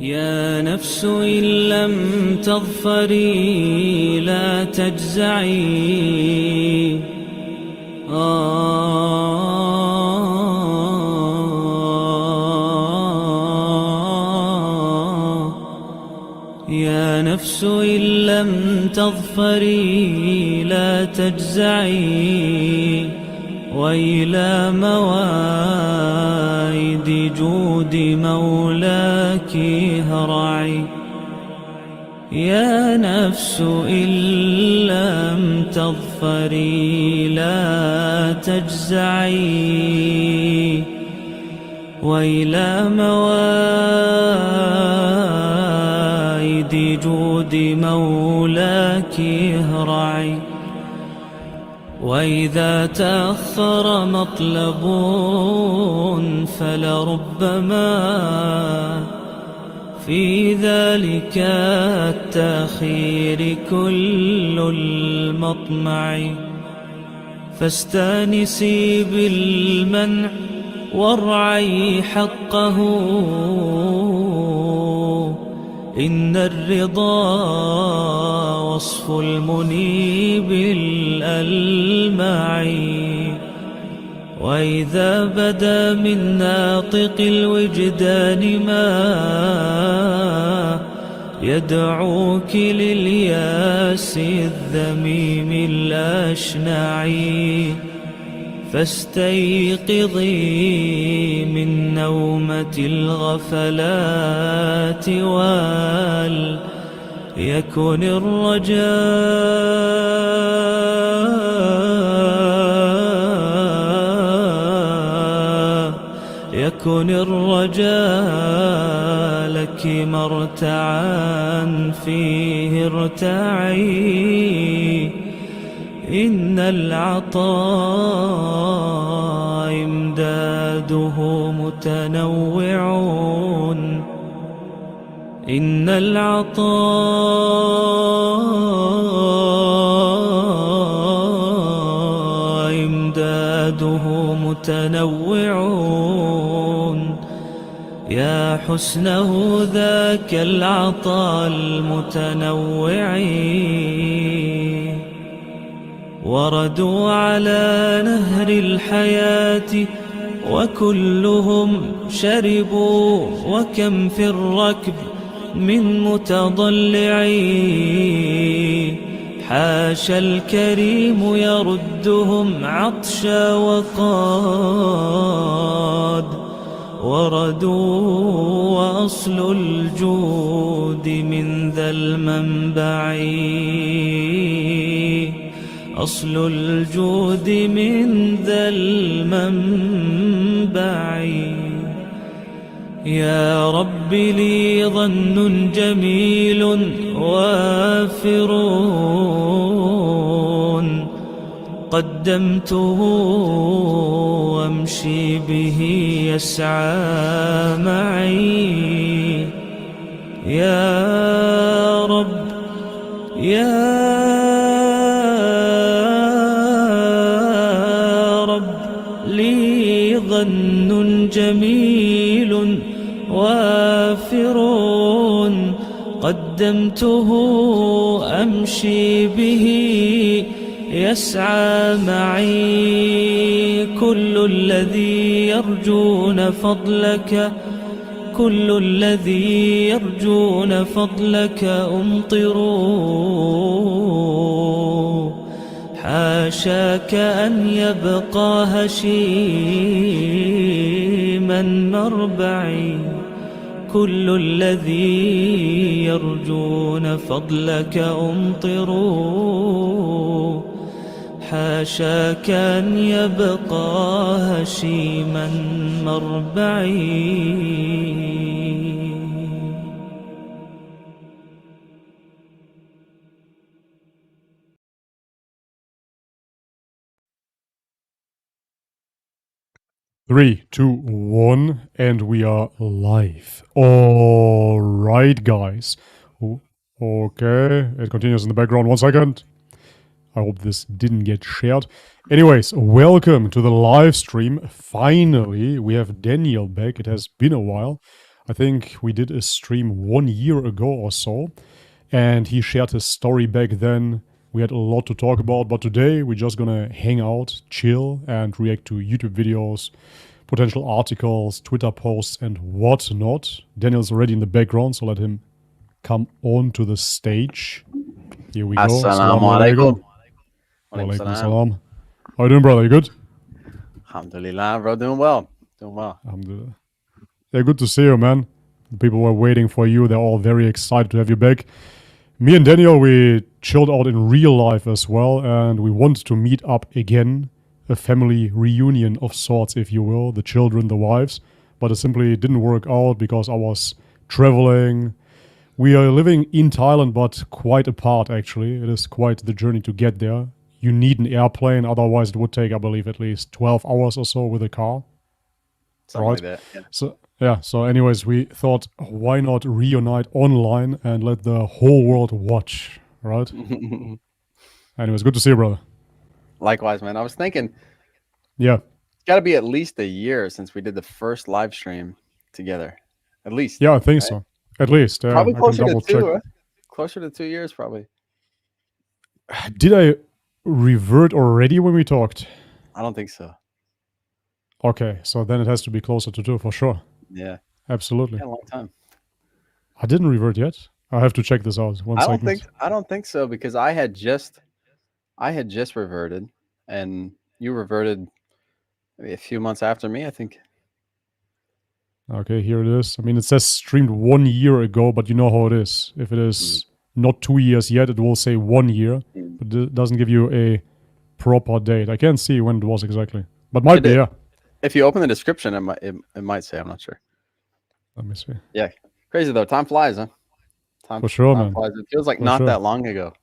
يا نفس إن لم تظفري لا تجزعي. يا نفس إن لم تظفري لا تجزعي، وإلى مواعيد جود مولاك هرعي. يا نفس إن لم تظفري لا تجزعي، وإلى مواعيد جود مولاك هرعي. وإذا تأخر مطلب فلربما في ذلك التأخير كل المطمع. فاستانسي بالمنع وارعي حقه، إن الرضا وصف المنيب الألمع. وإذا بدا من ناطق الوجدان ما يدعوك للياس الذميم الأشنع، فاستيقظي من نومة الغفلات وليكن الرجاء لك مرتعا فيه ارتعي. إن العطاء إمداده متنوع، إن العطاء إمداده متنوع. يا حسنه ذاك العطاء المتنوع. وردوا على نهر الحياة وكلهم شربوا، وكم في الركب من متضلع. حاشا الكريم يردهم عطشا وقاد وردوا. وأصل الجود من ذا المنبع، أصل الجود من ذا المنبع. يا رب لي ظن جميل وافر، قدمته وامشي به يسعى معي. يا رب يا رب لي ظن جميل وافر، قدمته أمشي به يسعى معي. كل الذي يرجون فضلك، كل الذي يرجون فضلك أمطروا. حاشاك أن يبقى هشيما مربعي. كل الذي يرجون فضلك أمطروا. حاشاك أن يبقى هشيما مربعي. Three, two, one, and we are live. All right, guys. Okay, it continues in the background. 1 second. I hope this didn't get shared. Anyways, welcome to the live stream. Finally, we have Daniel back. It has been a while. I think we did a stream 1 year ago or so, and he shared his story back then. We had a lot to talk about, but today we're just gonna hang out, chill, and react to YouTube videos, potential articles, Twitter posts, and whatnot. Daniel's already in the background, so let him come on to the stage. Here we go. Assalamu alaikum. Walaikum salam. How you doing, brother? You good? Alhamdulillah, bro. Doing well. Doing well. Alhamdulillah. Yeah, good to see you, man. The people were waiting for you. They're all very excited to have you back. Me and Daniel, we chilled out in real life as well, and we wanted to meet up again. A family reunion of sorts, if you will. The children, the wives. But it simply didn't work out because I was traveling. We are living in Thailand, but quite apart, actually. It is quite the journey to get there. You need an airplane, otherwise it would take, I believe, at least 12 hours or so with a car. Something like that. Yeah. So anyways, we thought, why not reunite online and let the whole world watch, right? Anyways, good to see you, brother. Likewise, man. I was thinking, Yeah. it's got to be at least a year since we did the first live stream together. At least. Yeah, I think so. At least. Yeah, Probably I can closer to double 2. check. Huh? Closer to 2 years, probably. Did I revert already when we talked? I don't think so. Okay, so then it has to be closer to 2 for sure. Yeah. Absolutely. A long time. I didn't revert yet. I have to check this out. One second. I don't think so, because I had just reverted, and you reverted maybe a few months after me, I think. Okay, here it is. I mean, it says streamed 1 year ago, but you know how it is. If it is not 2 years yet, it will say 1 year, but it doesn't give you a proper date. I can't see when it was exactly, but might be, yeah. If you open the description, it might say. I'm not sure. Let me see. Yeah, crazy though. Time flies, huh? Time For sure, time man. flies. It feels like For not sure. that long ago.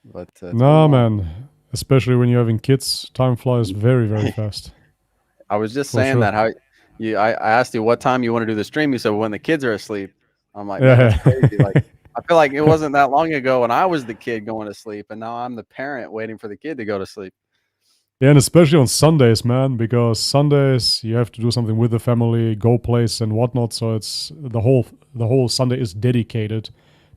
But Nah, man. Especially when you're having kids, time flies very, very fast. I was just For saying sure. that how I asked you what time you want to do the stream. You said when the kids are asleep. I'm like, Yeah. man, that's crazy. Like, I feel like it wasn't that long ago when I was the kid going to sleep, and now I'm the parent waiting for the kid to go to sleep. Yeah, and especially on Sundays, man, because Sundays you have to do something with the family, go place and whatnot. So it's the whole Sunday is dedicated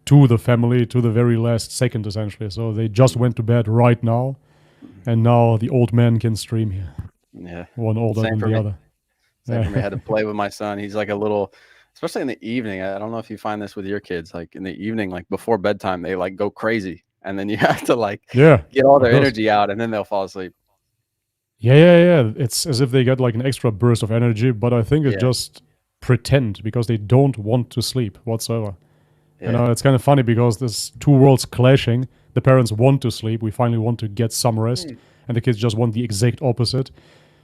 to the family to the very last second, essentially. So they just went to bed right now, and now the old man can stream here. Yeah, One older Same than for the me. other. Same for me. I had to play with my son. He's like a little, especially in the evening. I don't know if you find this with your kids. Like in the evening, like before bedtime, they like go crazy, and then you have to like Yeah, get all their of course. energy out, and then they'll fall asleep. Yeah. It's as if they get like an extra burst of energy, but I think it's Yeah. just pretend because they don't want to sleep whatsoever. Yeah. You know, it's kind of funny because there's two worlds clashing. The parents want to sleep. We finally want to get some rest. And the kids just want the exact opposite.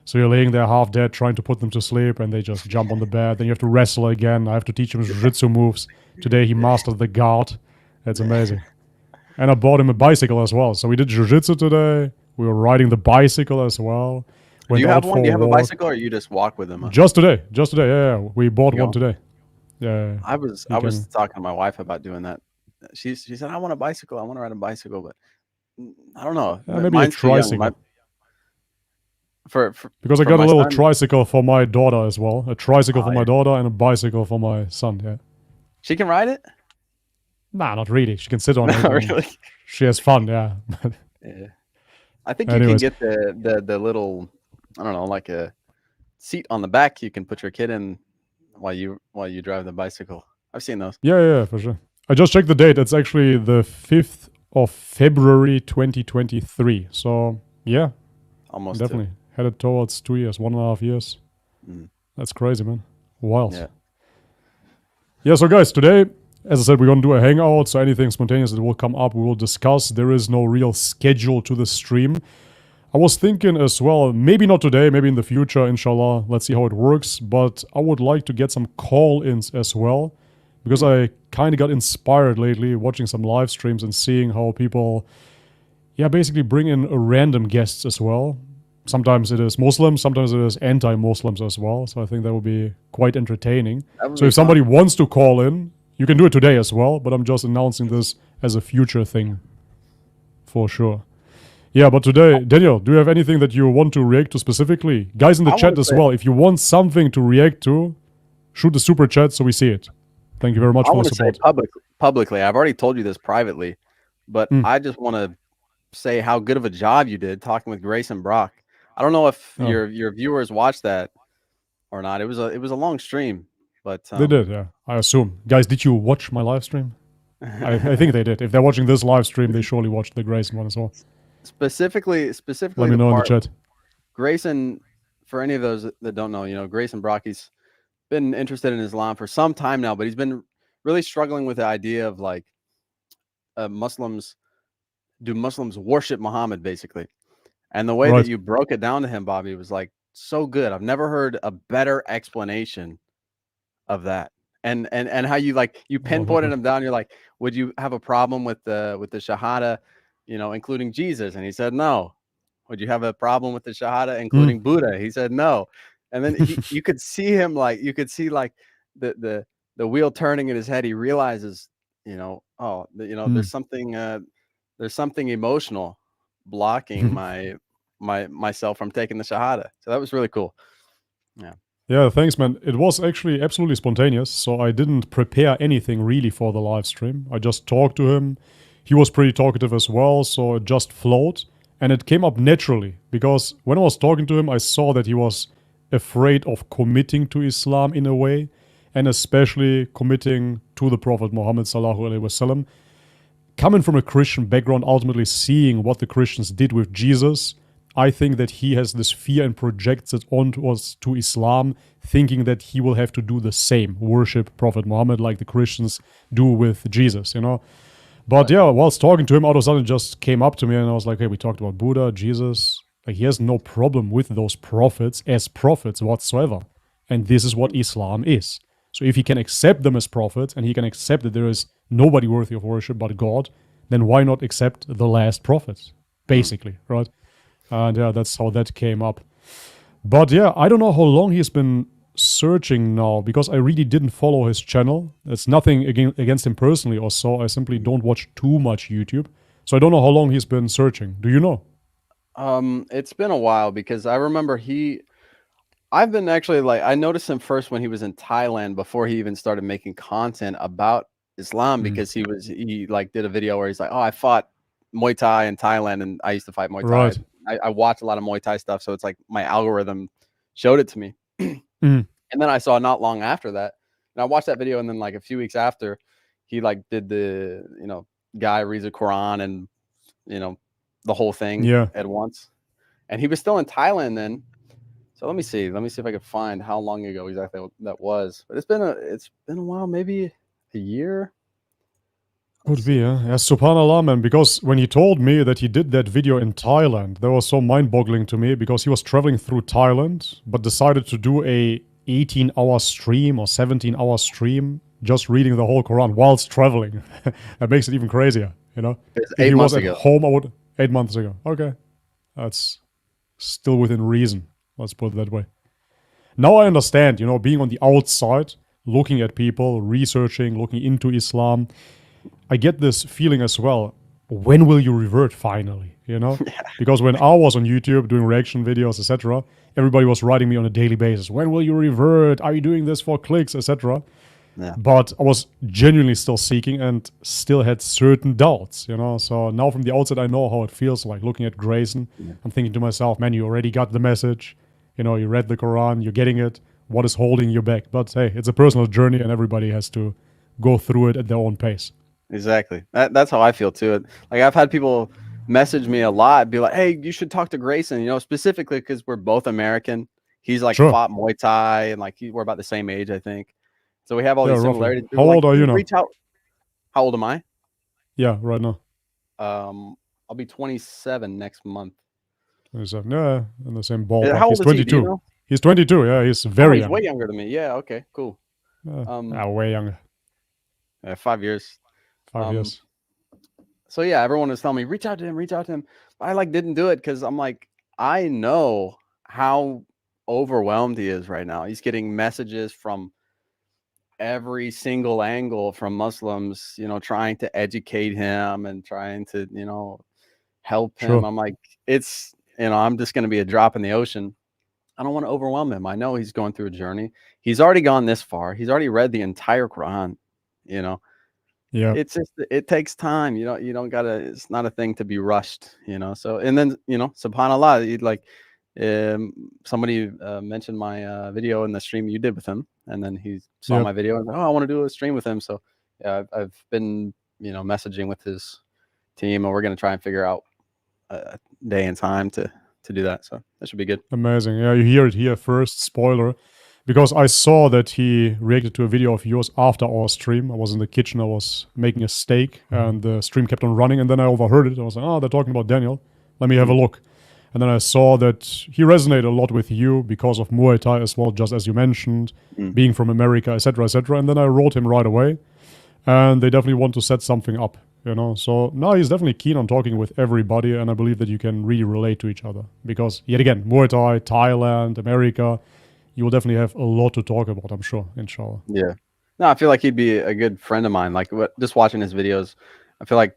So you're laying there half dead trying to put them to sleep and they just jump on the bed. Then you have to wrestle again. I have to teach him jiu-jitsu moves. Today he mastered the guard. It's amazing. And I bought him a bicycle as well. So we did jiu-jitsu today. We were riding the bicycle as well. Do you have one? Do you have a bicycle, or you just walk with them? Huh? Just today. Yeah. We bought You one go? today. Yeah. I was talking to my wife about doing that. She said, I want a bicycle. I want to ride a bicycle, but I don't know. Maybe a Mine's too young. tricycle. Because For I got a my little son. tricycle for my daughter as well. A tricycle for Oh, my yeah. daughter and a bicycle for my son, yeah. She can ride it? Nah, not really. She can sit on it. No, and really? She has fun, yeah. Yeah. I think Anyways. you can get the little, I don't know, like a seat on the back you can put your kid in while you drive the bicycle. I've seen those. Yeah, for sure. I just checked the date. It's actually the 5th of February 2023. So, yeah, Almost. definitely headed towards 2 years, 1.5 years. Mm. That's crazy, man. Wild. Yeah. Yeah, so guys, today, as I said, we're going to do a hangout, so anything spontaneous that will come up, we will discuss. There is no real schedule to the stream. I was thinking as well, maybe not today, maybe in the future, inshallah. Let's see how it works. But I would like to get some call-ins as well, because I kind of got inspired lately watching some live streams and seeing how people, basically bring in random guests as well. Sometimes it is Muslims, sometimes it is anti-Muslims as well. So I think that would be quite entertaining. So if somebody wants to call in, you can do it today as well, but I'm just announcing this as a future thing for sure. Yeah, but today, Daniel, do you have anything that you want to react to specifically? Guys in the I chat would as say- well, if you want something to react to, shoot the super chat so we see it. Thank you very much I for want the to say support. publicly. I've already told you this privately, but Mm. I just want to say how good of a job you did talking with Grace and Brock. I don't know if Oh, your viewers watched that or not. It was a long stream, but they did, yeah. I assume. Guys, did you watch my live stream? I think they did. If they're watching this live stream, they surely watched the Grayson one as well. specifically Let me the know in the part chat. Grayson. For any of those that don't know, Grayson Brock, he's been interested in Islam for some time now, but he's been really struggling with the idea of like Muslims worship Muhammad basically. And the way that Right. you broke it down to him, Bobby, was like so good. I've never heard a better explanation of that. And how you pinpointed him down. You're like, would you have a problem with the Shahada, including Jesus? And he said no. Would you have a problem with the Shahada including Buddha? He said no. And then you could see him the wheel turning in his head. He realizes, there's something emotional blocking myself from taking the Shahada. So that was really cool. Yeah. Yeah, thanks, man. It was actually absolutely spontaneous, so I didn't prepare anything really for the live stream. I just talked to him. He was pretty talkative as well, so it just flowed. And it came up naturally, because when I was talking to him, I saw that he was afraid of committing to Islam in a way, and especially committing to the Prophet Muhammad sallallahu alaihi wasallam. Coming from a Christian background, ultimately seeing what the Christians did with Jesus, I think that he has this fear and projects it onto us to Islam, thinking that he will have to do the same, worship Prophet Muhammad like the Christians do with Jesus, But yeah, whilst talking to him, all of a sudden it just came up to me and I was like, hey, we talked about Buddha, Jesus. Like, he has no problem with those prophets as prophets whatsoever. And this is what Islam is. So if he can accept them as prophets and he can accept that there is nobody worthy of worship but God, then why not accept the last prophets? Basically, right? And yeah, that's how that came up. But yeah, I don't know how long he's been searching now, because I really didn't follow his channel. It's nothing against him personally or so. I simply don't watch too much YouTube. So I don't know how long he's been searching. Do you know? It's been a while, because I remember I've been actually I noticed him first when he was in Thailand before he even started making content about Islam, because he did a video where he's like, oh, I fought Muay Thai in Thailand and I used to fight Muay Thai. Right. I watch a lot of Muay Thai stuff, so it's like my algorithm showed it to me. Mm. And then I saw not long after that, and I watched that video, and then like a few weeks after, he did the guy reads the Quran and the whole thing at once, and he was still in Thailand then. So let me see if I can find how long ago exactly that was. But it's been a while, maybe a year. Could be, yeah. Yeah, subhanAllah, man, because when he told me that he did that video in Thailand, that was so mind-boggling to me, because he was traveling through Thailand, but decided to do a 18-hour stream or 17-hour stream, just reading the whole Quran whilst traveling. That makes it even crazier, It's If 8 he was months at ago. home, 8 months ago. Okay. That's still within reason, let's put it that way. Now I understand, being on the outside, looking at people, researching, looking into Islam, I get this feeling as well. When will you revert finally? Because when I was on YouTube doing reaction videos, etc., everybody was writing me on a daily basis. When will you revert? Are you doing this for clicks, etc.? Yeah. But I was genuinely still seeking and still had certain doubts, So now from the outside, I know how it feels like looking at Grayson. I'm thinking to myself, man, you already got the message. You read the Quran, you're getting it. What is holding you back? But hey, it's a personal journey and everybody has to go through it at their own pace. Exactly. That's how I feel too. Like, I've had people message me a lot, be like, "Hey, you should talk to Grayson." Specifically because we're both American. He's Sure. fought Muay Thai, and we're about the same age, I think. So we have all these roughly. similarities. How old are you now? Reach out. How old am I? Yeah, right now. I'll be 27 next month. 27. Yeah, in the same ballpark. How old He's is he? 22. Do you know? He's 22. Yeah, he's very he's young. way younger than me. Yeah. Okay. Cool. Way younger. 5 years. 5 years. So yeah, everyone was telling me, reach out to him. I didn't do it because I'm like, I know how overwhelmed he is right now. He's getting messages from every single angle from Muslims, trying to educate him and trying to, help him. Sure. I'm like, I'm just going to be a drop in the ocean. I don't want to overwhelm him. I know he's going through a journey. He's already gone this far. He's already read the entire Quran. You know, Yeah. it's just it takes time. You don't gotta. It's not a thing to be rushed. So and then subhanallah, somebody mentioned my video in the stream you did with him, and then he saw Yep. my video and I want to do a stream with him. So yeah, I've been messaging with his team, and we're gonna try and figure out a day and time to do that. So that should be good. Amazing. Yeah, you hear it here first. Spoiler. Because I saw that he reacted to a video of yours after our stream. I was in the kitchen, I was making a steak, and the stream kept on running, and then I overheard it. I was like, oh, they're talking about Daniel. Let me have a look. And then I saw that he resonated a lot with you because of Muay Thai as well, just as you mentioned, being from America, etc., etc. And then I wrote him right away, and they definitely want to set something up, So now he's definitely keen on talking with everybody, and I believe that you can really relate to each other. Because, yet again, Muay Thai, Thailand, America, you will definitely have a lot to talk about, I'm sure, inshallah. Yeah. No, I feel like he'd be a good friend of mine. Like just watching his videos, I feel like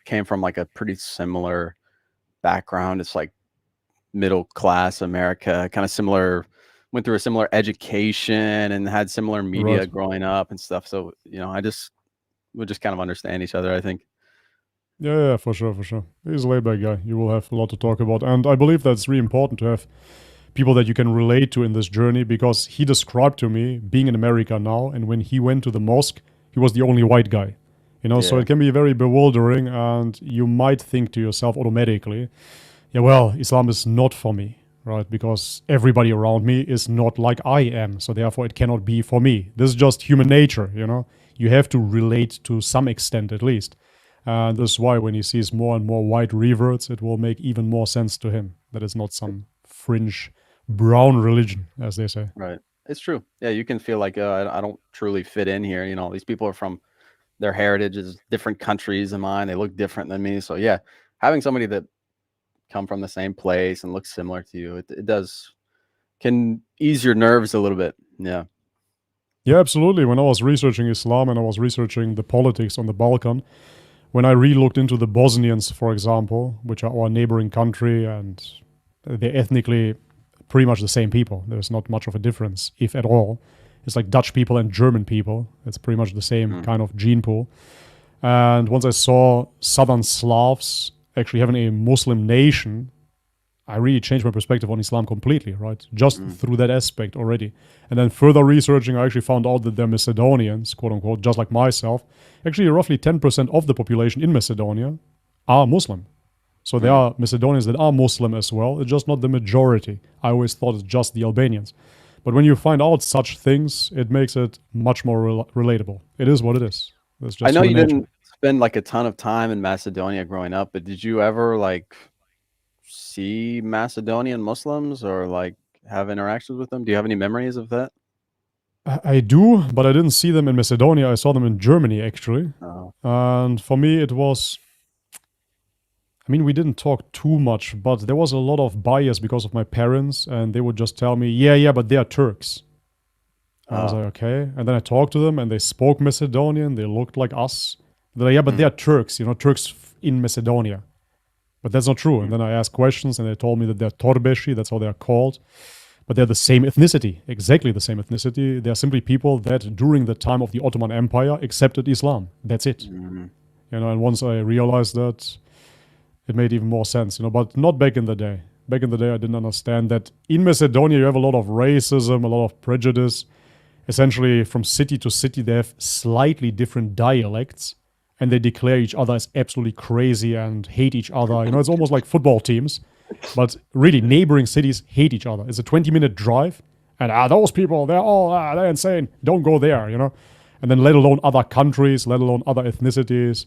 came from like a pretty similar background. It's like middle class America, kind of similar, went through a similar education and had similar media growing up and stuff. So, I just would just kind of understand each other, I think. Yeah, for sure, for sure. He's a laid back guy. You will have a lot to talk about. And I believe that's really important to have people that you can relate to in this journey, because he described to me being in America now, and when he went to the mosque, he was the only white guy. So it can be very bewildering, and you might think to yourself automatically, yeah, well, Islam is not for me, right? Because everybody around me is not like I am, so therefore it cannot be for me. This is just human nature, You have to relate to some extent at least. And this is why when he sees more and more white reverts, it will make even more sense to him that it's not some fringe brown religion, as they say. Right. It's true. Yeah, you can feel like I don't truly fit in here. These people are from, their heritage is different countries than mine. They look different than me. So yeah, having somebody that come from the same place and looks similar to you, it can ease your nerves a little bit. Yeah. Yeah, absolutely. When I was researching Islam and I was researching the politics on the Balkan, when I re-looked into the Bosnians, for example, which are our neighboring country, and they're ethnically pretty much the same people. There's not much of a difference, if at all. It's like Dutch people and German people. It's pretty much the same kind of gene pool. And once I saw Southern Slavs actually having a Muslim nation, I really changed my perspective on Islam completely, right? Just through that aspect already. And then further researching, I actually found out that they're Macedonians, quote unquote, just like myself. Actually, roughly 10% of the population in Macedonia are Muslim. So there are Macedonians that are Muslim as well. It's just not the majority. I always thought it's just the Albanians. But when you find out such things, it makes it much more relatable. It is what it is. It's just I know you nature. didn't spend like a ton of time in Macedonia growing up, but did you ever like see Macedonian Muslims or like have interactions with them? Do you have any memories of that? I do, but I didn't see them in Macedonia. I saw them in Germany, actually. Oh. And for me, it was... I mean, we didn't talk too much, but there was a lot of bias because of my parents, and they would just tell me, yeah, but they are Turks. And I was like, okay. And then I talked to them, and they spoke Macedonian. They looked like us. They're like, yeah, but they are Turks, Turks in Macedonia. But that's not true. And then I asked questions, and they told me that they're Torbeshi, that's how they're called. But they're the same ethnicity, exactly the same ethnicity. They're simply people that, during the time of the Ottoman Empire, accepted Islam. That's it. And once I realized that, it made even more sense, but not back in the day. Back in the day, I didn't understand that in Macedonia, you have a lot of racism, a lot of prejudice. Essentially, from city to city, they have slightly different dialects, and they declare each other as absolutely crazy and hate each other. It's almost like football teams, but really, neighboring cities hate each other. It's a 20-minute drive, and those people, they're insane. Don't go there, And then let alone other countries, let alone other ethnicities,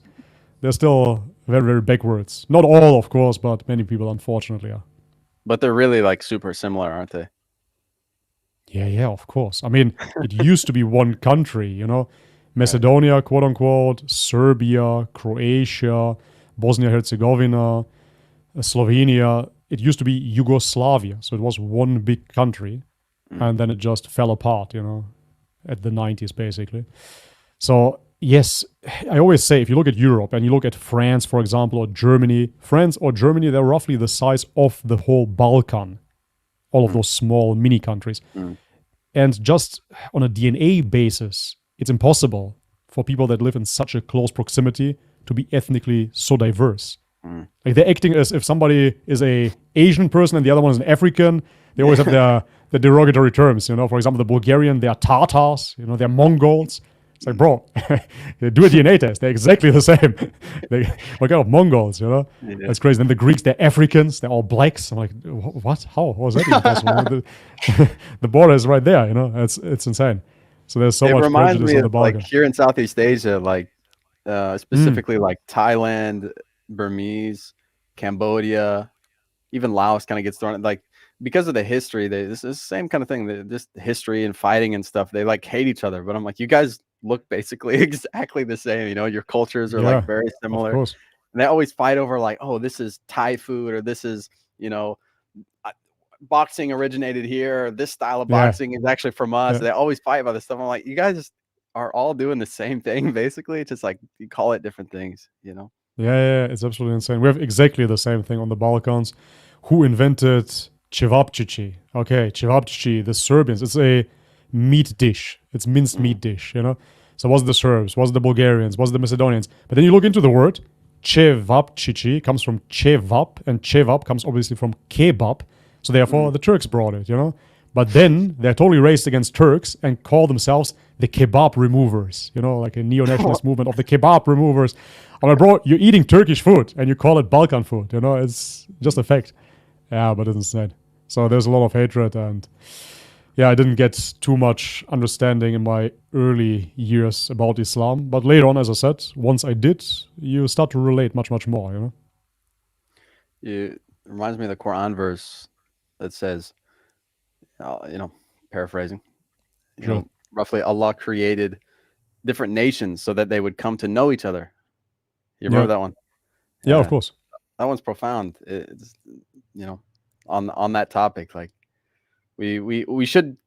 they're still very, very backwards. Not all, of course, but many people, unfortunately, are. But they're really like super similar, aren't they? Yeah, of course. I mean, it used to be one country, Macedonia, quote unquote, Serbia, Croatia, Bosnia-Herzegovina, Slovenia. It used to be Yugoslavia. So it was one big country. And then it just fell apart, at the 90s, basically. So yes, I always say, if you look at Europe and you look at France, for example, or Germany, France or Germany, they're roughly the size of the whole Balkan all of those small mini countries. And just on a DNA basis, it's impossible for people that live in such a close proximity to be ethnically so diverse. Like they're acting as if somebody is a Asian person and the other one is an African. They always have the derogatory terms, you know. For example, the Bulgarian, they are Tatars, you know, they're Mongols. It's like, bro, they do a DNA test. They're exactly the same. What kind of Mongols, you know? Yeah. That's crazy. Then the Greeks, they're Africans. They're all blacks. I'm like, what? How is that even possible? The border is right there, you know? It's insane. So there's so much prejudice on the Balkan. Like here in Southeast Asia, like specifically like Thailand, Burmese, Cambodia, even Laos kind of gets thrown like because of the history. This is the same kind of thing. Just history and fighting and stuff. They like hate each other. But I'm like, you guys look basically exactly the same. You know, your cultures are like very similar. And they always fight over like, oh, this is Thai food, or this is, you know, boxing originated here. Or this style of boxing is actually from us. They always fight about this stuff. I'm like, you guys are all doing the same thing basically. It's just like you call it different things, you know. Yeah, it's absolutely insane. We have exactly the same thing on the Balkans. Who invented cevapcici? Okay, cevapcici, the Serbians. It's a meat dish. It's minced meat dish, you know. So was the Serbs, was the Bulgarians, was the Macedonians. But then you look into the word, cevapcici comes from cevap, and cevap comes obviously from kebab. So therefore the Turks brought it, you know. But then they're totally racist against Turks and call themselves the kebab removers, you know, like a neo-nationalist movement of the kebab removers. I'm like, bro, you're eating Turkish food and you call it Balkan food, you know, it's just a fact. Yeah, but it's insane. So there's a lot of hatred, and yeah, I didn't get too much understanding in my early years about Islam. But later on, as I said, once I did, you start to relate much, much more, you know. It reminds me of the Quran verse that says, you know, paraphrasing, you know, roughly Allah created different nations so that they would come to know each other. You remember that one? Yeah, of course. That one's profound. It's, you know, on that topic, like we should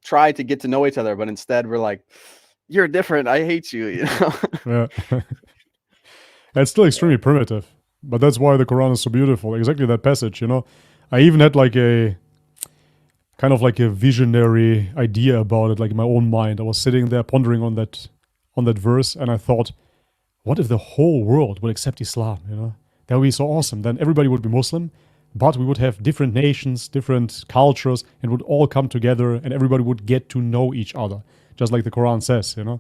try to get to know each other, but instead we're like, you're different, I hate you, you know. Yeah. It's still extremely primitive, but that's why the Quran is so beautiful. Exactly that passage, you know. I even had like a kind of like a visionary idea about it, like in my own mind. I was sitting there pondering on that verse, and I thought, what if the whole world would accept Islam, you know? That would be so awesome. Then everybody would be Muslim, but we would have different nations, different cultures, and would all come together, and everybody would get to know each other, just like the Quran says, you know?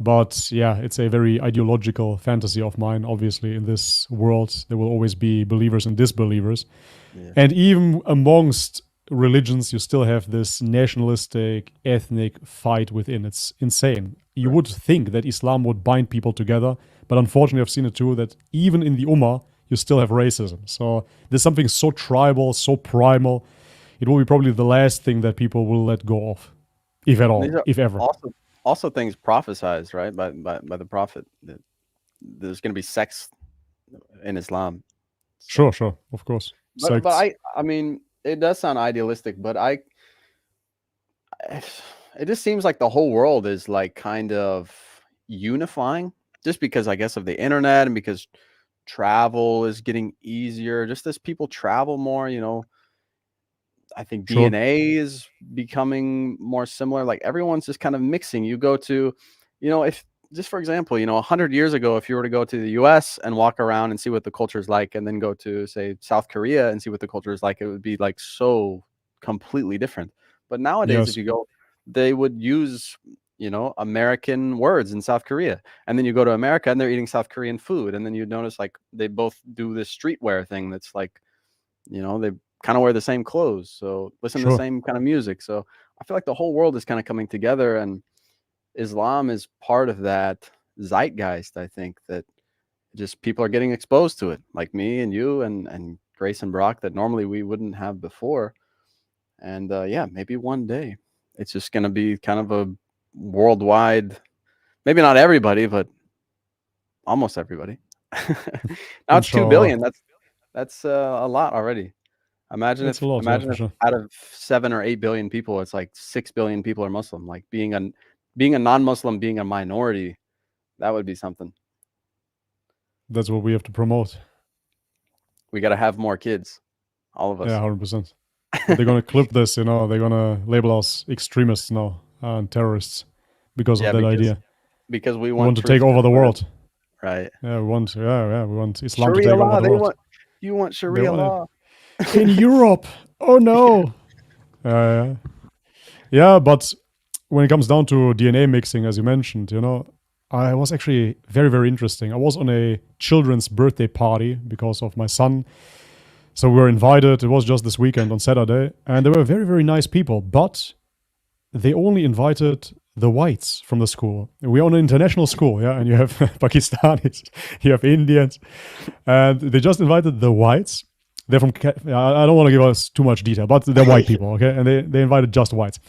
But yeah, it's a very ideological fantasy of mine. Obviously, in this world, there will always be believers and disbelievers. Yeah. And even amongst religions, you still have this nationalistic, ethnic fight within. It's insane. You would think that Islam would bind people together, but unfortunately I've seen it too, that even in the Ummah, you still have racism. So there's something so tribal, so primal. It will be probably the last thing that people will let go of, if at all, if ever. Also things prophesized, right, by the Prophet, that there's going to be sex in Islam. So. Sure, of course. But I mean, it does sound idealistic, but it just seems like the whole world is like kind of unifying, just because I guess of the internet and because travel is getting easier, just as people travel more, you know. I think DNA is becoming more similar. Like everyone's just kind of mixing. You go to, you know, if just for example, you know, 100 years ago, if you were to go to the US and walk around and see what the culture is like, and then go to say South Korea and see what the culture is like, it would be like so completely different. But nowadays, if you go, they would use, you know, American words in South Korea. And then you go to America and they're eating South Korean food. And then you notice like they both do this streetwear thing that's like, you know, they kind of wear the same clothes, so listen to the same kind of music. So I feel like the whole world is kind of coming together, and Islam is part of that zeitgeist. I think that just people are getting exposed to it, like me and you and Grace and Brock, that normally we wouldn't have before. And yeah, maybe one day it's just going to be kind of a worldwide, maybe not everybody, but almost everybody. Now it's 2 billion. That's a lot already. Imagine if out of 7 or 8 billion people, it's like 6 billion people are Muslim. Like being a non-Muslim, being a minority, that would be something. That's what we have to promote. We got to have more kids, all of us. Yeah, 100%. But they're gonna clip this, you know. They're gonna label us extremists now and terrorists because of that idea. Because we We want want to take over the world. Right. Yeah, we want Islam to Sharia take over law. the world. You want They Sharia want it. law. In Europe. Oh no. Yeah, but when it comes down to DNA mixing, as you mentioned, you know, I was actually very, very interesting. I was on a children's birthday party because of my son. So we were invited. It was just this weekend on Saturday. And they were very, very nice people. But they only invited the whites from the school. We're on an international school, yeah? And you have Pakistanis, you have Indians. And they just invited the whites. They're from, I don't want to give us too much detail, but they're white people, okay? And they invited just whites.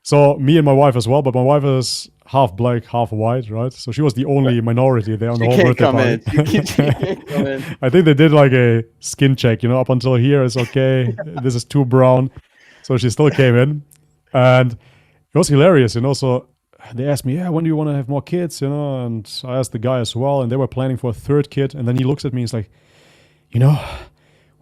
So me and my wife as well, but my wife is half black, half white, right? So she was the only minority there on the whole birthday party. She can't come in. I think they did like a skin check, you know, up until here it's okay. This is too brown. So she still came in. And it was hilarious, you know. So they asked me, yeah, when do you want to have more kids, you know? And I asked the guy as well, and they were planning for a third kid. And then he looks at me, he's like, you know,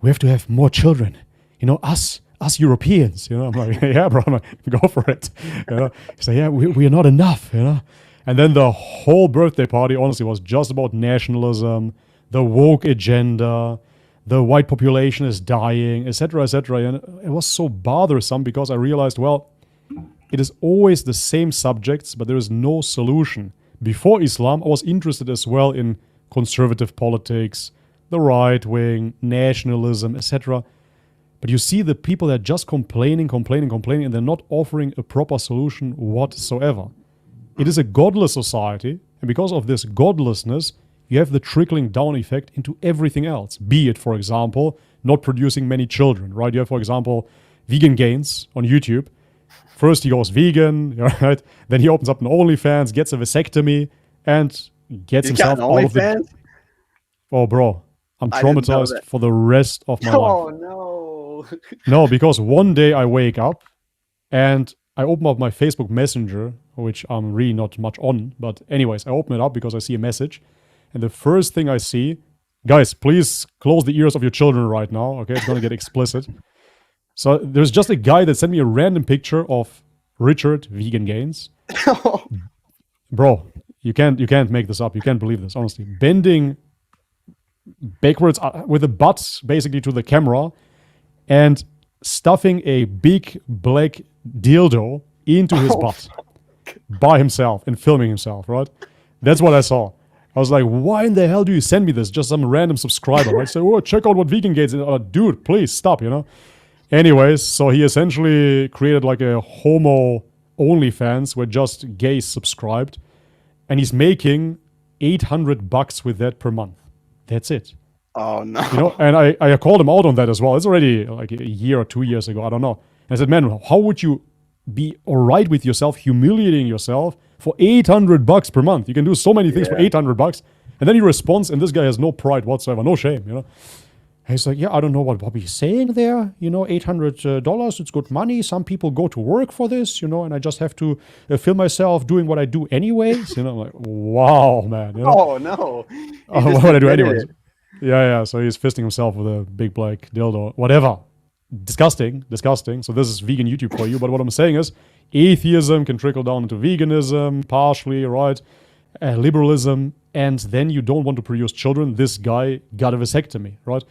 we have to have more children. You know, us Europeans, you know. I'm like, yeah, bro, I'm like, go for it. You know, he's like, yeah, we are not enough, you know. And then the whole birthday party, honestly, was just about nationalism, the woke agenda, the white population is dying, etc., etc. And it was so bothersome because I realized, well, it is always the same subjects, but there is no solution. Before Islam, I was interested as well in conservative politics, the right wing, nationalism, etc. But you see the people that are just complaining, and they're not offering a proper solution whatsoever. It is a godless society, and because of this godlessness, you have the trickling down effect into everything else. Be it, for example, not producing many children, right? You have, for example, Vegan Gains on YouTube. First he goes vegan, right? Then he opens up an OnlyFans, gets a vasectomy, and gets himself out of the... Oh, bro, I'm traumatized for the rest of my life. Oh, no. No, because one day I wake up and I open up my Facebook Messenger, which I'm really not much on. But anyways, I open it up because I see a message. And the first thing I see, guys, please close the ears of your children right now. Okay, it's going to get explicit. So there's just a guy that sent me a random picture of Richard, Vegan Gains. Bro, you can't make this up. You can't believe this, honestly. Bending backwards with the butt basically to the camera and stuffing a big black dildo into his butt by himself and filming himself, right? That's what I saw. I was like, why in the hell do you send me this? Just some random subscriber, right? So, oh, check out what Vegan Gains is. Dude, please stop, you know? Anyways, so he essentially created like a homo OnlyFans where just gays subscribed. And he's making $800 with that per month. That's it. Oh, no. You know, and I called him out on that as well. It's already like a year or 2 years ago. I don't know. And I said, man, how would you be all right with yourself, humiliating yourself for $800 per month? You can do so many things for $800. And then he responds, and this guy has no pride whatsoever, no shame, you know. And he's like, yeah, I don't know what Bobby's saying there. You know, $800, it's good money. Some people go to work for this, you know, and I just have to film myself doing what I do anyways. You know, I'm like, wow, man. You know? Oh, no. What would I do anyways? Yeah. So he's fisting himself with a big black dildo. Whatever. Disgusting. So this is vegan YouTube for you. But what I'm saying is, atheism can trickle down into veganism, partially, right? Liberalism. And then you don't want to produce children. This guy got a vasectomy, right?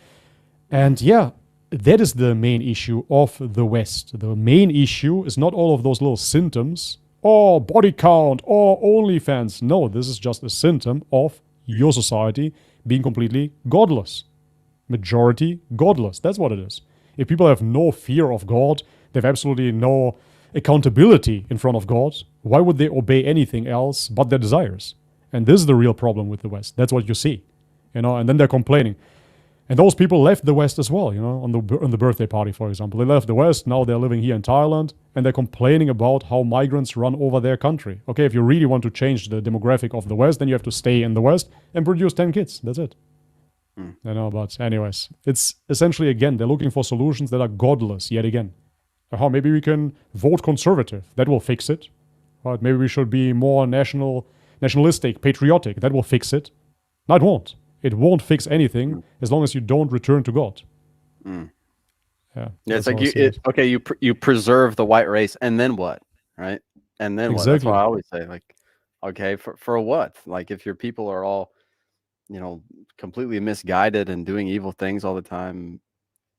And yeah, that is the main issue of the West. The main issue is not all of those little symptoms, or body count, or OnlyFans. No, this is just a symptom of your society being completely godless. Majority godless. That's what it is. If people have no fear of God, they have absolutely no accountability in front of God, why would they obey anything else but their desires? And this is the real problem with the West. That's what you see, you know. And then they're complaining, and those people left the West as well, you know. On the birthday party, for example, they left the West. Now they're living here in Thailand, and they're complaining about how migrants run over their country. Okay, if you really want to change the demographic of the West, then you have to stay in the West and produce 10 kids. That's it. You know. But anyways, it's essentially, again, they're looking for solutions that are godless yet again. How maybe we can vote conservative. That will fix it. Right? Maybe we should be more nationalistic, patriotic. That will fix it. No, it won't. It won't fix anything as long as you don't return to God. Yeah, Yeah, it's that's like how I see it. you preserve the white race, and then what, right? And then what? That's what Exactly. I always say. Like, okay, for what? Like, if your people are all, completely misguided and doing evil things all the time,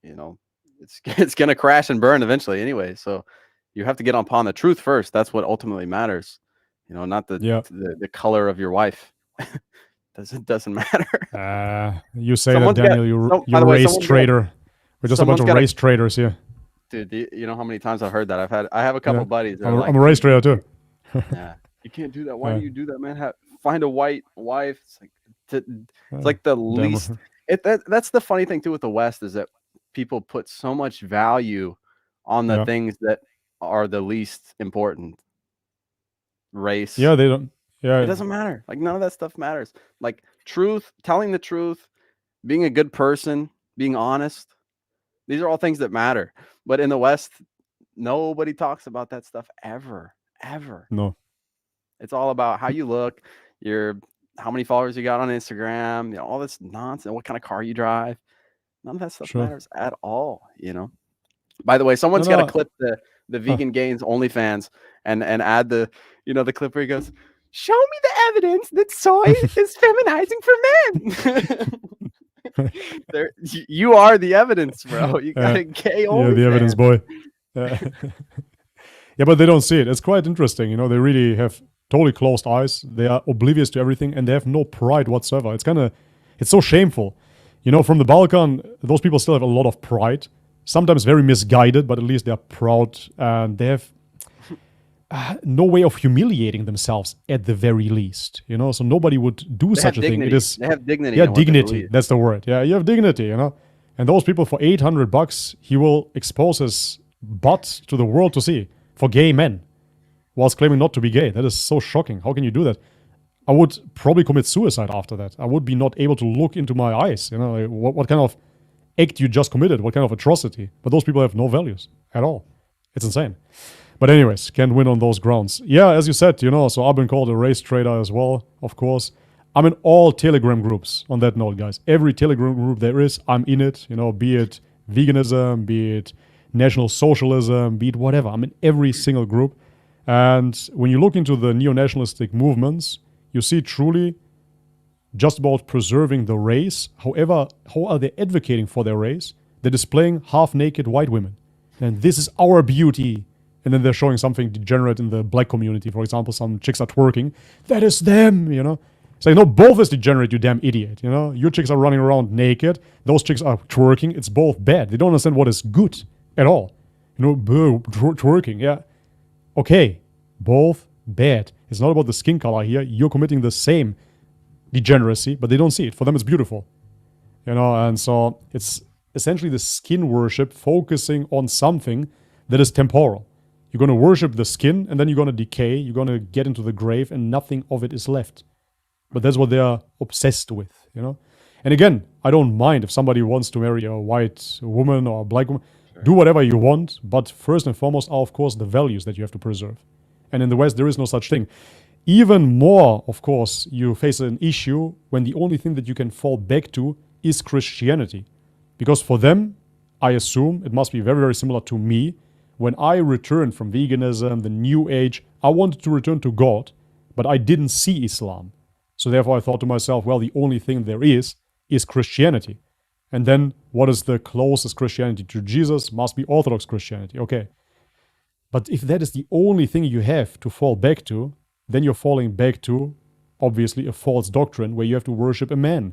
it's it's gonna crash and burn eventually anyway. So you have to get upon the truth first. That's what ultimately matters. Not Yeah. the color of your wife. Doesn't matter. You say that, Someone's got. Daniel. You By the way, race trader. We're just a bunch someone's of got a race traders here. dude. You know how many times I've heard that? I have a couple buddies that are I'm like, a race trader too. yeah, you can't do that. Why do you do that, man? Find a white wife. It's like the least. That's the funny thing too with the West is that people put so much value on the things that are the least important. Race. Yeah, they don't. Yeah, It doesn't matter. Like, none of that stuff matters. Like, truth, telling the truth, being a good person, being honest. These are all things that matter. But in the West, nobody talks about that stuff ever. no. It's all about how you look, how many followers you got on Instagram, all this nonsense, what kind of car you drive. None of that stuff matters at all. By the way, someone's got to clip the Vegan Gains OnlyFans and add the the clip where he goes, "Show me the evidence that soy is feminizing for men." You are the evidence, bro. You got a gay OnlyFans. Yeah, the evidence, boy. Yeah, but they don't see it. It's quite interesting. They really have totally closed eyes. They are oblivious to everything, and they have no pride whatsoever. It's so shameful. From the Balkan, those people still have a lot of pride. Sometimes very misguided, but at least they're proud, and they have no way of humiliating themselves at the very least. So nobody would do such a thing. It is, they have dignity. Yeah, dignity. That's the word. Yeah, you have dignity. And those people, for $800, he will expose his butt to the world to see for gay men, whilst claiming not to be gay. That is so shocking. How can you do that? I would probably commit suicide after that. I would be not able to look into my eyes. Like, what kind of act you just committed? What kind of atrocity? But those people have no values at all. It's insane. But anyways, can't win on those grounds. Yeah, as you said, so I've been called a race trader as well, of course. I'm in all Telegram groups on that note, guys. Every Telegram group there is, I'm in it. Be it veganism, be it National Socialism, be it whatever. I'm in every single group. And when you look into the neo-nationalistic movements, you see truly just about preserving the race. However, how are they advocating for their race? They're displaying half-naked white women. And this is our beauty. And then they're showing something degenerate in the black community. For example, some chicks are twerking. That is them, It's like, no, both is degenerate, you damn idiot, Your chicks are running around naked. Those chicks are twerking. It's both bad. They don't understand what is good at all. Twerking, yeah. Okay, both bad. It's not about the skin color here. You're committing the same degeneracy, but they don't see it. For them, it's beautiful. And so it's essentially the skin worship focusing on something that is temporal. You're going to worship the skin, and then you're going to decay. You're going to get into the grave, and nothing of it is left. But that's what they are obsessed with, And again, I don't mind if somebody wants to marry a white woman or a black woman. Sure. Do whatever you want, but first and foremost are, of course, the values that you have to preserve. And in the West, there is no such thing. Even more, of course, you face an issue when the only thing that you can fall back to is Christianity. Because for them, I assume, it must be very, very similar to me. When I returned from veganism, the New Age, I wanted to return to God, but I didn't see Islam. So therefore I thought to myself, well, the only thing there is Christianity. And then what is the closest Christianity to Jesus? Must be Orthodox Christianity. Okay. But if that is the only thing you have to fall back to, then you're falling back to, obviously, a false doctrine where you have to worship a man.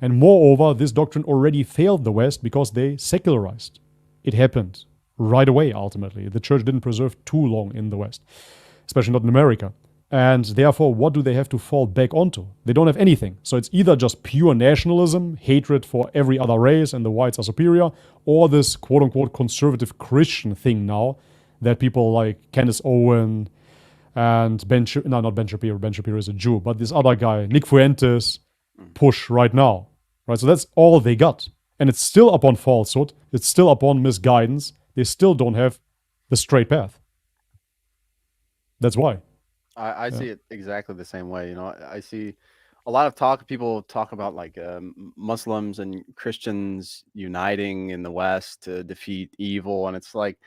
And moreover, this doctrine already failed the West because they secularized. It happened right away, ultimately. The church didn't preserve too long in the West, especially not in America. And therefore, what do they have to fall back onto? They don't have anything. So it's either just pure nationalism, hatred for every other race and the whites are superior, or this quote-unquote conservative Christian thing now that people like Candace Owen and not Ben Shapiro. Ben Shapiro is a Jew, but this other guy, Nick Fuentes, push right now. Right? So that's all they got. And it's still upon falsehood. It's still upon misguidance. They still don't have the straight path. That's why. I see it exactly the same way. I see a lot of talk. People talk about like Muslims and Christians uniting in the West to defeat evil, and it's like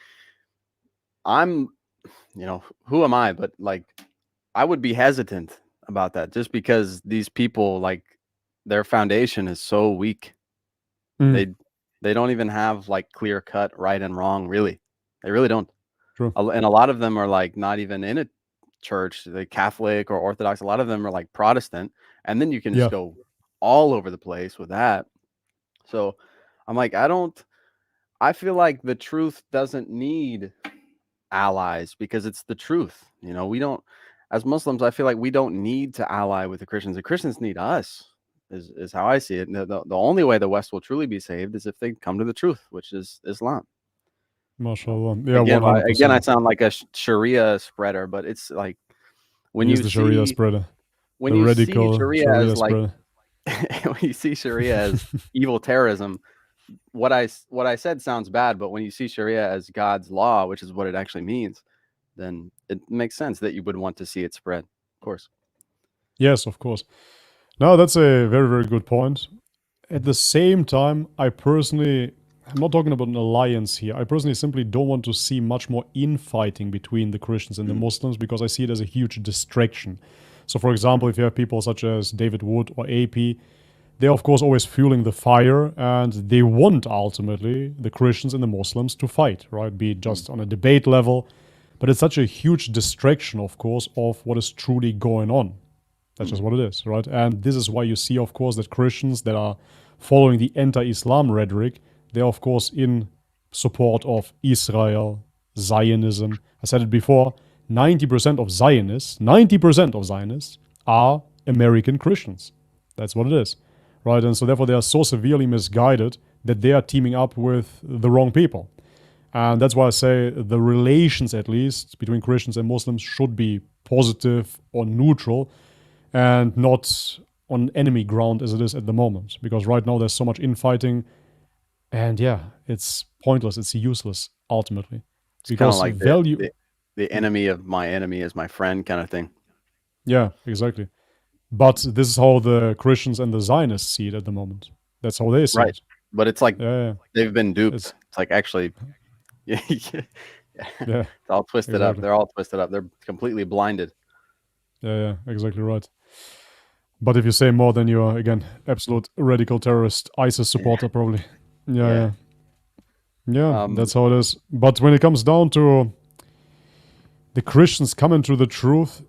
I'm, who am I? But like, I would be hesitant about that just because these people, like, their foundation is so weak. Mm, They don't even have like clear cut right and wrong. Really, they really don't. true. And a lot of them are like not even in a church, the Catholic or Orthodox. A lot of them are like Protestant, and then you can just Yeah. go all over the place with that. So I'm like, I feel like the truth doesn't need allies because it's the truth. We don't, as Muslims, I feel like we don't need to ally with the Christians. The Christians need us, is how I see it. And the only way the West will truly be saved is if they come to the truth, which is Islam. MashaAllah. Yeah, Again, I 100%. sound like a Sharia spreader, but it's like when He is you the Sharia see spreader. when The you see radical Sharia Sharia as like spreader. when you see Sharia as evil terrorism, what I said sounds bad, but when you see Sharia as God's law, which is what it actually means, then it makes sense that you would want to see it spread. Of course. Yes, of course. No, that's a very, very good point. At the same time, I'm not talking about an alliance here. I personally simply don't want to see much more infighting between the Christians and the Muslims because I see it as a huge distraction. So, for example, if you have people such as David Wood or AP, they're of course always fueling the fire and they want ultimately the Christians and the Muslims to fight, right? Be it just on a debate level. But it's such a huge distraction, of course, of what is truly going on. That's just what it is, right? And this is why you see, of course, that Christians that are following the anti-Islam rhetoric, they're, of course, in support of Israel, Zionism. I said it before, 90% of Zionists are American Christians. That's what it is, right? And so therefore they are so severely misguided that they are teaming up with the wrong people. And that's why I say the relations, at least, between Christians and Muslims should be positive or neutral and not on enemy ground as it is at the moment. Because right now there's so much infighting and yeah, it's pointless, it's useless ultimately. It's kind of Because like value... the enemy of my enemy is my friend kind of thing. Yeah, exactly. But this is how the Christians and the Zionists see it at the moment. That's how they see Right. it. But it's like Yeah, they've been duped. It's, It's like actually yeah, it's all twisted up. exactly. They're all twisted up. They're completely blinded. Yeah, exactly right. But if you say more, then you're, again, absolute radical terrorist, ISIS supporter, probably. Yeah. That's how it is. But when it comes down to the Christians coming to the truth,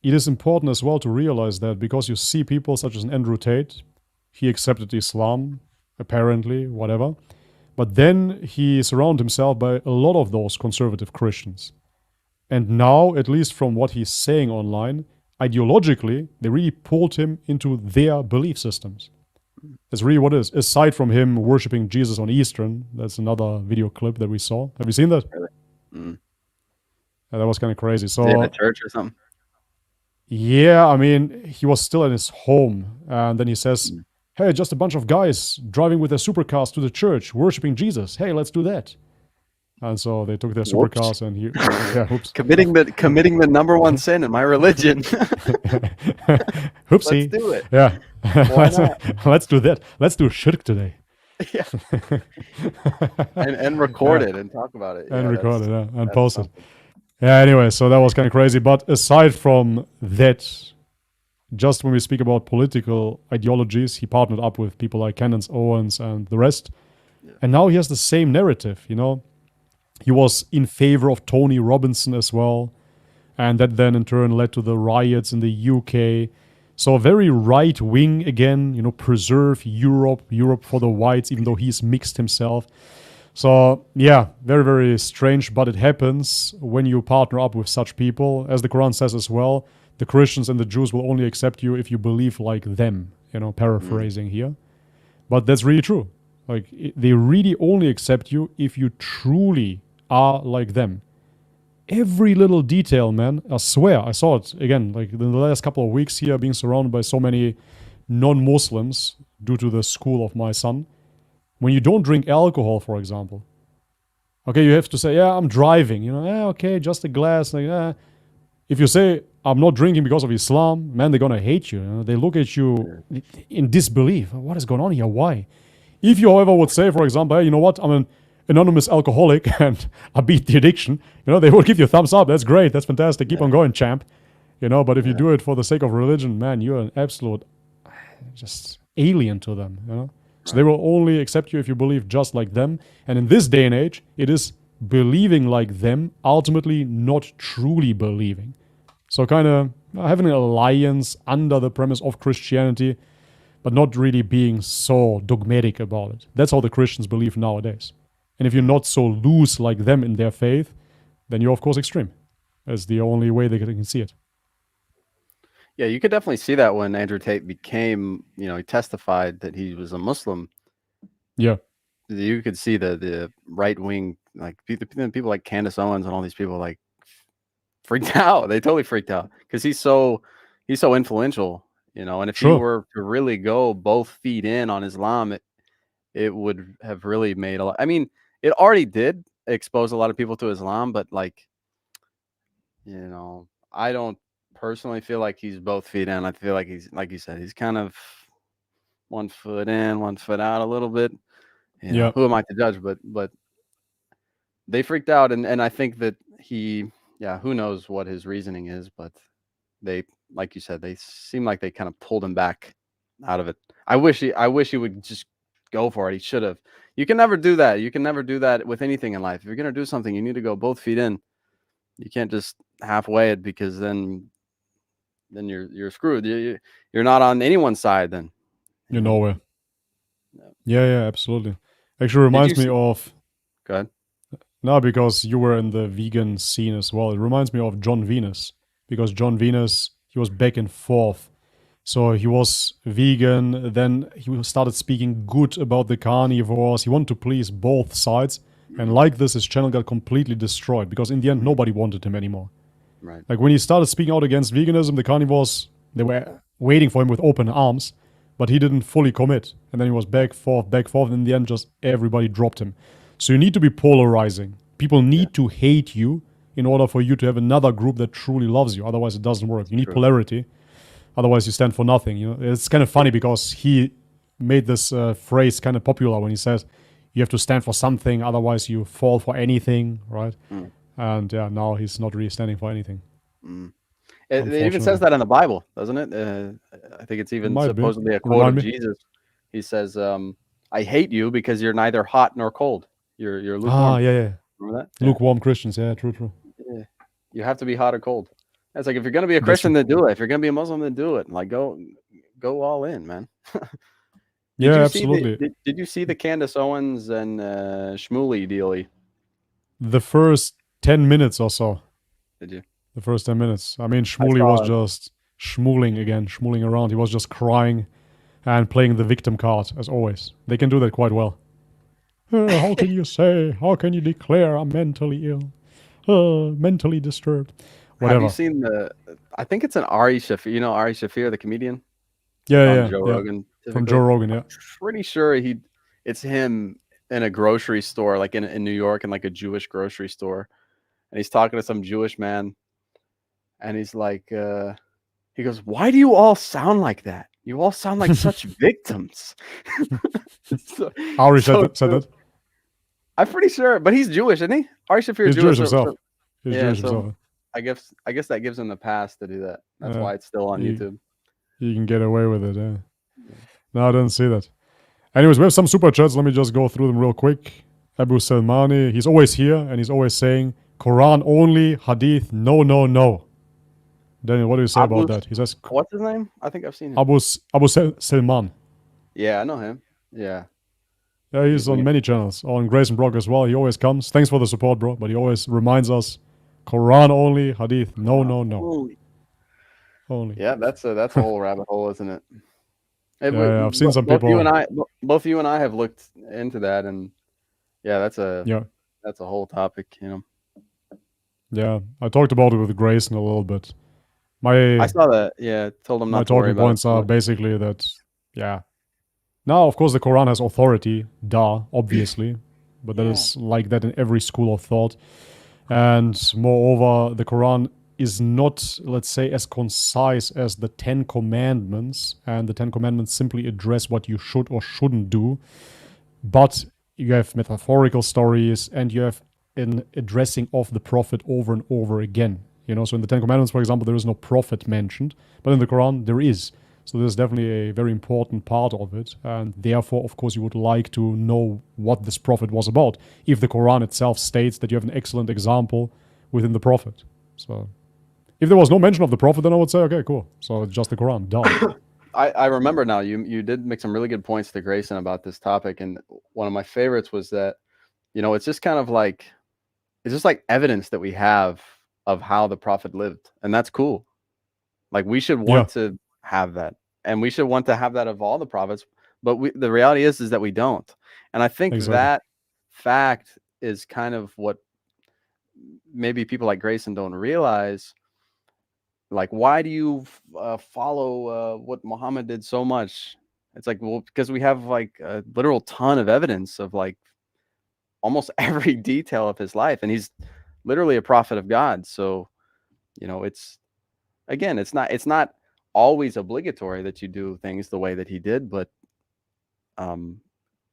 it is important as well to realize that because you see people such as Andrew Tate, he accepted Islam, apparently, whatever. But then he surrounded himself by a lot of those conservative Christians. And now, at least from what he's saying online, ideologically, they really pulled him into their belief systems. That's really what it is. Aside from him worshipping Jesus on Eastern, that's another video clip that we saw. Have you seen that? Really? Mm. Yeah, that was kind of crazy. Is he in So, a church or something? yeah, I mean, he was still at his home. And then he says, hey, just a bunch of guys driving with their supercars to the church, worshipping Jesus. Hey, let's do that. And so they took their supercars and he, yeah, oops. committing the number one sin in my religion. Oopsie. Let's do it. Yeah. Why not? Let's do that. Let's do shirk today. Yeah. and record it and talk about it. And Yeah, record it, and that's post it. something. Yeah, anyway, so that was kind of crazy. But aside from that, just when we speak about political ideologies, he partnered up with people like Candace Owens and the rest. Yeah. And now he has the same narrative, you know. He was in favor of Tony Robinson as well. And that then in turn led to the riots in the UK. So very right wing again, you know, preserve Europe for the whites, even though he's mixed himself. So yeah, very, very strange, but it happens when you partner up with such people. As the Quran says as well, the Christians and the Jews will only accept you if you believe like them, you know, paraphrasing here. But that's really true. Like, they really only accept you if you truly are like them. Every little detail, man, I swear, I saw it again, like in the last couple of weeks here, being surrounded by so many non-Muslims due to the school of my son. When you don't drink alcohol, for example, okay, you have to say, yeah, I'm driving, you know, yeah, okay, just a glass, like, If you say, I'm not drinking because of Islam, man, they're gonna hate you. You know? They look at you in disbelief. What is going on here? Why? If you, however, would say, for example, hey, you know what, I'm an anonymous alcoholic and I beat the addiction, you know, they will give you a thumbs up. That's great. That's fantastic. Keep on going, champ. You know, but if you do it for the sake of religion, man, you're an absolute just alien to them, you know. So they will only accept you if you believe just like them. And in this day and age, it is believing like them, ultimately not truly believing. So kind of having an alliance under the premise of Christianity, but not really being so dogmatic about it. That's how the Christians believe nowadays. And if you're not so loose like them in their faith, then you're of course extreme. That's the only way they can see it. Yeah, you could definitely see that when Andrew Tate became, you know, he testified that he was a Muslim. Yeah. You could see the right wing, like people like Candace Owens and all these people like freaked out. They totally freaked out because he's so influential, you know. And if you were to really go both feet in on Islam, it would have really made a lot. I mean, it already did expose a lot of people to Islam, but like, you know, I don't personally feel like he's both feet in. I feel like he's, like you said, he's kind of 1 foot in, 1 foot out a little bit. You know, who am I to judge? But they freaked out, and I think that who knows what his reasoning is, but they, like you said, they seem like they kind of pulled him back out of it. I wish he would just go for it. He should have. You can never do that. You can never do that with anything in life. If you're gonna do something, you need to go both feet in. You can't just halfway it, because then you're screwed. You're not on anyone's side then. You're nowhere. Yeah, absolutely. Actually reminds me of... Go ahead. No, because you were in the vegan scene as well. It reminds me of John Venus. Because John Venus, he was back and forth. So he was vegan, then he started speaking good about the carnivores. He wanted to please both sides. And like this, his channel got completely destroyed. Because in the end, nobody wanted him anymore. Right. Like when he started speaking out against veganism, the carnivores, they were waiting for him with open arms. But he didn't fully commit. And then he was back, forth. And in the end, just everybody dropped him. So you need to be polarizing. People need to hate you in order for you to have another group that truly loves you. Otherwise, it doesn't work. You need polarity. Otherwise, you stand for nothing. You know, it's kind of funny because he made this phrase kind of popular when he says, you have to stand for something. Otherwise, you fall for anything, right? And yeah, now he's not really standing for anything. It even says that in the Bible, doesn't it? I think it's even supposedly a quote of Jesus. He says, I hate you because you're neither hot nor cold. You're lukewarm. Yeah. Remember that? Lukewarm Christians. Yeah, true. Yeah. You have to be hot or cold. It's like, if you're going to be a Christian, then do it. If you're going to be a Muslim, then do it. Like, go all in, man. Absolutely. Did you see the Candace Owens and Shmuley dealy? The first 10 minutes or so. Did you? The first 10 minutes. I mean, Shmuley was just schmooling around. He was just crying and playing the victim card, as always. They can do that quite well. How can you say? How can you declare I'm mentally ill? Mentally disturbed. Whatever. Have you seen I think it's an Ari Shafir. You know Ari Shafir, the comedian? Yeah. Joe Rogan. From Joe Rogan, yeah. I'm pretty sure it's him in a grocery store, like in New York, in like a Jewish grocery store. And he's talking to some Jewish man. And he's like, he goes, why do you all sound like that? You all sound like such victims. Ari said that. I'm pretty sure, but he's Jewish, isn't he? Ari Shafir is Jewish himself. He's Jewish himself. I guess that gives him the pass to do that. That's why it's still on YouTube. You can get away with it, yeah. No, I didn't see that. Anyways, we have some super chats. Let me just go through them real quick. Abu Salmani, he's always here, and he's always saying, Quran only, Hadith, no. Daniel, what do you say about that? He says, what's his name? I think I've seen him. Abu Salman. Yeah, I know him. Yeah. Yeah, he's on many channels. On Grace and Brock as well. He always comes. Thanks for the support, bro. But he always reminds us, Quran only, Hadith, no. Only. Yeah, that's a whole rabbit hole, isn't it? Yeah, I've seen some people. Both you and I have looked into that, and yeah, that's a whole topic, you know. Yeah, I talked about it with Grayson a little bit. I saw that. Yeah, told him not to worry about it. My talking points are basically that, yeah. Now, of course, the Quran has authority, obviously, but that is like that in every school of thought. And moreover, the Quran is not, let's say, as concise as the 10 Commandments, and the 10 Commandments simply address what you should or shouldn't do, but you have metaphorical stories and you have an addressing of the prophet over and over again. So in the 10 Commandments, for example, there is no prophet mentioned, but in the Quran there is. So there's definitely a very important part of it, and therefore, of course, you would like to know what this prophet was about, if the Quran itself states that you have an excellent example within the prophet. So if there was no mention of the prophet, then I would say, okay, cool. So it's just the Quran, done. I remember now, you did make some really good points to Grayson about this topic, and one of my favorites was that, it's just kind of like, it's just like evidence that we have of how the prophet lived, and that's cool. Like, we should want to have that, and we should want to have that of all the prophets, but the reality is that we don't. And I think that fact is kind of what maybe people like Grayson don't realize. Like, why do you follow what Muhammad did so much? It's like, well, because we have like a literal ton of evidence of like almost every detail of his life, and he's literally a prophet of God. So, it's, again, it's not always obligatory that you do things the way that he did, but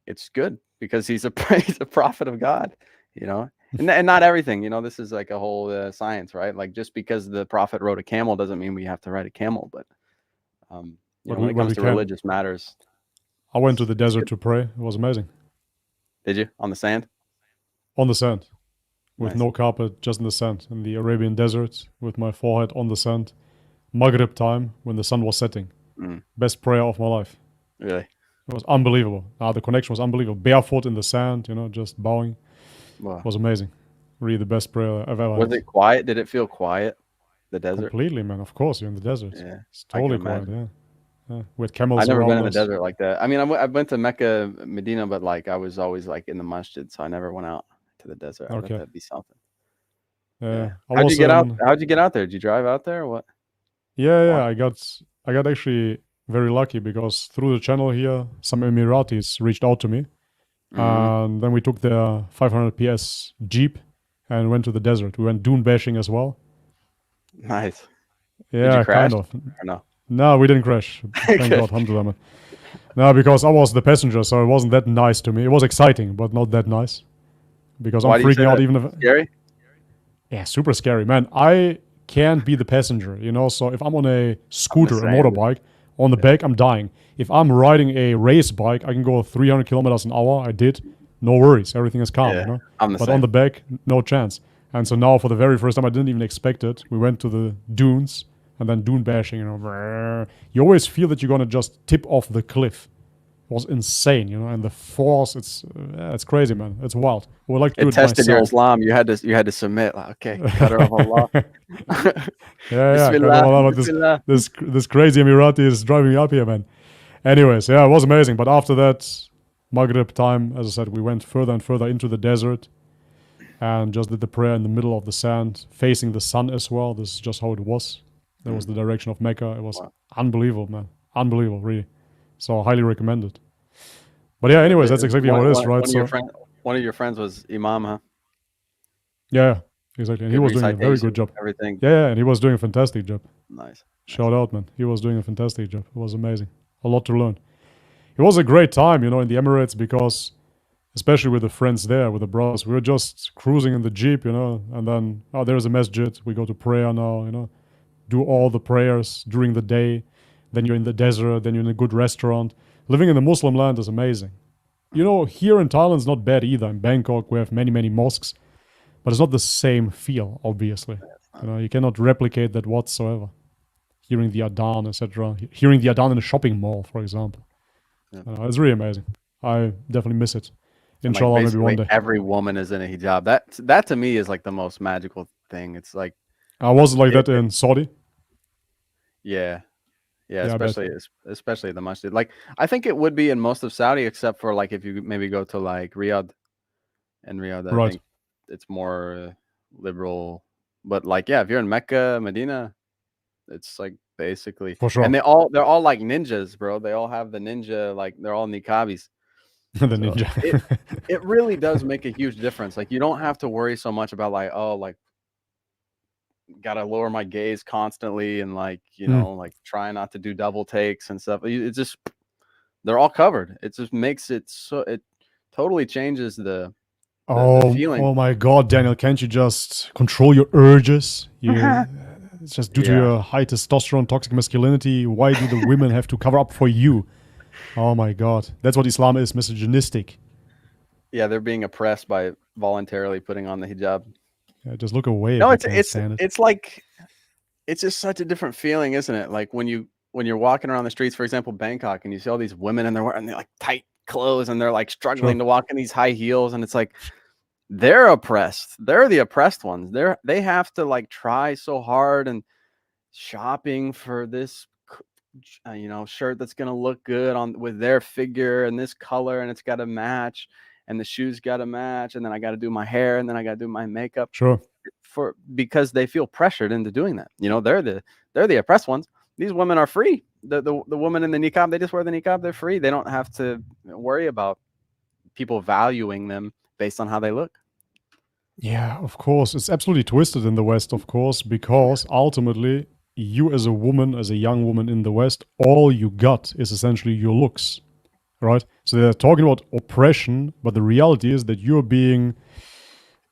it's good because he's a prophet of God, and not everything, this is like a whole science, right? Like, just because the prophet rode a camel doesn't mean we have to ride a camel, but when it comes to religious matters. I went to the desert to pray. It was amazing. Did you? On the sand? On the sand. With no carpet, just in the sand. In the Arabian desert, with my forehead on the sand. Maghrib time, when the sun was setting. Best prayer of my life. Really? It was unbelievable. The connection was unbelievable. Barefoot in the sand, just bowing. Wow. It was amazing. Really the best prayer I've ever had. Was it quiet? Did it feel quiet, the desert? Completely, man. Of course, you're in the desert. Yeah. It's totally quiet, yeah. With camels I've never around been in the desert like that. I mean, I went to Mecca, Medina, but like I was always like in the masjid, so I never went out to the desert. I thought that'd be something. Yeah. How'd you get out? How'd you get out there? Did you drive out there or what? Yeah. I got actually very lucky because through the channel here, some Emiratis reached out to me, and then we took their 500 PS Jeep and went to the desert. We went dune bashing as well. Nice. Yeah, Did you crash kind of. Or no? No, we didn't crash. Thank God, alhamdulillah. No, because I was the passenger, so it wasn't that nice to me. It was exciting, but not that nice. Because I'm freaking out even if... Scary? Yeah, super scary, man. I can't be the passenger, so if I'm on a scooter, a motorbike, on the back, I'm dying. If I'm riding a race bike, I can go 300 kilometers an hour. I did. No worries. Everything is calm, But on the back, no chance. And so now, for the very first time, I didn't even expect it. We went to the dunes, and then dune bashing, you always feel that you're going to just tip off the cliff. It was insane, and the force, it's crazy, man. It's wild. I would like to do it tested myself. your Islam. You had to submit. Like, okay, cut of Allah. yeah. Bismillah. This crazy Emirati is driving me up here, man. Anyways, yeah, it was amazing. But after that, Maghrib time, as I said, we went further and further into the desert and just did the prayer in the middle of the sand, facing the sun as well. This is just how it was. That was the direction of Mecca. It was unbelievable, man. Unbelievable, really. So I highly recommend it. But yeah, anyways, that's exactly how it is, right? One of your friends was Imam, huh? Yeah, exactly. And he was doing a very good job. Everything. Yeah, and he was doing a fantastic job. Nice. Shout out, man. He was doing a fantastic job. It was amazing. A lot to learn. It was a great time, in the Emirates because, especially with the friends there, with the brothers, we were just cruising in the Jeep, and then, there's a masjid. We go to prayer now, do all the prayers during the day. Then you're in the desert, then you're in a good restaurant. Living in the Muslim land is amazing. Here in Thailand it's not bad either. In Bangkok we have many, many mosques, but it's not the same feel, obviously. You cannot replicate that whatsoever. Hearing the adhan, etc. Hearing the adhan in a shopping mall, for example. Yeah. It's really amazing. I definitely miss it. Inshallah, maybe one day. Every woman is in a hijab. That to me is like the most magical thing. It's like... I wasn't like that in Saudi. Yeah. Yeah, especially the masjid. Like, I think it would be in most of Saudi, except for like if you maybe go to like Riyadh. And Riyadh, I think it's more liberal. But like, yeah, if you're in Mecca, Medina, it's like basically for sure. And they're all like ninjas, bro. They all have the ninja, like they're all niqabis. The ninja. it really does make a huge difference. Like, you don't have to worry so much about like, gotta lower my gaze constantly and like, like try not to do double takes and stuff. It's just they're all covered. It just makes it so it totally changes the feeling. Oh my God, Daniel! Can't you just control your urges? It's just due to your high testosterone, toxic masculinity. Why do the women have to cover up for you? Oh my God, that's what Islam is, misogynistic. Yeah, they're being oppressed by voluntarily putting on the hijab. Yeah, just look away. No, if you can't stand it. it's like it's just such a different feeling, isn't it? Like when you're walking around the streets, for example, Bangkok, and you see all these women and they're wearing like tight clothes and they're like struggling to walk in these high heels, and it's like they're oppressed. They're the oppressed ones. They have to like try so hard and shopping for this shirt that's gonna look good on with their figure and this color, and it's got to match, and the shoes got to match, and then I got to do my hair, and then I got to do my makeup. Sure. Because they feel pressured into doing that. They're the oppressed ones. These women are free. The woman in the niqab, they just wear the niqab. They're free. They don't have to worry about people valuing them based on how they look. Yeah, of course. It's absolutely twisted in the West, of course, because ultimately you as a woman, as a young woman in the West, all you got is essentially your looks, right? So they're talking about oppression, but the reality is that you're being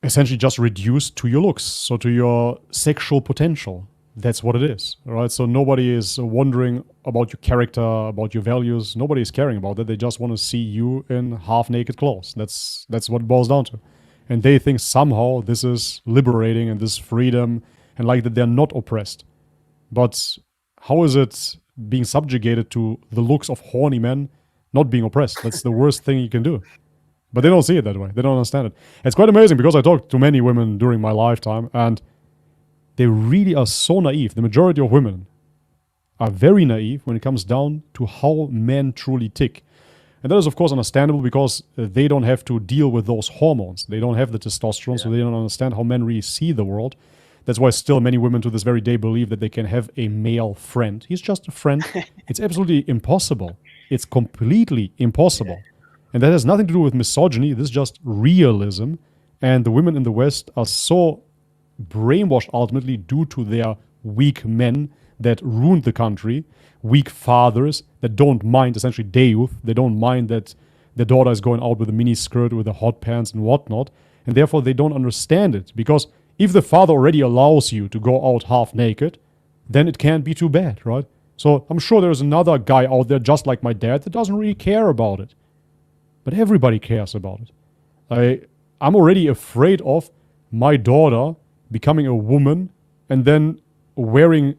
essentially just reduced to your looks, so to your sexual potential. That's what it is, right? So nobody is wondering about your character, about your values. Nobody is caring about that. They just want to see you in half-naked clothes. That's what it boils down to. And they think somehow this is liberating and this freedom and like that they're not oppressed. But how is it being subjugated to the looks of horny men not being oppressed? That's the worst thing you can do. But they don't see it that way. They don't understand it. It's quite amazing because I talked to many women during my lifetime and they really are so naive. The majority of women are very naive when it comes down to how men truly tick. And that is, of course, understandable because they don't have to deal with those hormones. They don't have the testosterone, so they don't understand how men really see the world. That's why still many women to this very day believe that they can have a male friend. He's just a friend. It's absolutely impossible. It's completely impossible. And that has nothing to do with misogyny. This is just realism. And the women in the West are so brainwashed ultimately due to their weak men that ruined the country, weak fathers that don't mind, essentially youth, they don't mind that their daughter is going out with a mini skirt, with the hot pants and whatnot, and therefore they don't understand it. Because if the father already allows you to go out half naked, then it can't be too bad, right? So I'm sure there's another guy out there just like my dad that doesn't really care about it. But everybody cares about it. I'm already afraid of my daughter becoming a woman and then wearing,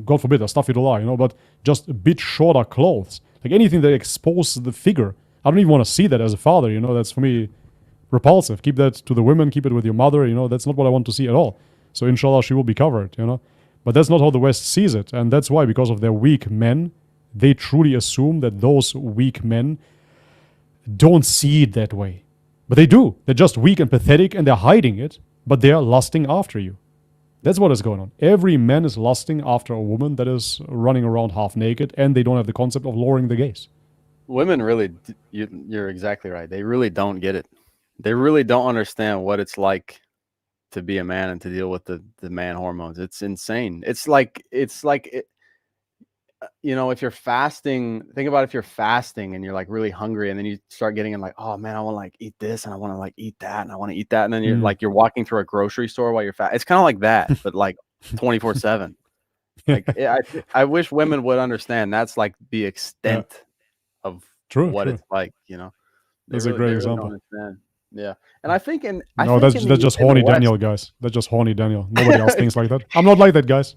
God forbid, astaghfirullah, but just a bit shorter clothes. Like anything that exposes the figure. I don't even want to see that as a father, that's for me repulsive. Keep that to the women, keep it with your mother, that's not what I want to see at all. So inshallah she will be covered, But that's not how the West sees it. And that's why, because of their weak men, they truly assume that those weak men don't see it that way. But they do. They're just weak and pathetic and they're hiding it, but they're lusting after you. That's what is going on. Every man is lusting after a woman that is running around half naked, and they don't have the concept of lowering the gaze. Women really, you're exactly right. They really don't get it. They really don't understand what it's like to be a man and to deal with the man hormones. It's insane. It's like if you're fasting, think about if you're fasting and you're like really hungry and then you start getting in like, oh man, I want to like eat this and I want to like eat that and I want to eat that. And then you're like, you're walking through a grocery store while you're fat. It's kind of like that, but like 24/7. Like I wish women would understand that's like the extent of what it's like, That's a great example. Yeah. And I think that's just horny Daniel, guys. That's just horny Daniel. Nobody else thinks like that. I'm not like that, guys.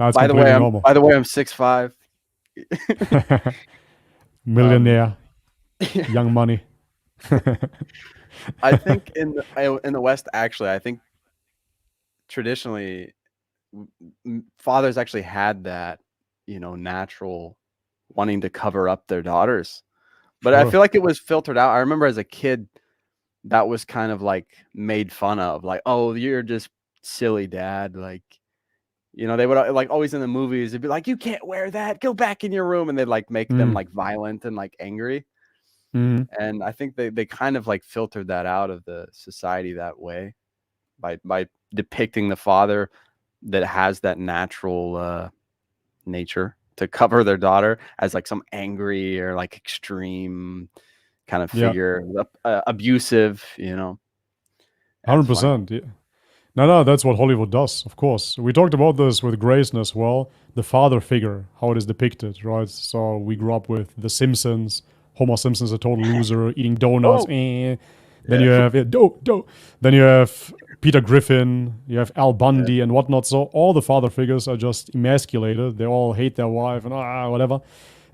No, by the way, I'm 6'5". Millionaire, young money. I think in the West, actually, I think traditionally fathers actually had that, natural wanting to cover up their daughters, but I feel like it was filtered out. I remember as a kid, that was kind of like made fun of, like, oh, you're just silly dad, like. They would like always in the movies, it'd be like, you can't wear that, go back in your room. And they'd like make them like violent and like angry. And I think they kind of like filtered that out of the society that way. by depicting the father that has that natural nature to cover their daughter as like some angry or like extreme kind of figure, abusive, you know. 100%. Yeah. No, that's what Hollywood does, of course. We talked about this with Grayson as well, the father figure, how it is depicted, right? So we grew up with The Simpsons, Homer Simpson's a total loser, eating donuts, Then you have Then you have Peter Griffin, you have Al Bundy and whatnot. So all the father figures are just emasculated. They all hate their wife and whatever.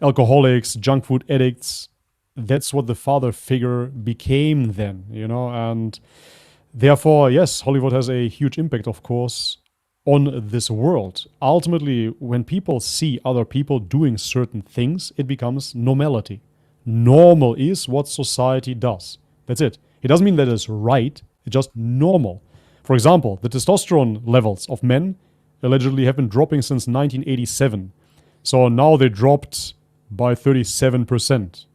Alcoholics, junk food addicts. That's what the father figure became then, you know, and therefore, yes, Hollywood has a huge impact, of course, on this world. Ultimately, when people see other people doing certain things, it becomes normality. Normal is what society does. That's it. It doesn't mean that it's right, it's just normal. For example, the testosterone levels of men allegedly have been dropping since 1987. So now they dropped by 37%.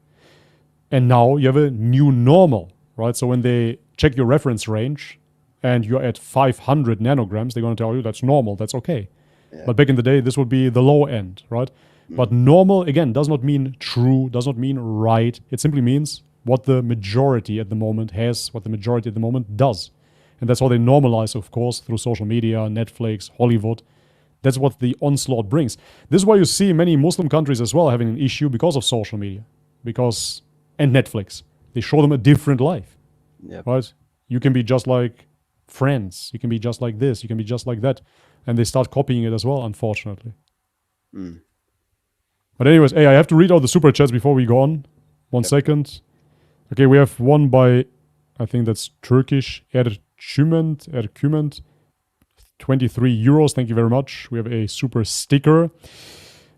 And now you have a new normal, right? So when they check your reference range and you're at 500 nanograms, they're going to tell you that's normal, that's okay. Yeah. But back in the day, this would be the low end, right? But normal, again, does not mean true, does not mean right. It simply means what the majority at the moment has, what the majority at the moment does. And that's how they normalize, of course, through social media, Netflix, Hollywood. That's what the onslaught brings. This is why you see many Muslim countries as well having an issue because of social media. And Netflix. They show them a different life. Yep. Right? You can be just like Friends. You can be just like this. You can be just like that. And they start copying it as well, unfortunately. But anyways, hey, I have to read out the super chats before we go on. One second. Okay, we have one by, I think that's Turkish, Erküment, 23 euros. Thank you very much. We have a super sticker.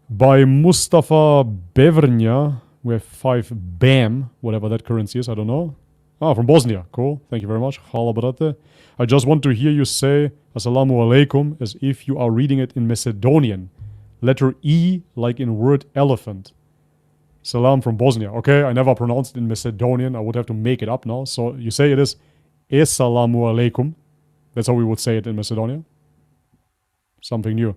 By Mustafa Bevrnya, we have 5 BAM, whatever that currency is, I don't know. From Bosnia. Cool. Thank you very much. Hvala brate. I just want to hear you say Assalamu alaikum as if you are reading it in Macedonian. Letter E like in word elephant. Salam from Bosnia. Okay, I never pronounced it in Macedonian. I would have to make it up now. So you say it is Assalamu alaikum. That's how we would say it in Macedonia. Something new.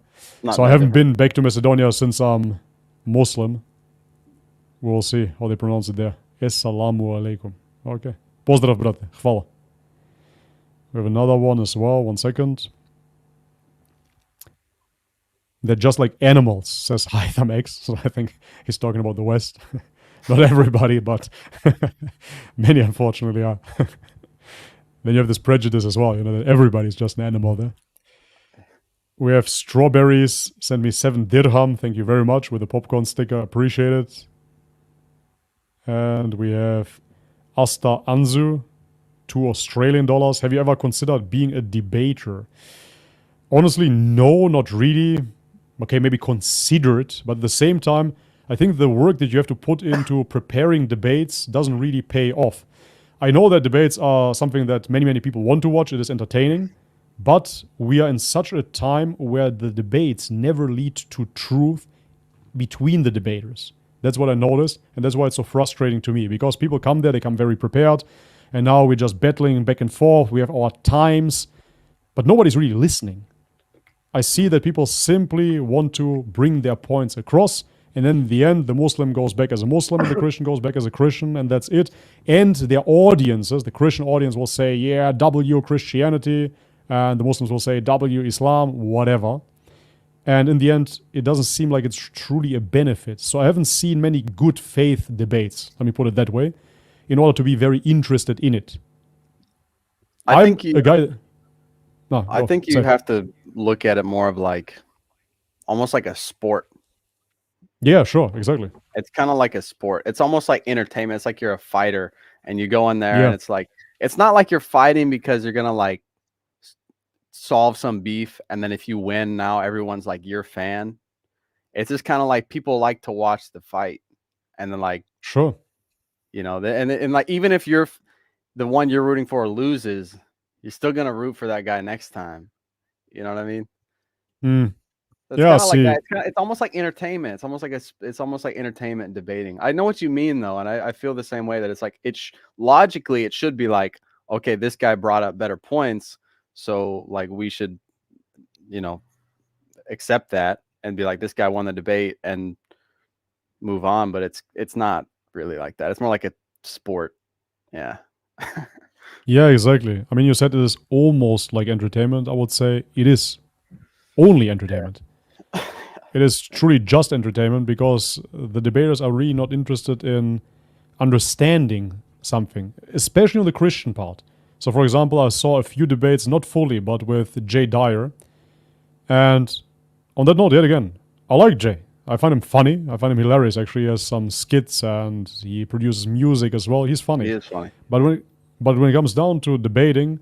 So I haven't been back to Macedonia since I'm Muslim. We'll see how they pronounce it there. Assalamu alaikum. Okay. Pozdrav, brate. Hvala. We have another one as well. One second. They're just like animals, says Hytham X. So I think he's talking about the West. Not everybody, but many unfortunately are. Then you have this prejudice as well, you know, that everybody's just an animal there. We have Strawberries. Send me 7 dirham. Thank you very much with the popcorn sticker. Appreciate it. And we have Asta Anzu, $2 Australian. Have you ever considered being a debater? Honestly, no, not really. Okay, maybe consider it. But at the same time, I think the work that you have to put into preparing debates doesn't really pay off. I know that debates are something that many, many people want to watch. It is entertaining. But we are in such a time where the debates never lead to truth between the debaters. That's what I noticed, and that's why it's so frustrating to me, because people come there, they come very prepared, and now we're just battling back and forth. We have our times, but nobody's really listening. I see that people simply want to bring their points across, and then in the end, the Muslim goes back as a Muslim, and the Christian goes back as a Christian, and that's it. And their audiences, the Christian audience will say, yeah, W Christianity, and the Muslims will say W Islam, whatever. And in the end, it doesn't seem like it's truly a benefit. So I haven't seen many good faith debates, let me put it that way, in order to be very interested in it. I think you have to look at it more of like, almost like a sport. Yeah, sure, exactly. It's kind of like a sport. It's almost like entertainment. It's like you're a fighter and you go in there and it's like, it's not like you're fighting because you're going to like solve some beef, and then if you win, now everyone's like your fan. It's just kind of like people like to watch the fight, and then like, sure, you know, and like, even if you're the one you're rooting for loses, you're still gonna root for that guy next time. You know what I mean? So it's like that. It's almost like entertainment. It's almost like entertainment and debating. I know what you mean though, and I feel the same way, that it's like logically it should be like, okay, this guy brought up better points, so like we should, accept that and be like, this guy won the debate and move on. But it's not really like that. It's more like a sport. Yeah. Yeah, exactly. I mean, you said it is almost like entertainment. I would say it is only entertainment. It is truly just entertainment because the debaters are really not interested in understanding something, especially on the Christian part. So, for example, I saw a few debates, not fully, but with Jay Dyer. And on that note, yet again, I like Jay. I find him funny. I find him hilarious, actually. He has some skits and he produces music as well. He's funny. He is funny. But when it comes down to debating,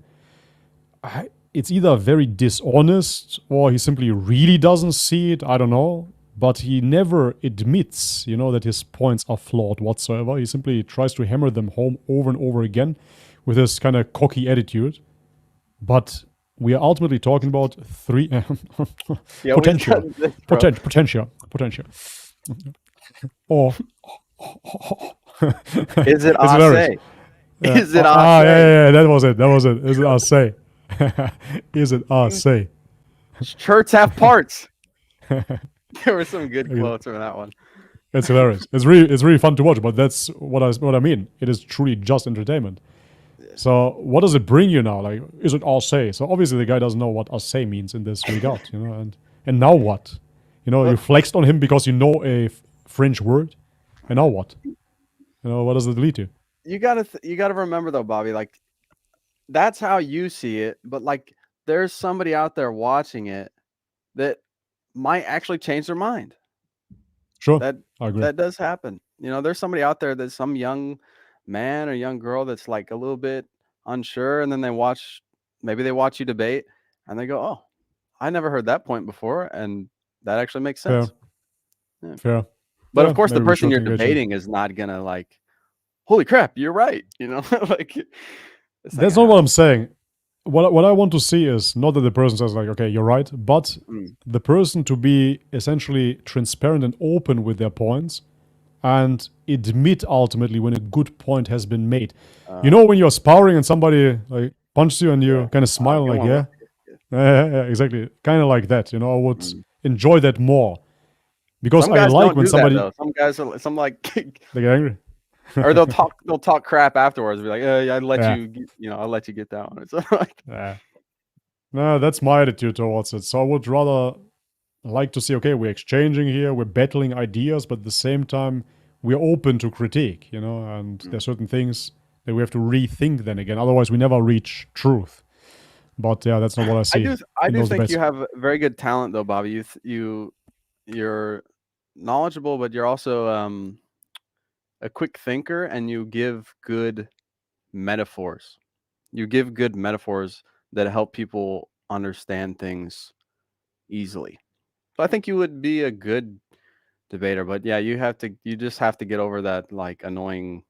it's either very dishonest or he simply really doesn't see it. I don't know. But he never admits, that his points are flawed whatsoever. He simply tries to hammer them home over and over again with this kind of cocky attitude. But we are ultimately talking about three potential. Or is it I say? Is it I say? Yeah, that was it. Is it I say? Is it I say? Shirts have parts. There were some good quotes from that one. It's hilarious. It's really fun to watch, but that's what I mean. It is truly just entertainment. So what does it bring you now? Like, is it I say? So obviously the guy doesn't know what I say means in this regard, and now what? You flexed on him because you know a French word, and now what? What does it lead to? You gotta remember though, Bobby, like that's how you see it, but like there's somebody out there watching it that might actually change their mind. Sure, I agree. That does happen. There's somebody out there that's some young man or young girl that's like a little bit unsure, and then maybe they watch you debate and they go, oh, I never heard that point before, and that actually makes sense. Fair. But of course the person you're debating is not gonna like, holy crap, you're right. Like that's not what I'm saying. What I want to see is not that the person says like, okay, you're right, but the person to be essentially transparent and open with their points and admit ultimately when a good point has been made. When you're sparring and somebody like punches you and you kind of smile like, yeah, exactly. Kind of like that, I would enjoy that more. Because I like when somebody... Some guys like... they get angry. Or they'll talk crap afterwards. Be like, I'll let you get that one. It's like, no, that's my attitude towards it. So I would rather like to see, okay, we're exchanging here, we're battling ideas, but at the same time, we're open to critique, and there's certain things that we have to rethink then again. Otherwise, we never reach truth. But yeah, that's not what I see. I do think debates. You have very good talent, though, Bobby. You're knowledgeable, but you're also a quick thinker, and you give good metaphors. You give good metaphors that help people understand things easily. So I think you would be a good debater. But yeah, you just have to get over that like annoying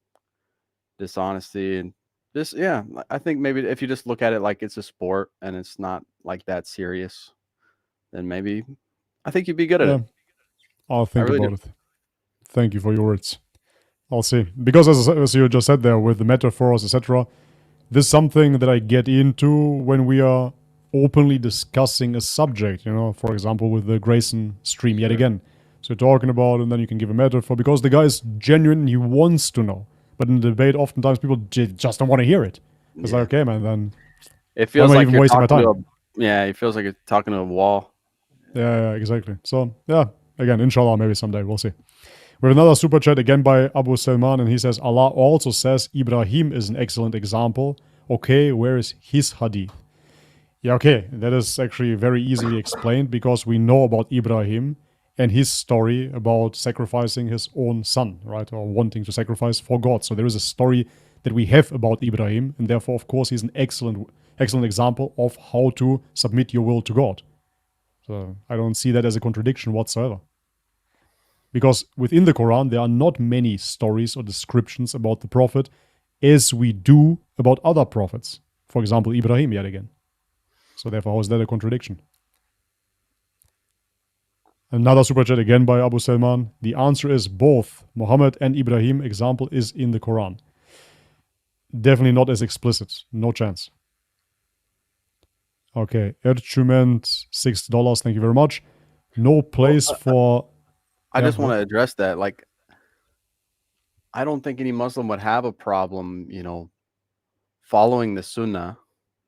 dishonesty and just I think maybe if you just look at it like it's a sport and it's not like that serious, then maybe I think you'd be good at it. I'll think about it. Thank you for your words. I'll see. Because as you just said there with the metaphors, etc., this is something that I get into when we are openly discussing a subject, for example, with the Grayson stream yet again. So you're talking about, and then you can give a metaphor because the guy is genuine, he wants to know. But in the debate, oftentimes people just don't want to hear it. It's like, okay, man, then it feels like you're wasting my time. It feels like you're talking to a wall. Yeah, exactly. So, yeah, again, inshallah, maybe someday, we'll see. We have another super chat again by Abu Salman, and he says, Allah also says Ibrahim is an excellent example. Okay, where is his hadith? Yeah, okay, that is actually very easily explained because we know about Ibrahim and his story about sacrificing his own son, right? Or wanting to sacrifice for God. So there is a story that we have about Ibrahim, and therefore, of course, he's an excellent example of how to submit your will to God. So I don't see that as a contradiction whatsoever. Because within the Quran, there are not many stories or descriptions about the Prophet as we do about other prophets. For example, Ibrahim yet again. So therefore, how is that a contradiction? Another super chat again by Abu Salman. The answer is both. Muhammad and Ibrahim example is in the Quran. Definitely not as explicit. No chance. Okay, Erchument, $6. Thank you very much. No place for. I Yeah, just want what? to address that. Like, I don't think any Muslim would have a problem, following the Sunnah,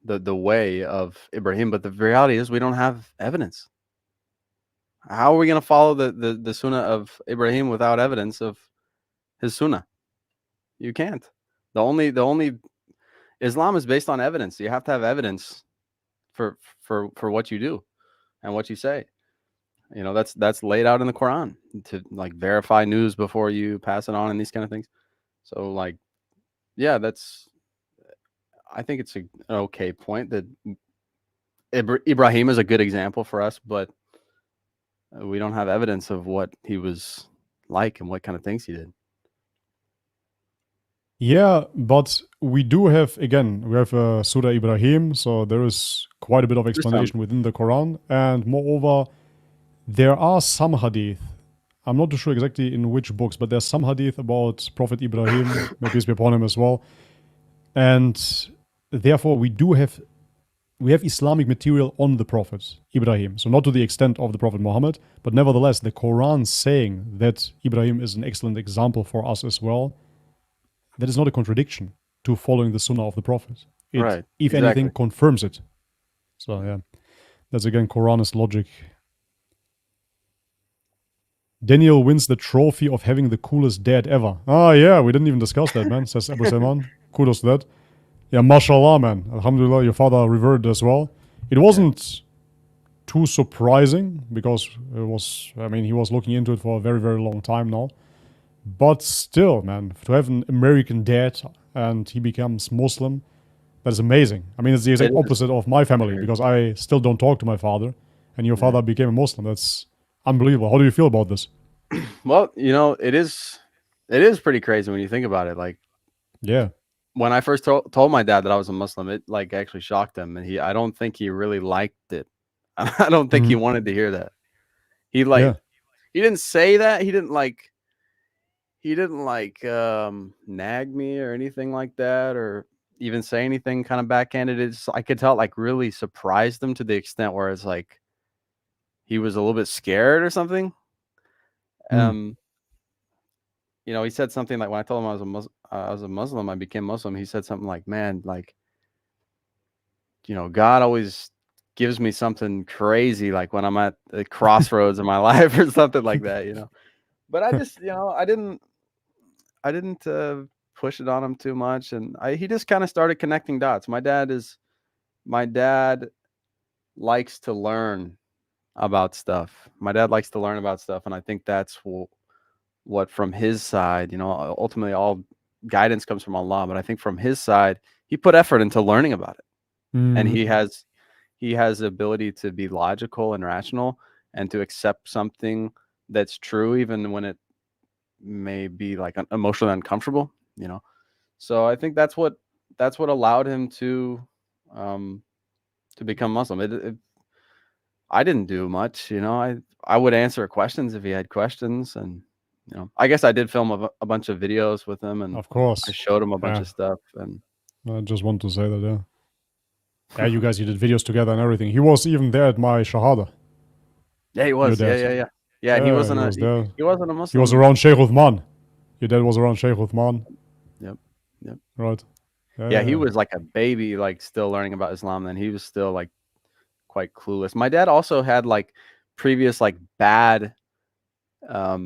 the way of Ibrahim. But the reality is, we don't have evidence. How are we going to follow the Sunnah of Ibrahim without evidence of his Sunnah? You can't. The only Islam is based on evidence. You have to have evidence for what you do and what you say. That's laid out in the Quran to like verify news before you pass it on and these kind of things. So like, yeah, I think it's an okay point that Ibrahim is a good example for us, but we don't have evidence of what he was like and what kind of things he did. Yeah, but we do have, again, we have Surah Ibrahim, so there is quite a bit of There's some. explanation within the Quran. And moreover, there are some hadith. I'm not too sure exactly in which books, but there's some hadith about Prophet Ibrahim, may peace be upon him as well. And therefore, we have Islamic material on the Prophet Ibrahim. So not to the extent of the Prophet Muhammad, but nevertheless, the Quran saying that Ibrahim is an excellent example for us as well, that is not a contradiction to following the Sunnah of the Prophet. It, Right. if Exactly. anything, confirms it. So yeah, that's again Quranist logic. Daniel wins the trophy of having the coolest dad ever. Ah, yeah, we didn't even discuss that, man, says Abu Salman. Kudos to that. Yeah, mashallah, man. Alhamdulillah, your father revered as well. It wasn't too surprising because he was looking into it for a very, very long time now. But still, man, to have an American dad and he becomes Muslim, that is amazing. I mean, it's the exact opposite of my family because I still don't talk to my father, and your father became a Muslim. That's unbelievable. How do you feel about this? Well, it is pretty crazy when you think about it. Like, yeah, when I first told my dad that I was a Muslim, it like actually shocked him, and I don't think he really liked it. I don't think he wanted to hear that. He didn't say that. He didn't nag me or anything like that, or even say anything kind of backhanded. I could tell it like really surprised him to the extent where it's like he was a little bit scared or something. He said something like, when I told him I was a Muslim, I became Muslim. He said something like, "Man, like, God always gives me something crazy, like when I'm at the crossroads of my life or something like that." But I just, I didn't push it on him too much, and he just kind of started connecting dots. My dad likes to learn about stuff. My dad likes to learn about stuff, and I think that's what from his side, ultimately all guidance comes from Allah, but I think from his side, he put effort into learning about it. And he has the ability to be logical and rational and to accept something that's true even when it may be like emotionally uncomfortable. So I think that's what allowed him to become Muslim. I didn't do much. I would answer questions if he had questions, and I guess I did film a bunch of videos with him, and of course. I showed him a bunch of stuff. And I just want to say that, yeah, you did videos together and everything. He was even there at my Shahada. yeah, he was. Yeah. He wasn't was there. he wasn't a Muslim. He was around Sheikh Uthman. Your dad was around Sheikh Uthman. Yep. Right. Yeah, he was like a baby, like still learning about Islam. Then he was still like quite clueless. My dad also had like previous like bad like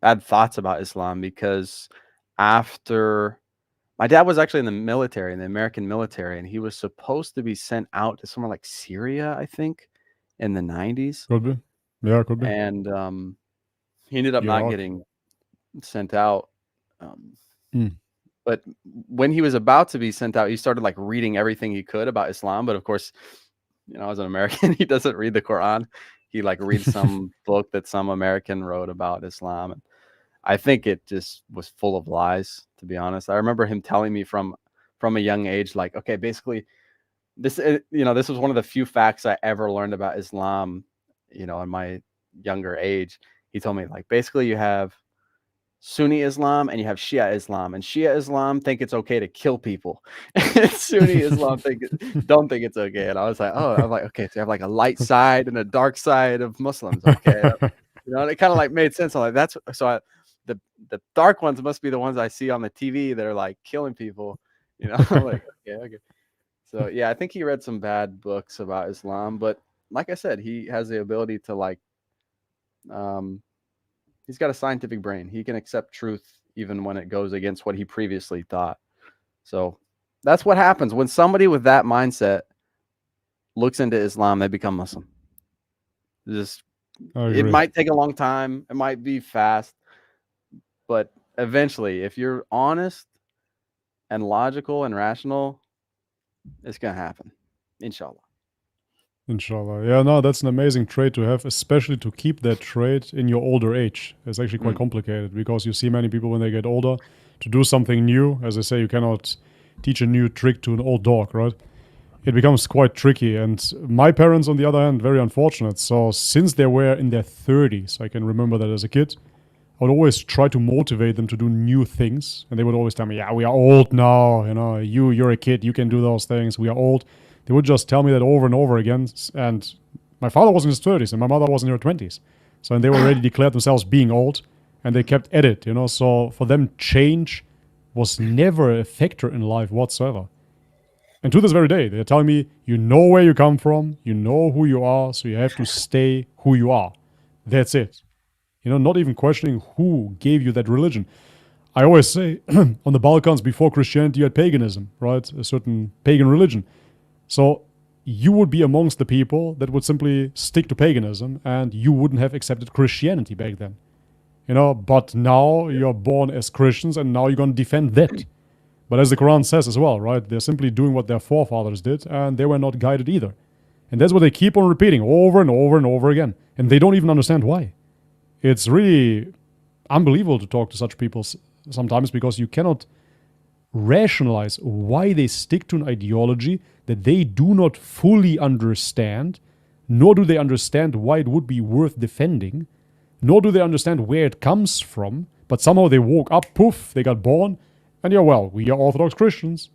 bad thoughts about Islam, because after my dad was actually in the military, in the American military, and he was supposed to be sent out to somewhere like Syria, I think, in the 90s. Could be. Yeah, could be. And he ended up not getting sent out. But when he was about to be sent out, he started like reading everything he could about Islam. But of course, as an American, he doesn't read the Quran. He like reads some book that some American wrote about Islam. And I think it just was full of lies, to be honest. I remember him telling me from a young age, like, okay, basically this was one of the few facts I ever learned about Islam, in my younger age. He told me, like, basically you have Sunni Islam and you have Shia Islam, and Shia Islam think it's okay to kill people. And Sunni Islam don't think it's okay. And I was like, oh, I'm like, okay, so you have like a light side and a dark side of Muslims. Okay. You know, and it kind of like made sense. I'm like, the dark ones must be the ones I see on the TV that are like killing people. You know, I'm like, okay. So yeah, I think he read some bad books about Islam, but like I said, he has the ability to like, he's got a scientific brain. He can accept truth even when it goes against what he previously thought. So that's what happens when somebody with that mindset looks into Islam, they become Muslim. It might take a long time. It might be fast, but eventually, if you're honest and logical and rational, it's going to happen. Inshallah. Inshallah. Yeah, no, that's an amazing trait to have, especially to keep that trait in your older age. It's actually quite complicated because you see many people when they get older to do something new. As I say, you cannot teach a new trick to an old dog, right? It becomes quite tricky. And my parents, on the other hand, very unfortunate. So since they were in their 30s, I can remember that as a kid, I would always try to motivate them to do new things. And they would always tell me, yeah, we are old now. You know, you're a kid. You can do those things. We are old. They would just tell me that over and over again. And my father was in his 30s and my mother was in her 20s. So, and they already declared themselves being old and they kept at it, you know. So for them, change was never a factor in life whatsoever. And to this very day, they're telling me, you know where you come from, you know who you are, so you have to stay who you are. That's it. You know, not even questioning who gave you that religion. I always say, on the Balkans, before Christianity, you had paganism, right? A certain pagan religion. So you would be amongst the people that would simply stick to paganism and you wouldn't have accepted Christianity back then. You know, but now you're born as Christians and now you're going to defend that. But as the Quran says as well, right, they're simply doing what their forefathers did and they were not guided either. And that's what they keep on repeating over and over and over again. And they don't even understand why. It's really unbelievable to talk to such people sometimes because you cannot rationalize why they stick to an ideology that they do not fully understand, nor do they understand why it would be worth defending, nor do they understand where it comes from, but somehow they woke up, poof, they got born, and yeah, well, we are Orthodox Christians.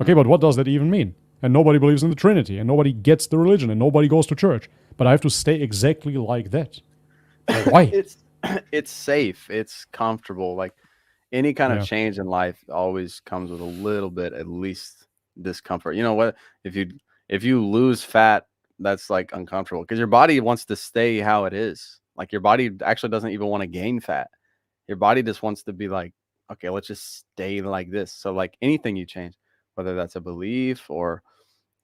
Okay, but what does that even mean? And nobody believes in the Trinity, and nobody gets the religion, and nobody goes to church. But I have to stay exactly like that. Why? It's safe. It's comfortable. Like any kind of change in life always comes with a little bit, at least, discomfort. You know what? If you lose fat, that's like uncomfortable because your body wants to stay how it is. Like your body actually doesn't even want to gain fat. Your body just wants to be like, okay, let's just stay like this. So like anything you change, whether that's a belief or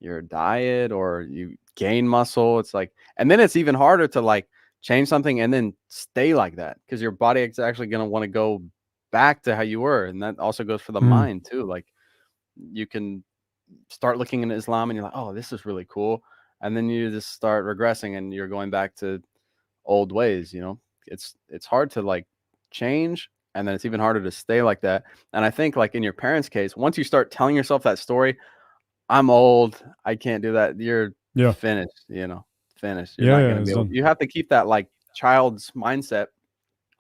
your diet or you gain muscle, it's like, and then it's even harder to like change something and then stay like that because your body is actually going to want to go back to how you were. And that also goes for the mind too. Like you can start looking into Islam and you're like, oh, this is really cool. And then you just start regressing and you're going back to old ways, you know. It's hard to like change, and then it's even harder to stay like that. And I think like in your parents' case, once you start telling yourself that story, I'm old, I can't do that, you're finished, you know, finished. You're not going to be able, you have to keep that like child's mindset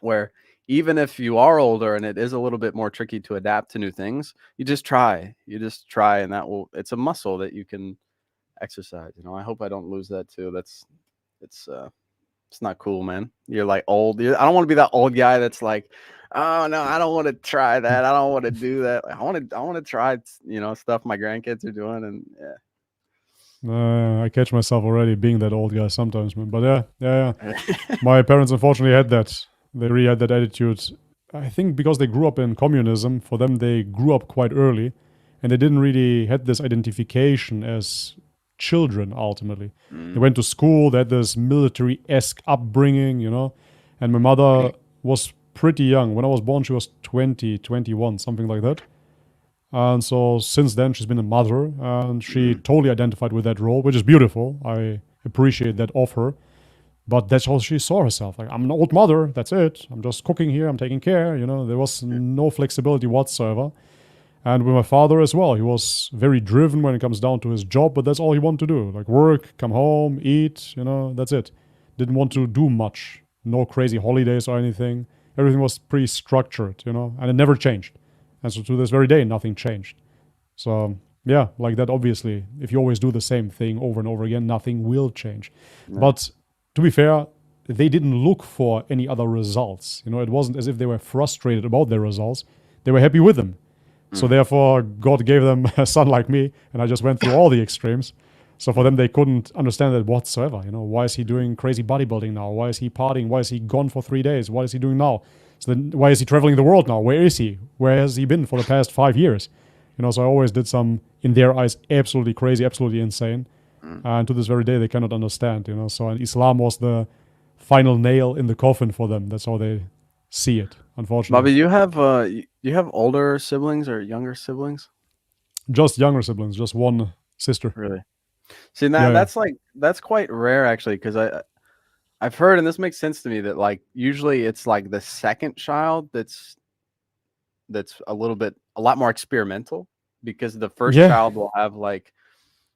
where even if you are older and it is a little bit more tricky to adapt to new things, you just try, and that will, it's a muscle that you can exercise. You know, I hope I don't lose that too. It's not cool, man. You're like old. I don't want to be that old guy that's like, oh no, I don't want to try that. I don't want to do that. I want to try, you know, stuff my grandkids are doing. And I catch myself already being that old guy sometimes, man. But yeah. My parents unfortunately had that. They really had that attitude. I think because they grew up in communism, for them they grew up quite early, and they didn't really had this identification as children ultimately. They went to school, they had this military-esque upbringing, you know, and my mother was pretty young. When I was born, she was 20, 21, something like that. And so since then, she's been a mother, and she totally identified with that role, which is beautiful. I appreciate that of her. But that's how she saw herself. Like, I'm an old mother, that's it. I'm just cooking here, I'm taking care, you know. There was no flexibility whatsoever. And with my father as well, he was very driven when it comes down to his job, but that's all he wanted to do. Like work, come home, eat, you know, that's it. Didn't want to do much. No crazy holidays or anything. Everything was pretty structured, you know, and it never changed. And so to this very day, nothing changed. So yeah, like that, obviously, if you always do the same thing over and over again, nothing will change. Yeah. But to be fair, they didn't look for any other results. You know, it wasn't as if they were frustrated about their results. They were happy with them. So therefore, God gave them a son like me, and I just went through all the extremes. So for them, they couldn't understand that whatsoever. You know, why is he doing crazy bodybuilding now? Why is he partying? Why is he gone for 3 days? What is he doing now? So then, why is he traveling the world now? Where is he? Where has he been for the past 5 years? You know, so I always did some, in their eyes, absolutely crazy, absolutely insane. And to this very day, they cannot understand. You know, so and Islam was the final nail in the coffin for them. That's how they see it. Unfortunately, Bobby, you have older siblings or younger siblings? just younger siblings, just one sister. Really? See, that's quite rare actually, because I've heard, and this makes sense to me, that like usually it's like the second child that's a lot more experimental, because the first child will have like,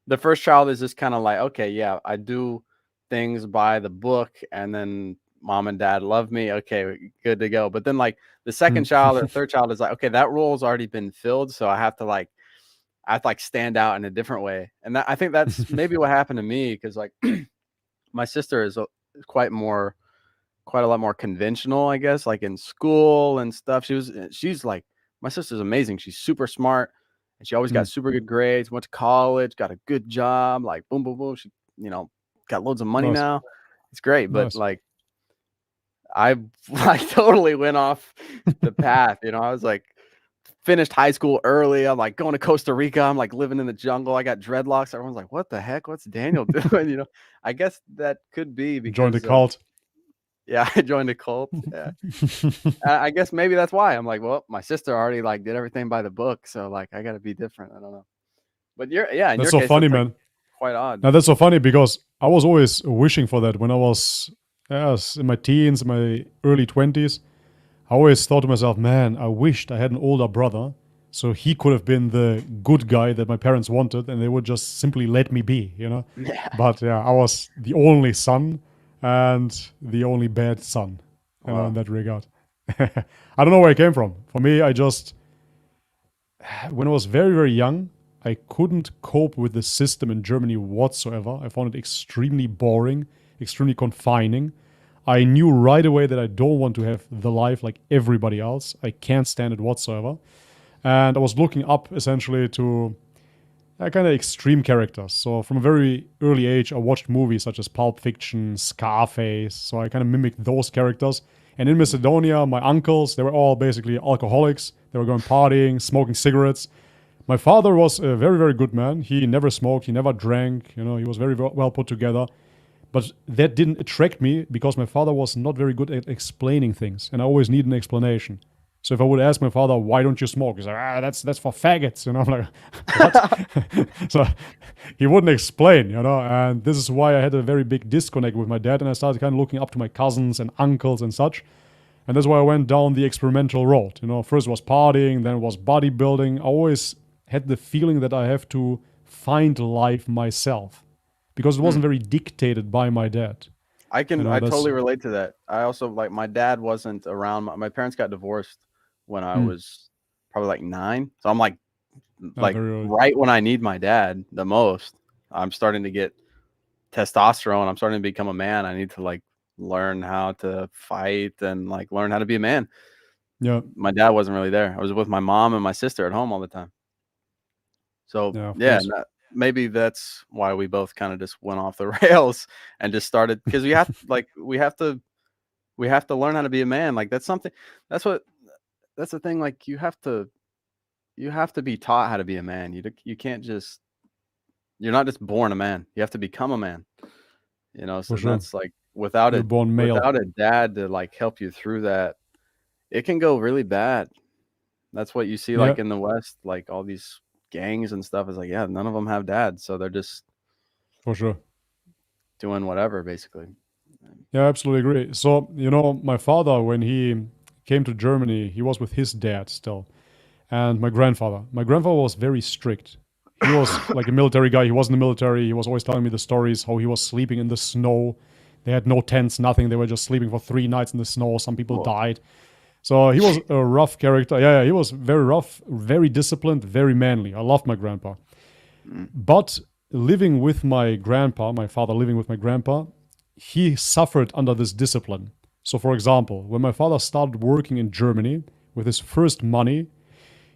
the first child is just kind of like, okay, yeah, I do things by the book, and then mom and dad love me, okay, good to go. But then like the second child or third child is like, okay, that role's already been filled, so I have to stand out in a different way. And I think that's maybe what happened to me, because like my sister is quite a lot more conventional, I guess, like in school and stuff. She's like, my sister's amazing. She's super smart, and she always got super good grades, went to college, got a good job, like boom, boom, boom. She, you know, got loads of money now. It's great. But like, I like totally went off the path. You know, I was like, finished high school early. I'm like going to Costa Rica. I'm like living in the jungle. I got dreadlocks. Everyone's like, what the heck? What's Daniel doing? You know, I guess that could be because joined the cult. Yeah, I joined a cult. Yeah. I guess maybe that's why. I'm like, well, my sister already like did everything by the book, so like I gotta be different. I don't know. But That's so funny, man. Quite odd. Now that's so funny, because I was always wishing for that when I was in my teens, in my early 20s. I always thought to myself, man, I wished I had an older brother, so he could have been the good guy that my parents wanted, and they would just simply let me be, you know? Yeah. But yeah, I was the only son and the only bad son, you know, in that regard. I don't know where it came from. For me, when I was very, very young, I couldn't cope with the system in Germany whatsoever. I found it extremely boring, extremely confining. I knew right away that I don't want to have the life like everybody else. I can't stand it whatsoever. And I was looking up essentially to kind of extreme characters. So from a very early age, I watched movies such as Pulp Fiction, Scarface. So I kind of mimicked those characters. And in Macedonia, my uncles, they were all basically alcoholics. They were going partying, smoking cigarettes. My father was a very, very good man. He never smoked, he never drank. You know, he was very well put together. But that didn't attract me because my father was not very good at explaining things. And I always need an explanation. So if I would ask my father, why don't you smoke? He's like, that's for faggots. You know, I'm like, what? So he wouldn't explain, you know. And this is why I had a very big disconnect with my dad. And I started kind of looking up to my cousins and uncles and such. And that's why I went down the experimental road. You know, first was partying, then was bodybuilding. I always had the feeling that I have to find life myself, because it wasn't very dictated by my dad. I totally relate to that. I also, like, my dad wasn't around. My parents got divorced when I was probably like 9. So I'm like right when I need my dad the most. I'm starting to get testosterone. I'm starting to become a man. I need to like learn how to fight and like learn how to be a man. Yeah. My dad wasn't really there. I was with my mom and my sister at home all the time. So yeah, maybe that's why we both kind of just went off the rails and just started, because we have to learn how to be a man. Like that's the thing. Like you have to be taught how to be a man. You can't just, you're not just born a man. You have to become a man. You know, so that's like without a dad to like help you through that, it can go really bad. That's what you see like in the West, like all these gangs and stuff is like, yeah, none of them have dads, so they're just doing whatever basically. Yeah, I absolutely agree. So, you know, my father, when he came to Germany, he was with his dad still, and my grandfather was very strict. He was like a military guy. He was in the military. He was always telling me the stories how he was sleeping in the snow. They had no tents, nothing. They were just sleeping for 3 nights in the snow. Some people died. So he was a rough character. Yeah, he was very rough, very disciplined, very manly. I loved my grandpa. But living with my grandpa, my father living with my grandpa, he suffered under this discipline. So, for example, when my father started working in Germany with his first money,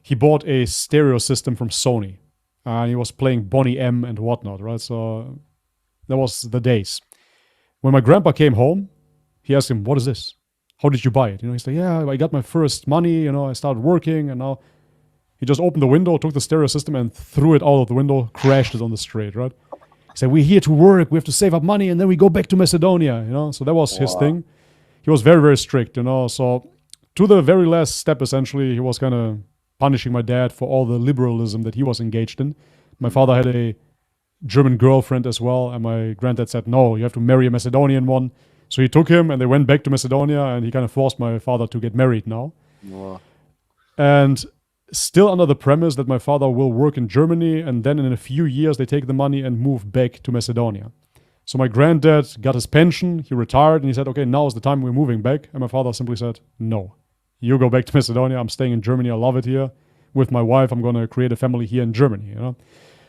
he bought a stereo system from Sony. And he was playing Bonnie M and whatnot, right? So that was the days. When my grandpa came home, he asked him, "What is this? How did you buy it?" He's like, "Yeah, I got my first money, I started working, and now..." He just opened the window, took the stereo system, and threw it out of the window, crashed it on the street, right? He said, "We're here to work, we have to save up money, and then we go back to Macedonia, So that was his thing. He was very, very strict, So to the very last step, essentially, he was kind of punishing my dad for all the liberalism that he was engaged in. My father had a German girlfriend as well, and my granddad said, "No, you have to marry a Macedonian one." So he took him, and they went back to Macedonia, and he kind of forced my father to get married now. Wow. And still under the premise that my father will work in Germany, and then in a few years they take the money and move back to Macedonia. So my granddad got his pension, he retired, and he said, "Okay, now is the time we're moving back." And my father simply said, "No, you go back to Macedonia. I'm staying in Germany. I love it here. With my wife, I'm going to create a family here in Germany,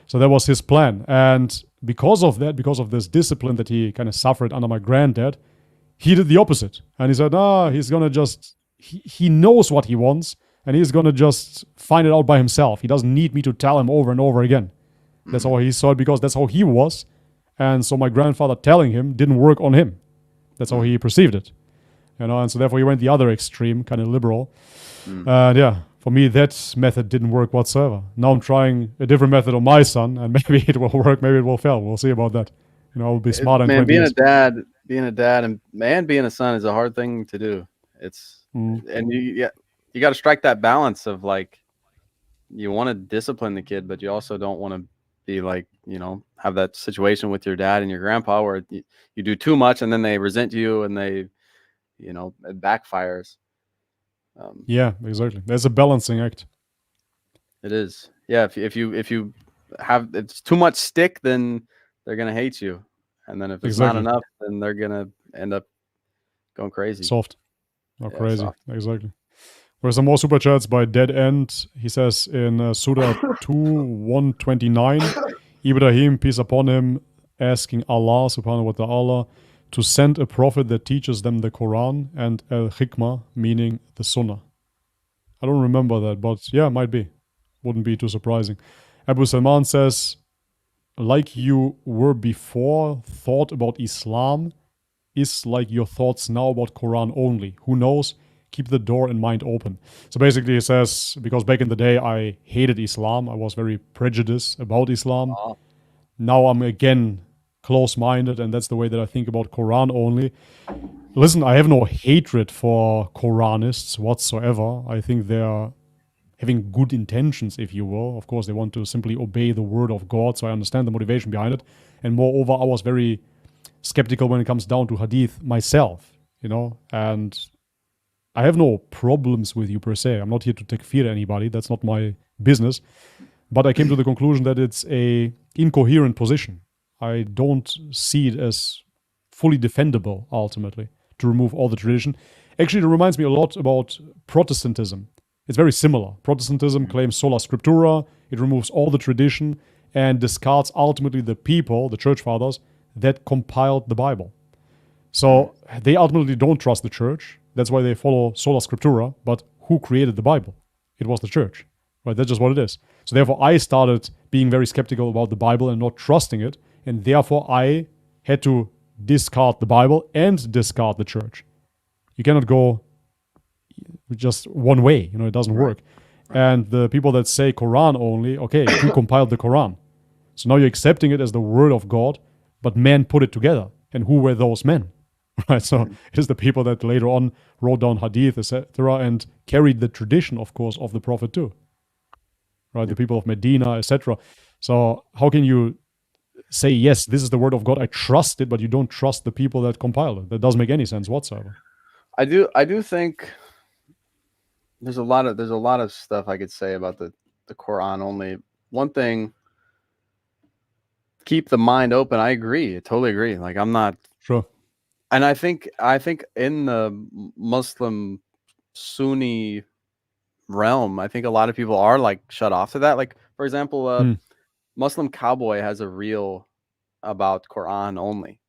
So that was his plan. And because of that, because of this discipline that he kind of suffered under my granddad, he did the opposite. And he said, he's going to just, he knows what he wants, and he's going to just find it out by himself. He doesn't need me to tell him over and over again. That's how he saw it, because that's how he was. And so my grandfather telling him didn't work on him. That's how he perceived it. And so therefore he went the other extreme, kind of liberal. And yeah, for me, that method didn't work whatsoever. Now I'm trying a different method on my son, and maybe it will work, maybe it will fail. We'll see about that. I'll be smarter in 20 being years. being a dad and being a son is a hard thing to do. It's and you got to strike that balance of like, you want to discipline the kid, but you also don't want to be like, have that situation with your dad and your grandpa where you do too much and then they resent you and they, it backfires. Yeah, exactly. There's a balancing act. It is. Yeah. If you have, it's too much stick, then they're going to hate you. And then if it's not enough, then they're going to end up going crazy. Soft. Crazy. Soft. Exactly. There's some more super chats by Dead End. He says in Surah 2:129, Ibrahim, peace upon him, asking Allah subhanahu wa ta'ala to send a prophet that teaches them the Quran and al-Hikmah, meaning the Sunnah. I don't remember that, but yeah, might be. Wouldn't be too surprising. Abu Salman says, like you were before thought about Islam is like your thoughts now about Quran only. Who knows? Keep the door and mind open. So basically he says, because back in the day I hated Islam, I was very prejudiced about Islam. Now I'm again close-minded, and that's the way that I think about Quran only. Listen, I have no hatred for Quranists whatsoever. I think they're having good intentions, if you will. Of course, they want to simply obey the word of God, so I understand the motivation behind it. And moreover, I was very skeptical when it comes down to hadith myself, and I have no problems with you per se. I'm not here to takfir anybody. That's not my business. But I came to the conclusion that it's a incoherent position. I don't see it as fully defendable, ultimately, to remove all the tradition. Actually, it reminds me a lot about Protestantism. It's very similar. Protestantism claims sola scriptura. It removes all the tradition and discards ultimately the people, the church fathers, that compiled the Bible. So they ultimately don't trust the church. That's why they follow sola scriptura. But who created the Bible? It was the church. Right? That's just what it is. So therefore, I started being very skeptical about the Bible and not trusting it. And therefore, I had to discard the Bible and discard the church. You cannot go just one way. It doesn't work. And the people that say Quran only, okay, who compiled the Quran? So now you're accepting it as the word of God, but men put it together. And who were those men? Right? So it is the people that later on wrote down hadith, etc., and carried the tradition, of course, of the Prophet too. Right? The people of Medina, etc. So how can you say, yes, this is the word of God, I trust it, but you don't trust the people that compiled it? That doesn't make any sense whatsoever. I do think there's a lot of stuff I could say about the Quran only. One thing, keep the mind open. I agree. I totally agree. I'm not sure. And I think in the Muslim Sunni realm, I think a lot of people are like shut off to that. Like, for example, Muslim Cowboy has a reel about Quran only,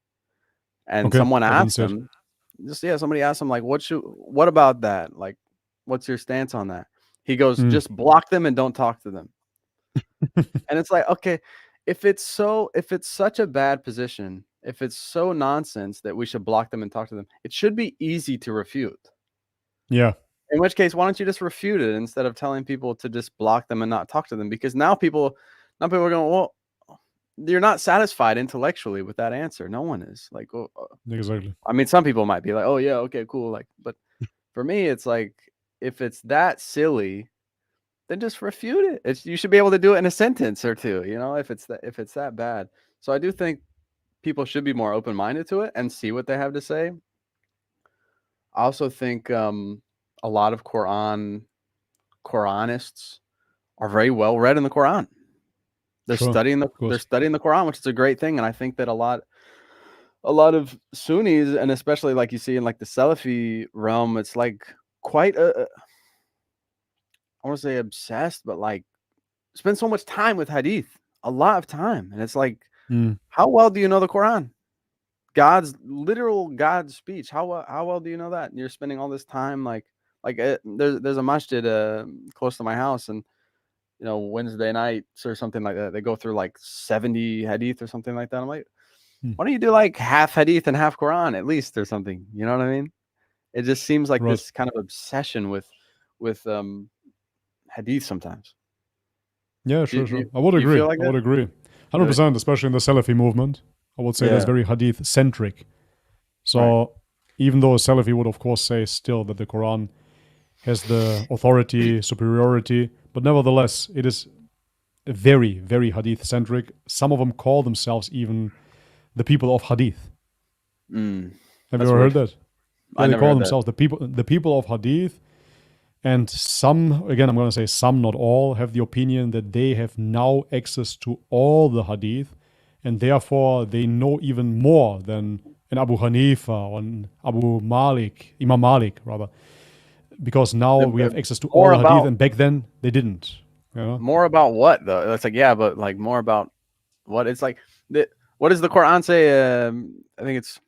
and Okay, someone I didn't asked see it. him, somebody asked him like, what about that? Like, what's your stance on that? He goes, just block them and don't talk to them. And it's like, okay, if it's such a bad position, if it's so nonsense that we should block them and talk to them, it should be easy to refute. Yeah. In which case, why don't you just refute it instead of telling people to just block them and not talk to them? Because now people are going, well, you're not satisfied intellectually with that answer. No one is. Like, well, Exactly. I mean, some people might be like, oh yeah, okay, cool. Like, but for me, it's like, if it's that silly, then just refute it. You should be able to do it in a sentence or two, if it's that bad. So I do think people should be more open-minded to it and see what they have to say. I also think a lot of Quranists are very well read in the Quran. They're studying the Quran, which is a great thing. And I think that a lot of Sunnis, and especially like you see in like the Salafi realm, it's like quite I want to say obsessed, but like spend so much time with hadith, a lot of time. And it's like, how well do you know the Quran? God's speech. How well do you know that? And you're spending all this time there's a masjid close to my house, and Wednesday nights or something like that, they go through like 70 hadith or something like that. I'm like, why don't you do like half hadith and half Quran at least or something? You know what I mean? It just seems like this kind of obsession with hadith sometimes. Yeah, sure. I would agree. I would agree. 100%, especially in the Salafi movement. I would say that's very hadith centric. So even though a Salafi would of course say still that the Quran has the authority, superiority, but nevertheless, it is very, very hadith centric. Some of them call themselves even the people of hadith. Have you ever heard that? Yeah, they call themselves the people of hadith. And some, again, I'm going to say some, not all, have the opinion that they have now access to all the hadith, and therefore they know even more than an Abu Hanifa or an Imam Malik, rather. Because now we have access to all the hadith, and back then they didn't. More about what, though? It's like, yeah, but like more about what? It's like, what does the Quran say? I think it's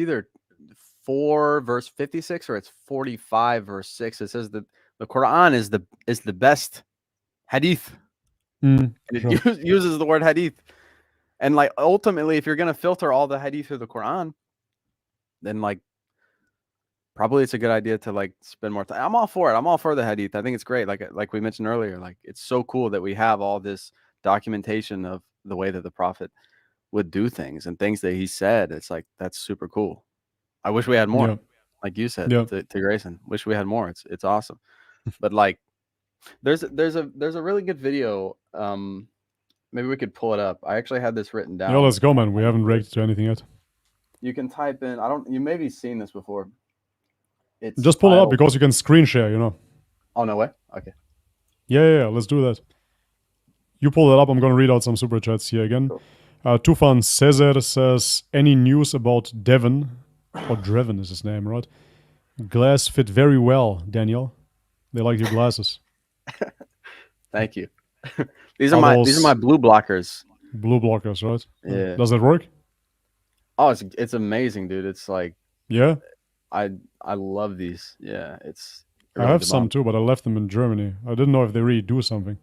either 4 verse 56 or it's 45 verse 6. It says that the Quran is the best hadith. And it uses the word hadith. And like ultimately, if you're gonna filter all the hadith of the Quran, then like probably it's a good idea to like spend more time. I'm all for it. I'm all for the hadith. I think it's great. Like we mentioned earlier, like it's so cool that we have all this documentation of the way that the Prophet would do things and things that he said. It's like, that's super cool. I wish we had more, like you said to Grayson. Wish we had more. It's awesome. But like, there's a really good video. Maybe we could pull it up. I actually had this written down. Yeah, let's go, man. We haven't reacted to anything yet. You can type in. You maybe seen this before. It's just pull it up because you can screen share. Oh no way. Okay. Yeah. Let's do that. You pull it up. I'm gonna read out some super chats here again. Cool. Tufan Cesar says, any news about Devon? Or Dreven is his name, right? Glass fit very well, Daniel. They like your glasses. Thank you. These are my blue blockers. Blue blockers, right? Yeah. Does that work? Oh, it's amazing, dude. It's like, yeah. I love these. Yeah, it's. Really I have some too, but I left them in Germany. I didn't know if they really do something.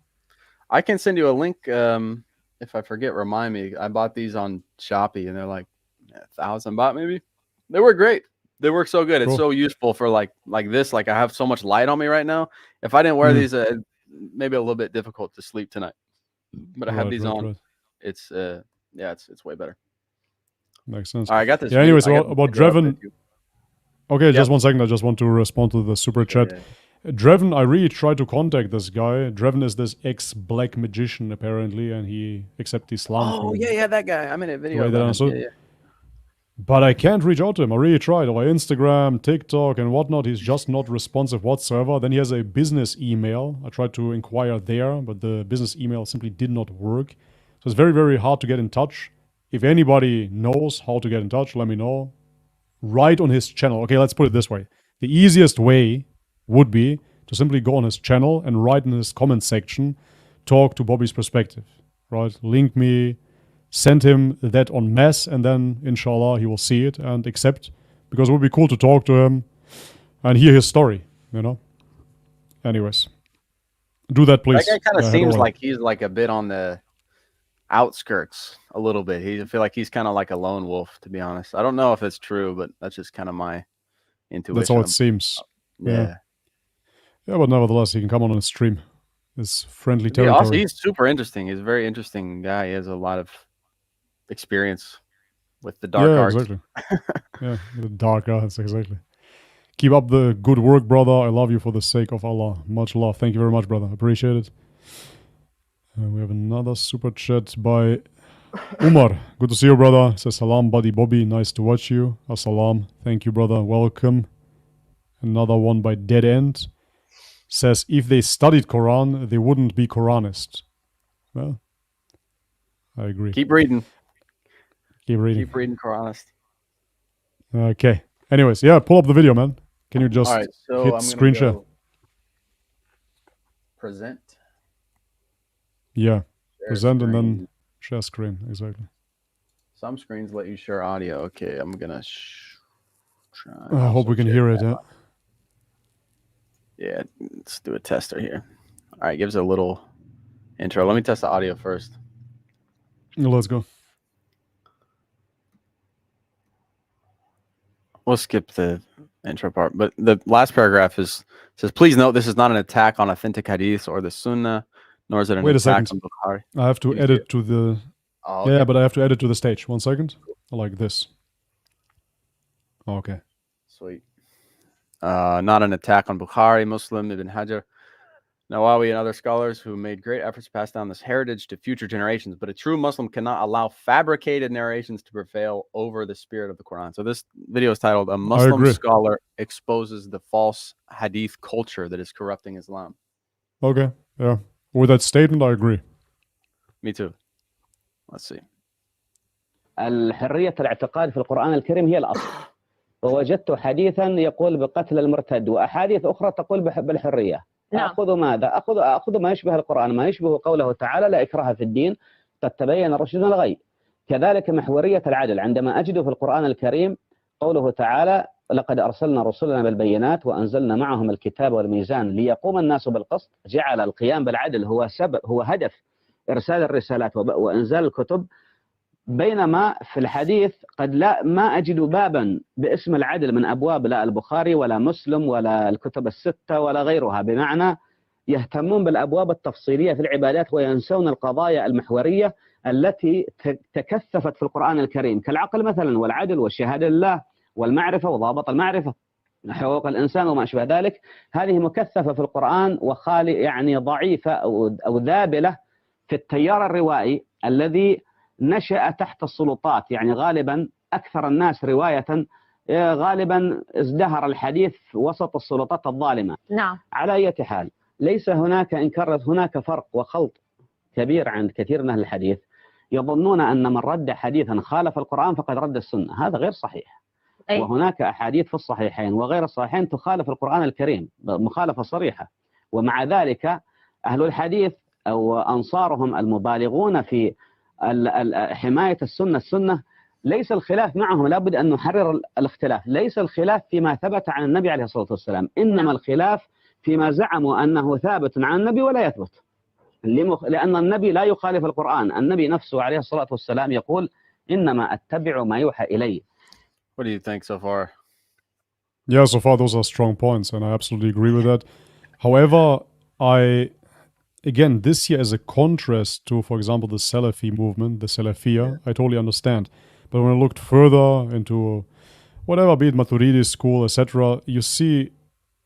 I can send you a link. If I forget, remind me. I bought these on Shopee, and they're like 1,000 baht maybe. They work great. They work so good. Cool. It's so useful for like this. Like I have so much light on me right now. If I didn't wear these, maybe a little bit difficult to sleep tonight. But I have these on. Right. It's it's way better. Makes sense. All right, I got this. Yeah. Anyways, about Dreven. Okay, just 1 second. I just want to respond to the super chat. Yeah. Dreven, I really tried to contact this guy. Dreven is this ex-black magician apparently, and he accepted Islam. Oh yeah, that guy. I'm in a video. Yeah. But I can't reach out to him. I really tried over Instagram, TikTok, and whatnot. He's just not responsive whatsoever. Then he has a business email. I tried to inquire there, but the business email simply did not work. So it's very, very hard to get in touch. If anybody knows how to get in touch, let me know. Right on his channel. Okay, let's put it this way. The easiest way would be to simply go on his channel and write in his comment section, talk to Bobby's perspective, right? Link me, send him that en masse, and then inshallah he will see it and accept, because it would be cool to talk to him and hear his story, you know? Anyways, do that, please. That guy kind of Yeah, seems like he's like a bit on the outskirts a little bit. I feel like he's kind of like a lone wolf, to be honest. I don't know if it's true, but that's just kind of my intuition. That's how it seems. Yeah. Yeah, but nevertheless, he can come on a stream. It's friendly territory. Also, he's super interesting. He's a very interesting guy. He has a lot of experience with the dark arts. Exactly. Yeah, the dark arts, exactly. Keep up the good work, brother. I love you for the sake of Allah. Much love. Thank you very much, brother. Appreciate it. We have another super chat by Umar. Good to see you, brother. Says salam, buddy Bobby. Nice to watch you. Assalam. Thank you, brother. Welcome. Another one by Dead End. Says if they studied Quran, they wouldn't be Quranist. Well, I agree. Keep reading. Keep reading. Keep reading Quranist. Okay. Anyways, yeah, pull up the video, man. Can you just so hit screen share? Present. Yeah. Share Present screen. and then share screen. Exactly. Some screens let you share audio. Okay, I'm gonna try. I hope we can hear it. Yeah. Yeah, let's do a tester here. All right, give us a little intro. Let me test the audio first. Let's go. We'll skip the intro part, but the last paragraph says, please note this is not an attack on authentic hadith or the sunnah, nor is it an attack on Bukhari. I have to edit to the... Oh, okay. Yeah, but I have to edit to the stage. 1 second. Like this. Okay. Sweet. Not an attack on Bukhari, Muslim, Ibn Hajar, Nawawi, and other scholars who made great efforts to pass down this heritage to future generations. But a true Muslim cannot allow fabricated narrations to prevail over the spirit of the Quran. So this video is titled, A Muslim Scholar Exposes the False Hadith Culture That is Corrupting Islam. Okay. Yeah. With that statement, I agree. Me too. Let's see. الحرية الاعتقاد في القرآن الكريم هي الأصل. ووجدت حديثا يقول بقتل المرتد وأحاديث أخرى تقول بالحرية. أخذ ماذا؟ أخذ ما يشبه القرآن، ما يشبه قوله تعالى لا إكراه في الدين قد تبين الرشد من الغي. كذلك محورية العدل، عندما أجد في القرآن الكريم قوله تعالى لقد أرسلنا رسلنا بالبينات وأنزلنا معهم الكتاب والميزان ليقوم الناس بالقسط، جعل القيام بالعدل هو هدف إرسال الرسالات وإنزال الكتب، بينما في الحديث قد ما أجد بابا باسم العدل من أبواب لا البخاري ولا مسلم ولا الكتب الستة ولا غيرها، بمعنى يهتمون بالأبواب التفصيلية في العبادات وينسون القضايا المحورية التي تكثفت في القرآن الكريم كالعقل مثلا والعدل والشهادة لله والمعرفة وضابط المعرفة حقوق الإنسان وما أشبه ذلك. هذه مكثفة في القرآن وخالي يعني ضعيفة أو ذابلة في التيار الروائي الذي نشأ تحت السلطات، يعني غالبا أكثر الناس رواية غالبا ازدهر الحديث وسط السلطات الظالمة. نعم. على أي حال ليس هناك هناك فرق وخلط كبير عند كثير من أهل الحديث، يظنون أن من رد حديثا خالف القرآن فقد رد السنة. هذا غير صحيح. وهناك أحاديث في الصحيحين وغير الصحيحين تخالف القرآن الكريم مخالفة صريحة، ومع ذلك أهل الحديث أو أنصارهم المبالغون في حماية السنة ليس الخلاف معهم، لابد أن نحرر الاختلاف. ليس الخلاف فيما ثبت عن النبي عليه الصلاة والسلام، إنما الخلاف فيما زعموا أنه ثابت عن النبي ولا يثبت، لأن النبي لا يخالف القرآن. النبي نفسه عليه الصلاة والسلام يقول إنما أتبع ما يوحى إلي. What do you think so far? Yeah, so far those are strong points, and I absolutely agree with that. However, again, this here as a contrast to, for example, the Salafi movement, the Salafiyya, I totally understand. But when I looked further into whatever, be it Maturidi school, etc., you see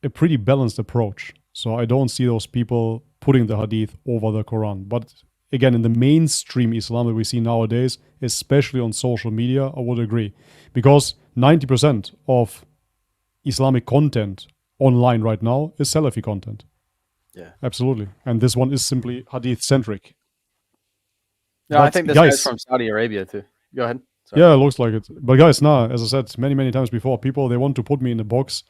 a pretty balanced approach. So I don't see those people putting the Hadith over the Quran. But again, in the mainstream Islam that we see nowadays, especially on social media, I would agree. Because 90% of Islamic content online right now is Salafi content. Yeah, absolutely. And this one is simply Hadith-centric. Yeah, I think this guy's from Saudi Arabia too. Go ahead. Sorry. Yeah, it looks like it. But guys, as I said many times before, people, they want to put me in a box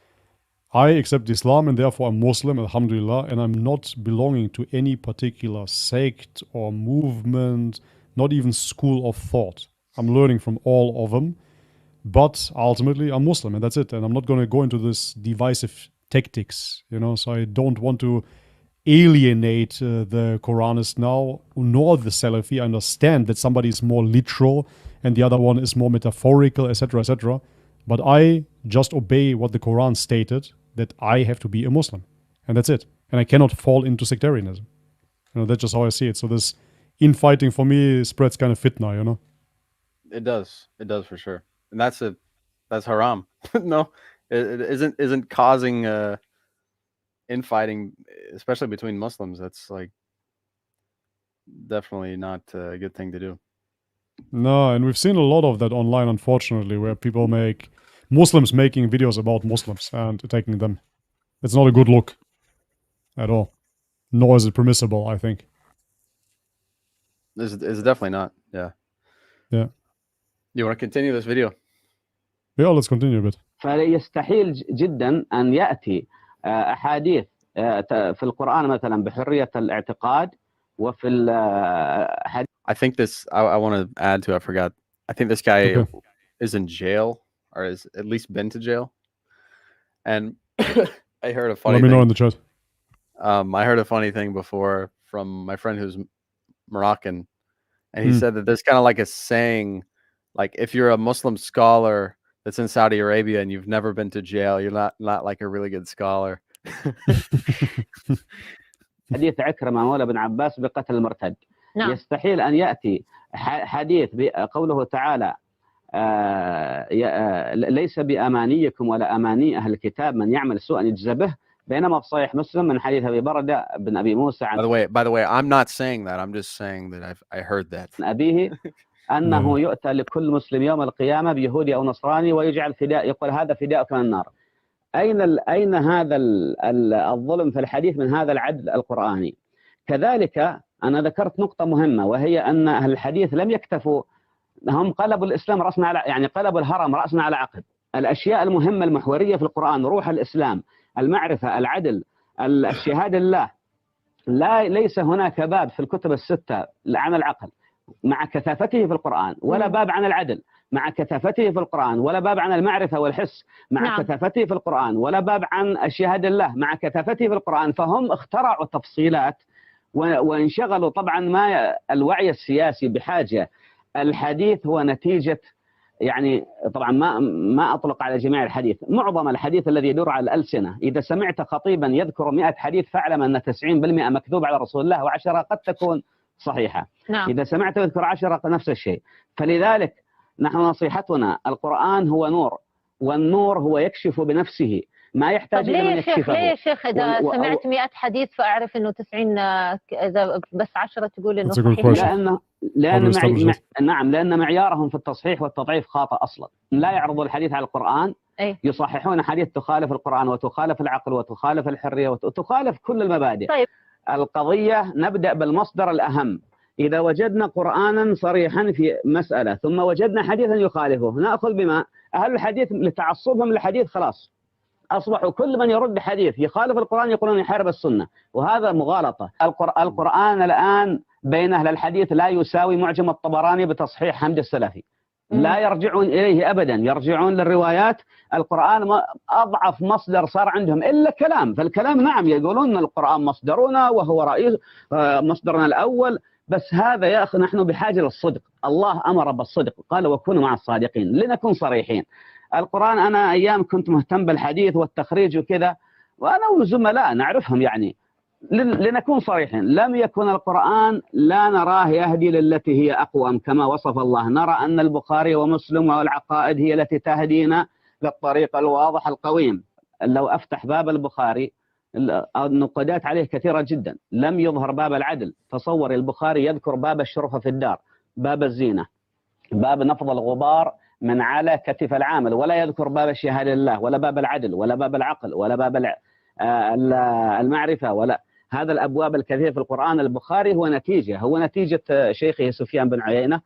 I accept Islam and therefore I'm Muslim, alhamdulillah, and I'm not belonging to any particular sect or movement, not even school of thought. I'm learning from all of them, but ultimately I'm Muslim and that's it. And I'm not going to go into this divisive tactics, so I don't want to alienate the Quranists now, nor the Salafi. I understand that somebody is more literal and the other one is more metaphorical, etc., etc. But I just obey what the Quran stated, that I have to be a Muslim. And that's it. And I cannot fall into sectarianism. That's just how I see it. So this infighting for me spreads kind of fitna, It does. It does for sure. And that's haram. No, it isn't causing infighting, especially between Muslims. That's like definitely not a good thing to do. No, and we've seen a lot of that online, unfortunately, where people Muslims making videos about Muslims and attacking them. It's not a good look at all. Nor is it permissible, I think. It's definitely not. Yeah. Yeah. You want to continue this video? Yeah, let's continue a bit. فيستحيل جدا أن يأتي أحاديث في القرآن مثلا بحرية الاعتقاد وفي الحديث. I think this, I want to add to, I forgot. I think this guy is in jail, or has at least been to jail. And I heard a funny thing. Let me know in the chat. I heard a funny thing before from my friend who's Moroccan. And he said that there's kind of like a saying, like if you're a Muslim scholar that's in Saudi Arabia and you've never been to jail, you're not like a really good scholar. حديث عكرمة مولى بن عباس بقتل المرتد. نعم. يستحيل أن يأتي حديث بقوله تعالى ليس بأمانيكم ولا أماني أهل الكتاب من يعمل سوءا يجزى به، بينما في صحيح مسلم من حديث أبي بردة بن أبي موسى عن By the way, I'm not saying that. I'm just saying that I heard that. أبيه أنه يؤتى لكل مسلم يوم القيامة بيهودي أو نصراني ويجعل فداء، يقول هذا فداءك من النار. أين هذا الظلم في الحديث من هذا العدل القرآني؟ كذلك أنا ذكرت نقطة مهمة، وهي أن أهل الحديث لم يكتفوا، هم قلبوا الإسلام رأسنا على، يعني قلبوا الهرم رأسنا على عقب. الأشياء المهمة المحورية في القرآن، روح الإسلام، المعرفة، العدل، الشهادة لله، ليس هناك باب في الكتب الستة عن العقل مع كثافته في القرآن، ولا باب عن العدل مع كثافته في القرآن، ولا باب عن المعرفة والحس مع كثافته في القرآن، ولا باب عن الشهادة لله مع كثافته في القرآن. فهم اخترعوا تفصيلات وانشغلوا. طبعا ما الوعي السياسي بحاجة. الحديث هو نتيجة، يعني طبعا ما أطلق على جميع الحديث، معظم الحديث الذي يدور على الألسنة. إذا سمعت خطيبا يذكر 100 حديث فاعلم أن 90% مكذوب على رسول الله و10 قد تكون صحيحة. نعم. إذا سمعت يذكر 10 نفس الشيء. فلذلك نحن نصيحتنا، القرآن هو نور، والنور هو يكشف بنفسه، ما يحتاج إلى من يكشفه. ليه يا شيخ إذا سمعت 100 حديث فأعرف إنه 90، إذا بس 10 تقول إنه صحيح؟ لأن معيارهم في التصحيح والتضعيف خاطئ أصلا. لا يعرضوا الحديث على القرآن، يصححون حديث تخالف القرآن وتخالف العقل وتخالف الحرية وتخالف كل المبادئ. طيب. القضية نبدأ بالمصدر الأهم. إذا وجدنا قرآنا صريحا في مسألة ثم وجدنا حديثا يخالفه، نأخذ بما أهل الحديث لتعصبهم للحديث خلاص أصبحوا كل من يرد حديث يخالف القرآن يقولون يحارب السنة، وهذا مغالطة. القرآن الآن بين أهل الحديث لا يساوي معجم الطبراني بتصحيح حمد السلفي، لا يرجعون إليه أبدا، يرجعون للروايات. القرآن أضعف مصدر صار عندهم إلا كلام، فالكلام نعم يقولون أن القرآن مصدرنا وهو رئيس مصدرنا الأول، بس هذا يا أخي نحن بحاجة للصدق. الله أمر بالصدق، قال وكونوا مع الصادقين، لنكون صريحين. القرآن أنا أيام كنت مهتم بالحديث والتخريج وكذا، وأنا وزملاء نعرفهم، يعني لنكون صريحين، لم يكن القرآن لا نراه يهدي للتي هي أقوم كما وصف الله. نرى أن البخاري ومسلم والعقائد هي التي تهدينا للطريق الواضح القويم. لو أفتح باب البخاري النقادات عليه كثيرة جدا، لم يظهر باب العدل. تصور البخاري يذكر باب الشرفة في الدار، باب الزينة، باب نفض الغبار من على كتف العامل، ولا يذكر باب الشهادة لله، ولا باب العدل، ولا باب العقل، ولا باب المعرفة، ولا هذا الأبواب الكثيرة في القرآن. البخاري هو نتيجة شيخه سفيان بن عيينة،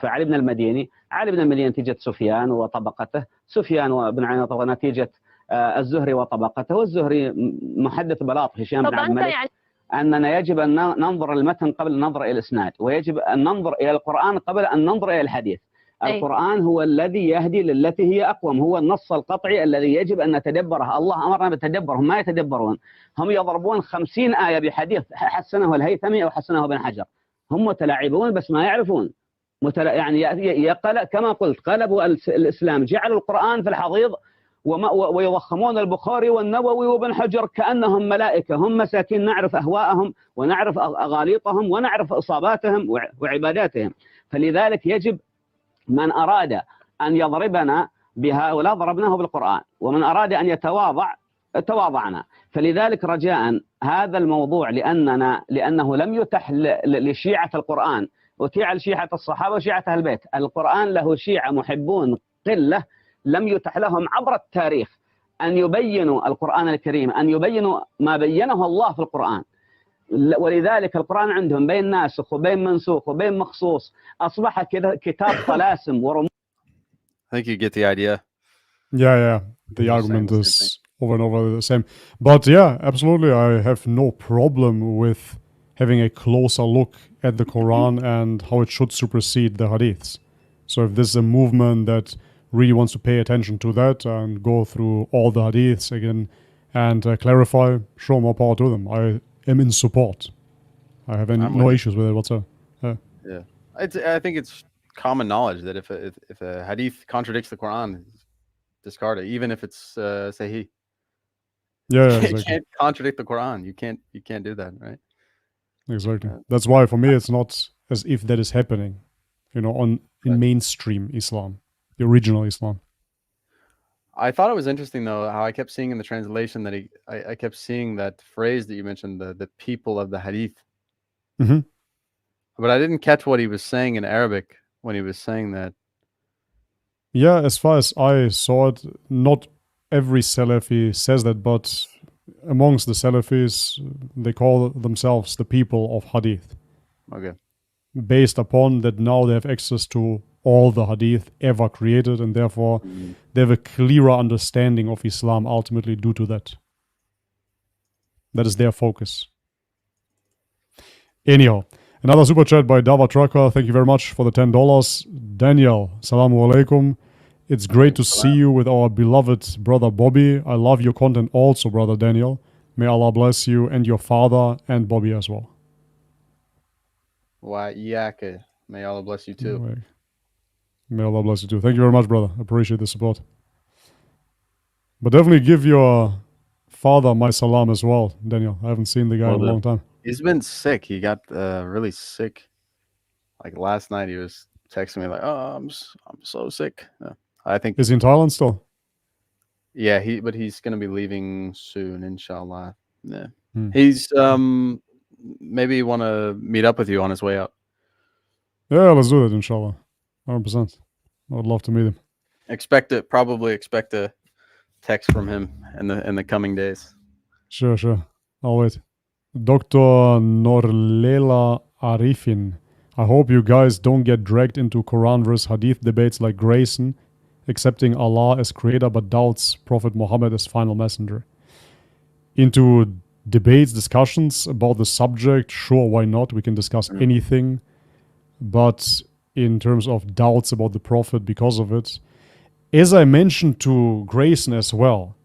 علي بن المديني، علي بن المديني نتيجة سفيان وطبقته، سفيان وابن عيينة نتيجة الزهري وطبقته. الزهري محدث بلاط هشام بن عبد طب أنت الملك، يعني أننا يجب أن ننظر المتن قبل النظر إلى الإسناد، ويجب أن ننظر إلى القرآن قبل أن ننظر إلى الحديث. القرآن هو الذي يهدي للتي هي أقوم، هو النص القطعي الذي يجب أن نتدبره. الله أمرنا بالتدبر، هم ما يتدبرون، هم يضربون 50 آية بحديث حسنه الهيثمي أو حسنه ابن حجر، هم متلاعبون بس ما يعرفون. يعني كما قلت قلبوا الإسلام، جعلوا القرآن في الحضيض ويضخمون البخاري والنووي وابن حجر كأنهم ملائكة. هم مساكين، نعرف أهواءهم ونعرف أغاليطهم ونعرف إصاباتهم وعباداتهم. فلذلك يجب من أراد أن يضربنا بهؤلاء ضربناه بالقرآن، ومن أراد أن يتواضع تواضعنا. فلذلك رجاء هذا الموضوع لأنه لم يتح لشيعة القرآن، وتيع لشيعة الصحابة وشيعة أهل البيت. القرآن له شيعة محبون قلة لم يتح لهم عبر التاريخ أن يبينوا القرآن الكريم، أن يبينوا ما بينه الله في القرآن. ولذلك القرآن عندهم بين ناسخ وبين منسوخ وبين مخصوص، أصبح كذا كتاب طلاسم ورموز. I think you get the idea. Yeah. The argument is over and over the same. But yeah, absolutely, I have no problem with having a closer look at the Quran and how it should supersede the Hadiths. So if this is a movement that really wants to pay attention to that and go through all the Hadiths again and clarify, show more power to them. I am in support. I have no issues with it whatsoever. Yeah, I think it's common knowledge that if a Hadith contradicts the Quran, discard it, even if it's Sahih. Yeah, you exactly. can't contradict the Quran. You can't do that, right? Exactly. That's why for me it's not as if that is happening, in mainstream Islam, the original Islam. I thought it was interesting though how I kept seeing in the translation that I kept seeing that phrase that you mentioned, the people of the Hadith. Mm-hmm. But I didn't catch what he was saying in Arabic when he was saying that. Yeah, as far as I saw it, not every Salafi says that, but amongst the Salafis, they call themselves the people of Hadith. Okay. Based upon that now they have access to all the Hadith ever created, and therefore they have a clearer understanding of Islam ultimately due to that. That is their focus. Anyhow, another super chat by Dava Trucker. Thank you very much for the $10. Daniel, salamu alaikum. It's great to see you with our beloved brother Bobby. I love your content also, brother Daniel. May Allah bless you and your father and Bobby as well. Why, Yaka. May Allah bless you too. May Allah bless you too. Thank you very much, brother. Appreciate the support. But definitely give your father my salam as well, Daniel. I haven't seen the guy in a long time. He's been sick. He got really sick. Like last night, he was texting me like, "Oh, I'm so sick." I think. Is he in Thailand still? Yeah, but he's gonna be leaving soon, inshallah. Yeah, Hmm. he's maybe want to meet up with you on his way out. Yeah, let's do that, inshallah. 100%. I would love to meet him. Probably expect a text from him in the coming days. Sure. I'll wait. Dr. Norlela Arifin. I hope you guys don't get dragged into Quran versus Hadith debates like Grayson, accepting Allah as creator but doubts Prophet Muhammad as final messenger. Into debates, discussions about the subject, sure, why not? We can discuss anything. But in terms of doubts about the Prophet because of it, as I mentioned to Grayson as well,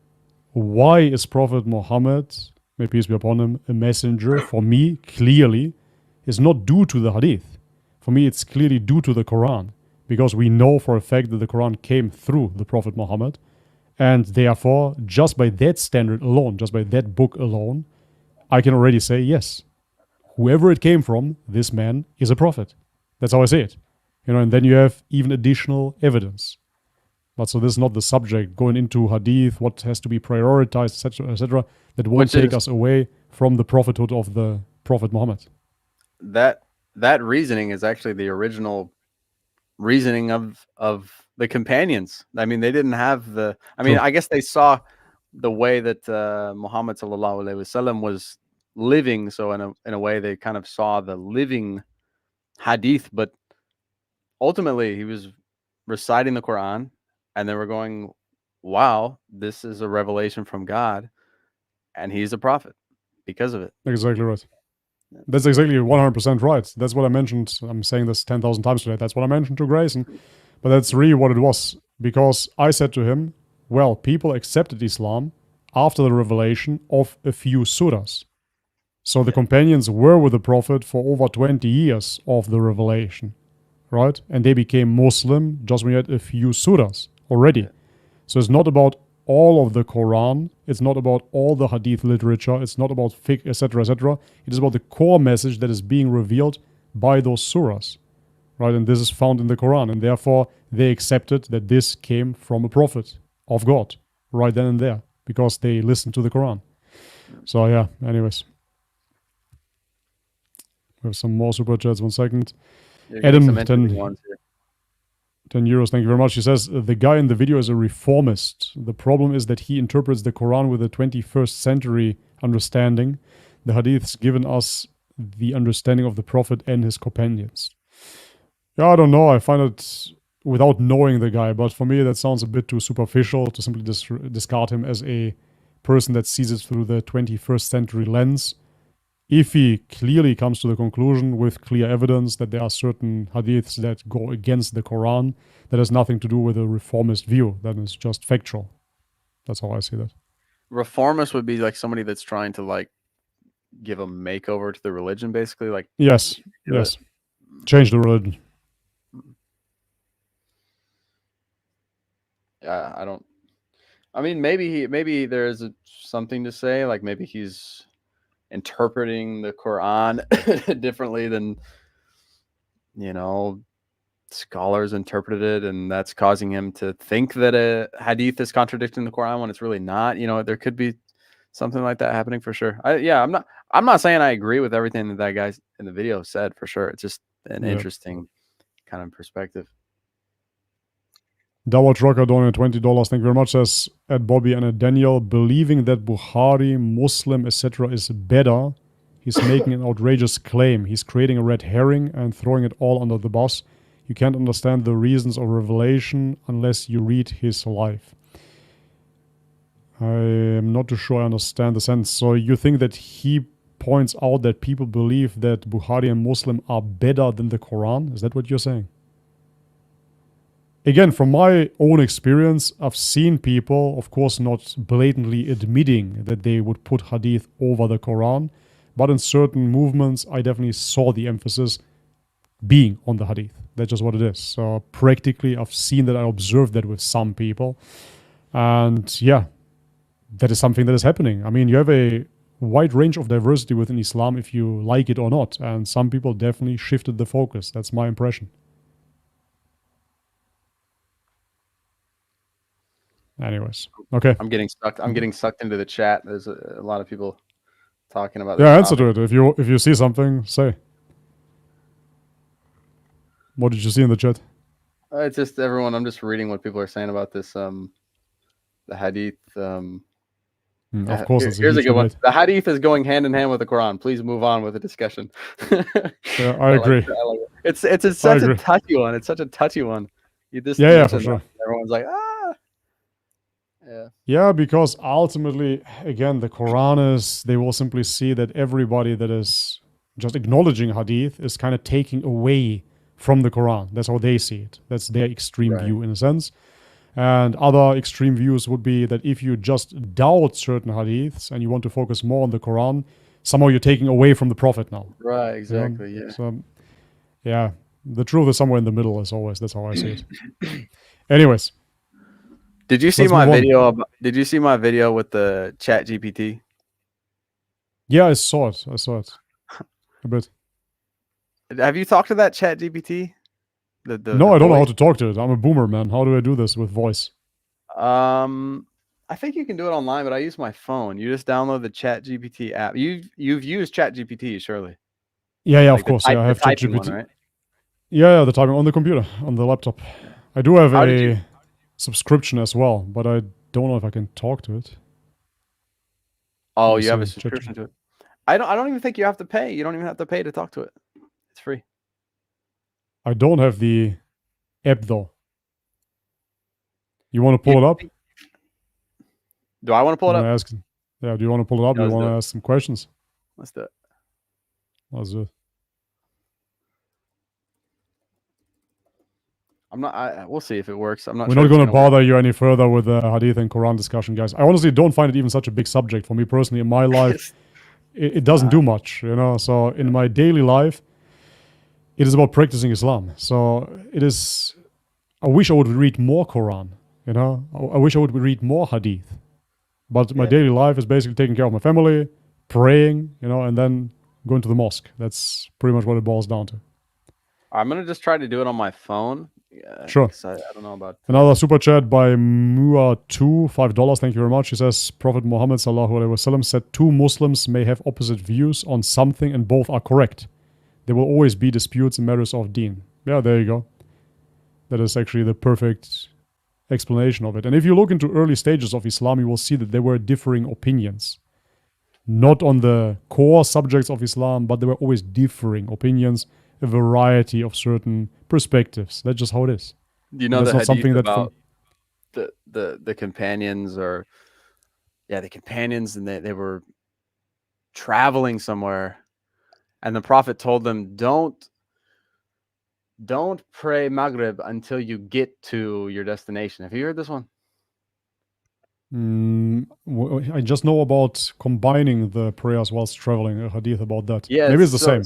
why is Prophet Muhammad, may peace be upon him, a messenger? For me, clearly, is not due to the Hadith. For me, it's clearly due to the Quran. Because we know for a fact that the Quran came through the Prophet Muhammad. And therefore, just by that standard alone, just by that book alone, I can already say, yes, whoever it came from, this man is a prophet. That's how I say it. And then you have even additional evidence. But so this is not the subject, going into Hadith, what has to be prioritized, etc. That won't take us away from the prophethood of the Prophet Muhammad. That reasoning is actually the original reasoning of the companions. I mean, they didn't have I guess they saw the way that Muhammad sallallahu alaihi wasallam was living. So in a way, they kind of saw the living Hadith, but ultimately he was reciting the Quran, and they were going, wow, this is a revelation from God, and he's a prophet because of it. Exactly right. That's exactly 100% right. That's what I mentioned. I'm saying this 10,000 times today. That's what I mentioned to Grayson. But that's really what it was. Because I said to him, well, people accepted Islam after the revelation of a few surahs. So the companions were with the Prophet for over 20 years of the revelation, right? And they became Muslim just when you had a few surahs already. So it's not about all of the Quran. It's not about all the Hadith literature. It's not about fiqh, etc., etc. It is about the core message that is being revealed by those surahs, right? And this is found in the Quran. And therefore, they accepted that this came from a prophet of God right then and there because they listened to the Quran. So yeah, anyways. We have some more super chats. 1 second. Adam, 10 euros, thank you very much. He says, the guy in the video is a reformist. The problem is that he interprets the Quran with a 21st century understanding. The hadiths given us the understanding of the Prophet and his companions. Yeah, I don't know. I find it, without knowing the guy, but for me that sounds a bit too superficial to simply discard him as a person that sees it through the 21st century lens. If he clearly comes to the conclusion with clear evidence that there are certain hadiths that go against the Quran, that has nothing to do with a reformist view. That is just factual. That's how I see that. Reformist would be like somebody that's trying to like give a makeover to the religion, basically. Like yes, yes, change the religion. Yeah, I mean, maybe there is something to say. Like maybe he's interpreting the Quran differently than, you know, scholars interpreted it, and that's causing him to think that a hadith is contradicting the Quran when it's really not. You know, there could be something like that happening for sure. I'm not saying I agree with everything that guy in the video said for sure. It's just an interesting kind of perspective. Dawah Trucker donated $20. Thank you very much. Says at Bobby and at Daniel, believing that Bukhari, Muslim, etc. is better. He's making an outrageous claim. He's creating a red herring and throwing it all under the bus. You can't understand the reasons of revelation unless you read his life. I am not too sure I understand the sense. So you think that he points out that people believe that Bukhari and Muslim are better than the Quran? Is that what you're saying? Again, from my own experience, I've seen people, of course, not blatantly admitting that they would put hadith over the Quran, but in certain movements, I definitely saw the emphasis being on the hadith. That's just what it is. So practically, I've seen that, I observed that with some people. And yeah, that is something that is happening. I mean, you have a wide range of diversity within Islam if you like it or not. And some people definitely shifted the focus. That's my impression. Anyways, okay. I'm getting sucked into the chat. There's a lot of people talking about. Yeah, answer to it. If you see something, say. What did you see in the chat? It's just everyone. I'm just reading what people are saying about this. The hadith. Of course, here's a good one. The hadith is going hand in hand with the Quran. Please move on with the discussion. Yeah, I agree. Like it. It's such a touchy one. It's such a touchy one. You just for sure. Everyone's like, Yeah, because ultimately, again, the Quran is, they will simply see that everybody that is just acknowledging hadith is kind of taking away from the Quran. That's how they see it. That's their extreme view in a sense. And other extreme views would be that if you just doubt certain hadiths and you want to focus more on the Quran, somehow you're taking away from the Prophet now. Right, exactly, yeah. So, yeah, the truth is somewhere in the middle as always. That's how I see it. Anyways. Did you see my video? Did you see my video with the Chat GPT? Yeah, I saw it. A bit. Have you talked to that Chat GPT? No, I don't know how to talk to it. I'm a boomer, man. How do I do this with voice? I think you can do it online, but I use my phone. You just download the Chat GPT app. You've used Chat GPT, surely. Yeah, like of course. Yeah, I have Chat GPT. Right? Yeah, the typing on the computer, on the laptop. I do have a subscription as well, but I don't know if I can talk to it. Oh, you have a subscription to it. I don't even think you have to pay. You don't even have to pay to talk to it. It's free. I don't have the app though. You want to pull it up? Do I want to pull it up? Ask, yeah, do you want to pull it up? Yeah, Do you let's want do to it. ask some questions? Let's do it. Let's do it. I'm not. We'll see if it works. I'm not We're sure not it's going to gonna work. bother you any further with the Hadith and Quran discussion, guys. I honestly don't find it even such a big subject for me personally in my life. It doesn't do much, you know. So in my daily life, it is about practicing Islam. So it is. I wish I would read more Quran, you know. I wish I would read more Hadith. But my daily life is basically taking care of my family, praying, you know, and then going to the mosque. That's pretty much what it boils down to. I'm gonna just try to do it on my phone. Yeah, Sure. I don't know about Another super chat by Mua2, $5. Thank you very much. He says, Prophet Muhammad sallallahu alaihi wasallam said, 2 Muslims may have opposite views on something and both are correct. There will always be disputes in matters of deen. Yeah, there you go. That is actually the perfect explanation of it. And if you look into early stages of Islam, you will see that there were differing opinions. Not on the core subjects of Islam, but there were always differing opinions, a variety of certain perspectives. That's just how it is. Do you know That's the not something hadith that about the companions, or the companions, and they were traveling somewhere, and the Prophet told them, don't pray Maghrib until you get to your destination. Have you heard this one? I just know about combining the prayers whilst traveling, a hadith about that. Yeah, Maybe it's the same.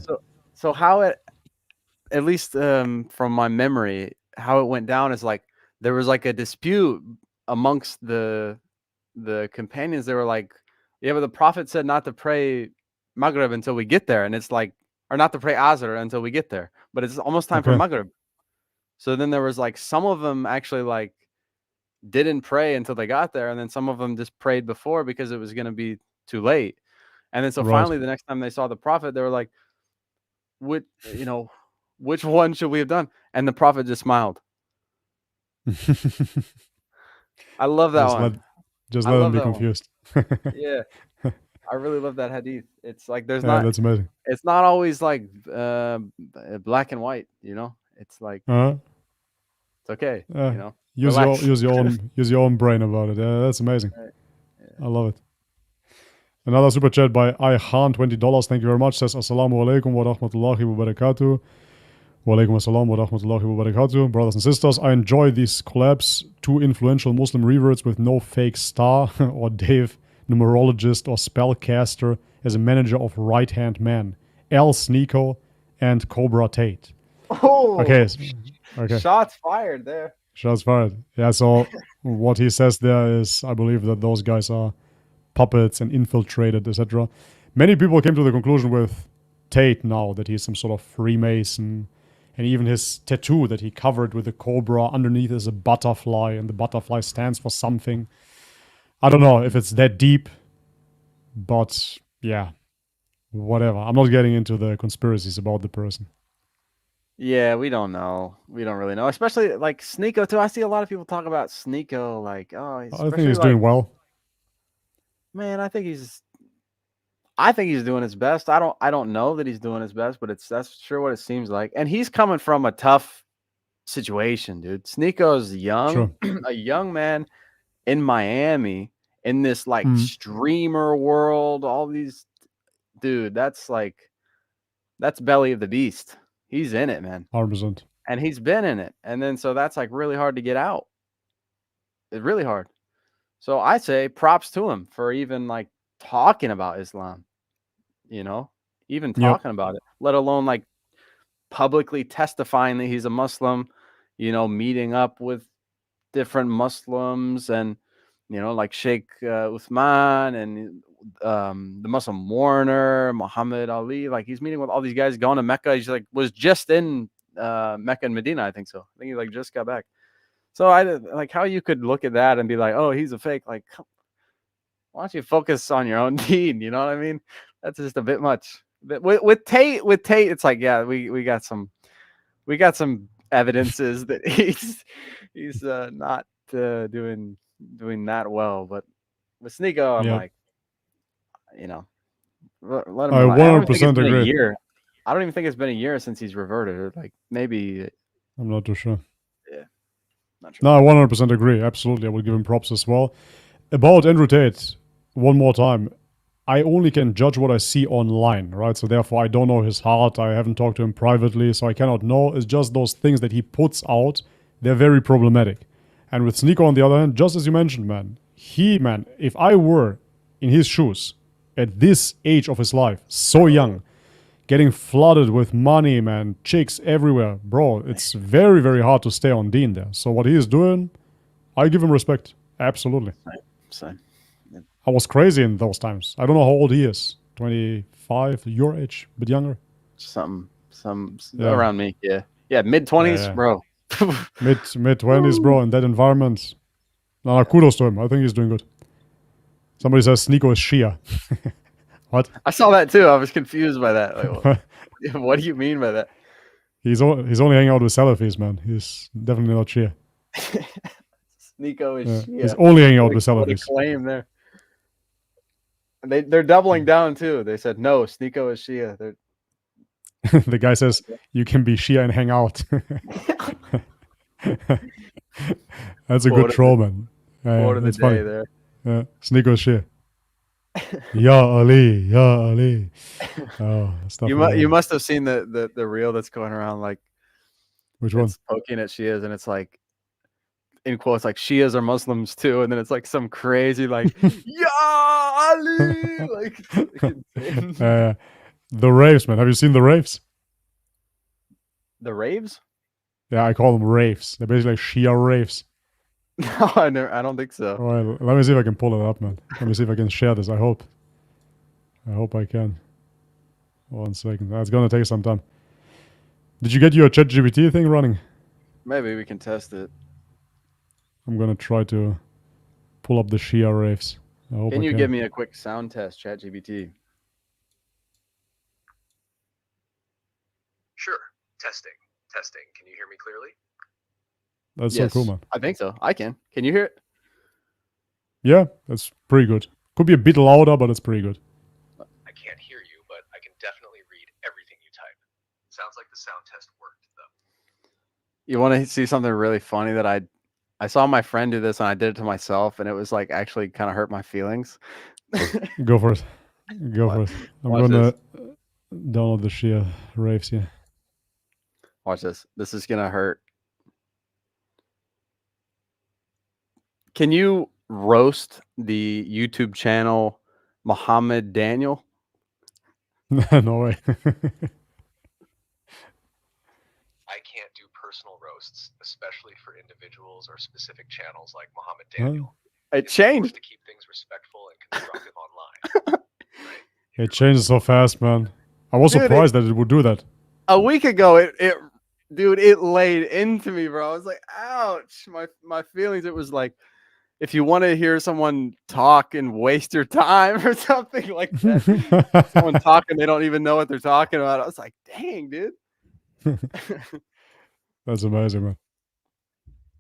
So how it, at least from my memory, how it went down is like there was like a dispute amongst the companions. They were like, yeah, but the Prophet said not to pray Maghrib until we get there, and it's like, or not to pray Asr until we get there, but it's almost time for Maghrib. So then there was like some of them actually like didn't pray until they got there, and then some of them just prayed before because it was going to be too late. And then so finally the next time they saw the Prophet, they were like, which one should we have done? And the Prophet just smiled. I love that one. Just let them be confused. Yeah. I really love that hadith. It's like there's that's amazing. It's not always like black and white, you know. It's like it's okay, you know. Use your own brain about it. That's amazing. I love it. Another super chat by Ihan, $20. Thank you very much. Says Assalamu alaikum wa rahmatullahi wa barakatuh. Wa alaikum assalam wa rahmatullahi wa barakatuh. Brothers and sisters, I enjoy these collabs. 2 influential Muslim reverts with no fake star or Dave, numerologist or spellcaster, as a manager of right-hand man. El Sneeko and Cobra Tate. Oh, okay. Shots fired there. Shots fired. Yeah, so what he says there is, I believe that those guys are puppets and infiltrated, etc. Many people came to the conclusion with Tate now that he's some sort of Freemason, and even his tattoo that he covered with a cobra underneath is a butterfly, and the butterfly stands for something. I don't know if it's that deep, but yeah, whatever. I'm not getting into the conspiracies about the person. Yeah, we don't know. We don't really know. Especially like Sneeko too. I see a lot of people talk about Sneeko like, oh, I think he's doing well. Man, I think he's doing his best. I don't know that he's doing his best, but that's sure what it seems like. And he's coming from a tough situation, dude. Sneeko's young, a young man in Miami, in this like streamer world, all these, dude, that's belly of the beast. He's in it, man. 100%. And he's been in it. And then so that's like really hard to get out. It's really hard. So I say props to him for even like talking about Islam, you know, even talking about it, let alone like publicly testifying that he's a Muslim, you know, meeting up with different Muslims and, you know, like Sheikh Uthman and the Muslim Warner, Muhammad Ali. Like he's meeting with all these guys, going to Mecca. He's like was just in Mecca and Medina, I think so. I think he like just got back. So I like how you could look at that and be like, oh, he's a fake. Like, why don't you focus on your own deen? You know what I mean? That's just a bit much. With Tate, it's like, yeah, we got some evidences that he's not doing that well. But with Sneeko, I'm like, you know, let him. I 100% agree. I don't even think it's been a year since he's reverted. Like maybe. I'm not too sure. Yeah. No, I 100% agree. Absolutely. I would give him props as well. About Andrew Tate, one more time. I only can judge what I see online, right? So therefore, I don't know his heart. I haven't talked to him privately, so I cannot know. It's just those things that he puts out. They're very problematic. And with Sneeko, on the other hand, just as you mentioned, man, if I were in his shoes at this age of his life, so young, getting flooded with money, man, chicks everywhere, bro, it's very, very hard to stay on Dean there. So what he is doing, I give him respect. Absolutely. Same. I was crazy in those times. I don't know how old he is. 25, your age, a bit younger. Some around me. Yeah. Mid-20s, Yeah. bro. Mid-20s, bro, in that environment. No, kudos to him. I think he's doing good. Somebody says Sneeko is Shia. What? I saw that too. I was confused by that. Like, what do you mean by that? He's only hanging out with Salafis, man. He's definitely not Shia. Sneeko is Shia. He's only hanging out with Salafis. What a claim there. They're doubling down too. They said no, Sneeko is Shia. The guy says you can be Shia and hang out. That's a good troll, man. Quote of the that's day funny. there. Yeah, Sneeko is Shia. Ya Ali. Oh, stuff. You must have seen the reel that's going around, like, which one? Poking at Shias, and it's like, in quotes, like, Shias are Muslims too, and then it's like some crazy like Ya Ali, like the raves, man. Have you seen the raves? the raves? Yeah, I call them raves. They're basically like Shia raves. No, I don't think so. All right, let me see if I can pull it up, man. Let me see if I can share this. I hope I can. 1 second. That's gonna take some time. Did you get your ChatGPT thing running? Maybe we can test it. I'm gonna try to pull up the Shia raves. Can you give me a quick sound test, ChatGPT? Sure. Testing. Can you hear me clearly? That's Yes, so cool, man. I think so. I can. Can you hear it? Yeah, that's pretty good. Could be a bit louder, but it's pretty good. I can't hear you, but I can definitely read everything you type. Sounds like the sound test worked, though. You want to see something really funny that I saw my friend do this, and I did it to myself, and it was like actually kind of hurt my feelings. Go for it. Go for it. I'm Watch gonna download the Shia raves here. Watch this. This is gonna hurt. Can you roast the YouTube channel Muhammad Daniel? No way. I can't do personal roasts, especially for individuals or specific channels like Muhammad Daniel. It It's changed. to keep things respectful and constructive online. It changes so fast, man. I was Dude, surprised that it would do that. A week ago, it laid into me, bro. I was like, ouch, my feelings. It was like, if you want to hear someone talk and waste your time or something like that, someone talking, they don't even know what they're talking about. I was like, dang, dude. That's amazing, man.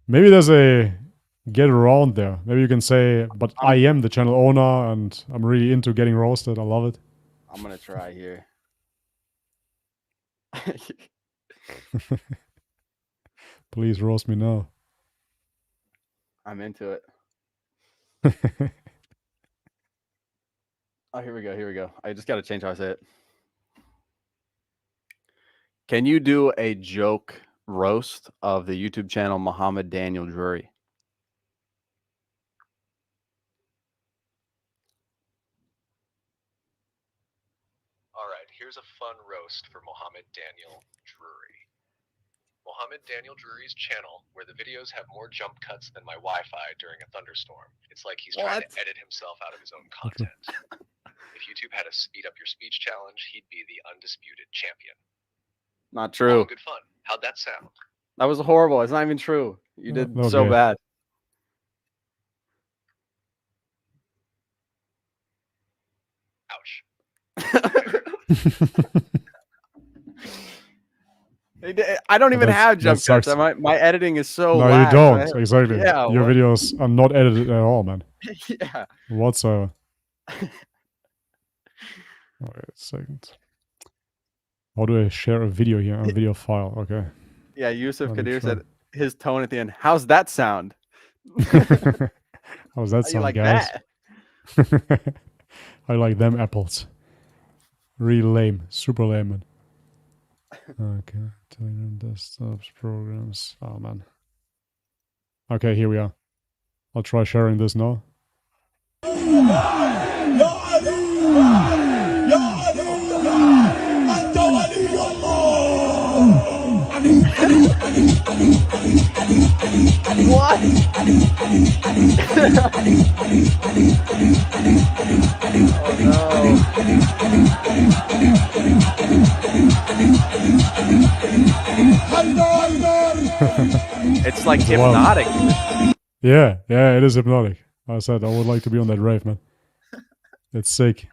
Maybe there's a get around there. Maybe you can say, but I am the channel owner and I'm really into getting roasted. I love it. I'm going to try here. Please roast me now. I'm into it. Oh, here we go. I just got to change how I say it. Can you do a joke roast of the YouTube channel Muhammad Daniel-Drury? All right, here's a fun roast for Muhammad Daniel-Drury. Muhammad Daniel-Drury's channel, where the videos have more jump cuts than my Wi-Fi during a thunderstorm. It's like he's trying to edit himself out of his own content. If YouTube had a speed up your speech challenge, he'd be the undisputed champion. Not true. Oh, good fun. How'd that sound? That was horrible. It's not even true. You did Okay. so bad. Ouch. I don't even have that jump cuts. sucks. My editing is so No, lax. you don't. Exactly. Yeah, Your what? videos are not edited at all, man. Yeah. Whatsoever. Wait a second. How do I share a video here? A video file. Okay. Yeah, Yusuf Let me Kadir try. said his tone at the end. How's that sound? How does that How you sound, like guys? that? I like them apples. Really lame. Super lame, man. Okay. Telegram desktops, programs. Oh, man. Okay, here we are. I'll try sharing this now. It's like Wow. hypnotic. Yeah, it is hypnotic. I said I would like to be on that rave, man. It's sick.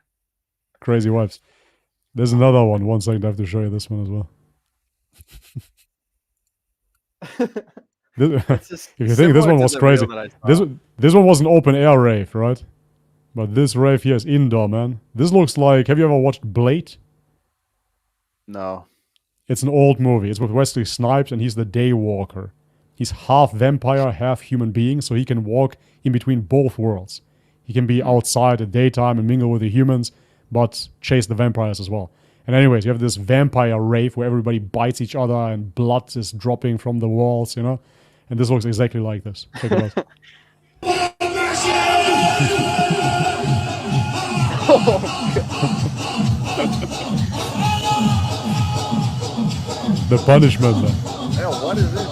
Crazy vibes. There's another one. 1 second, I have to show you this one as well. It's just if you think this similar one to was the crazy, reel that I saw. this one was an open air rave, right? But this rave here is indoor, man. This looks like. Have you ever watched Blade? No. It's an old movie. It's with Wesley Snipes, and he's the Daywalker. He's half vampire, half human being, so he can walk in between both worlds. He can be outside at daytime and mingle with the humans, but chase the vampires as well. And anyways, you have this vampire rave where everybody bites each other and blood is dropping from the walls, you know? And this looks exactly like this. Check it out. The punishment, man. Hell, what is this?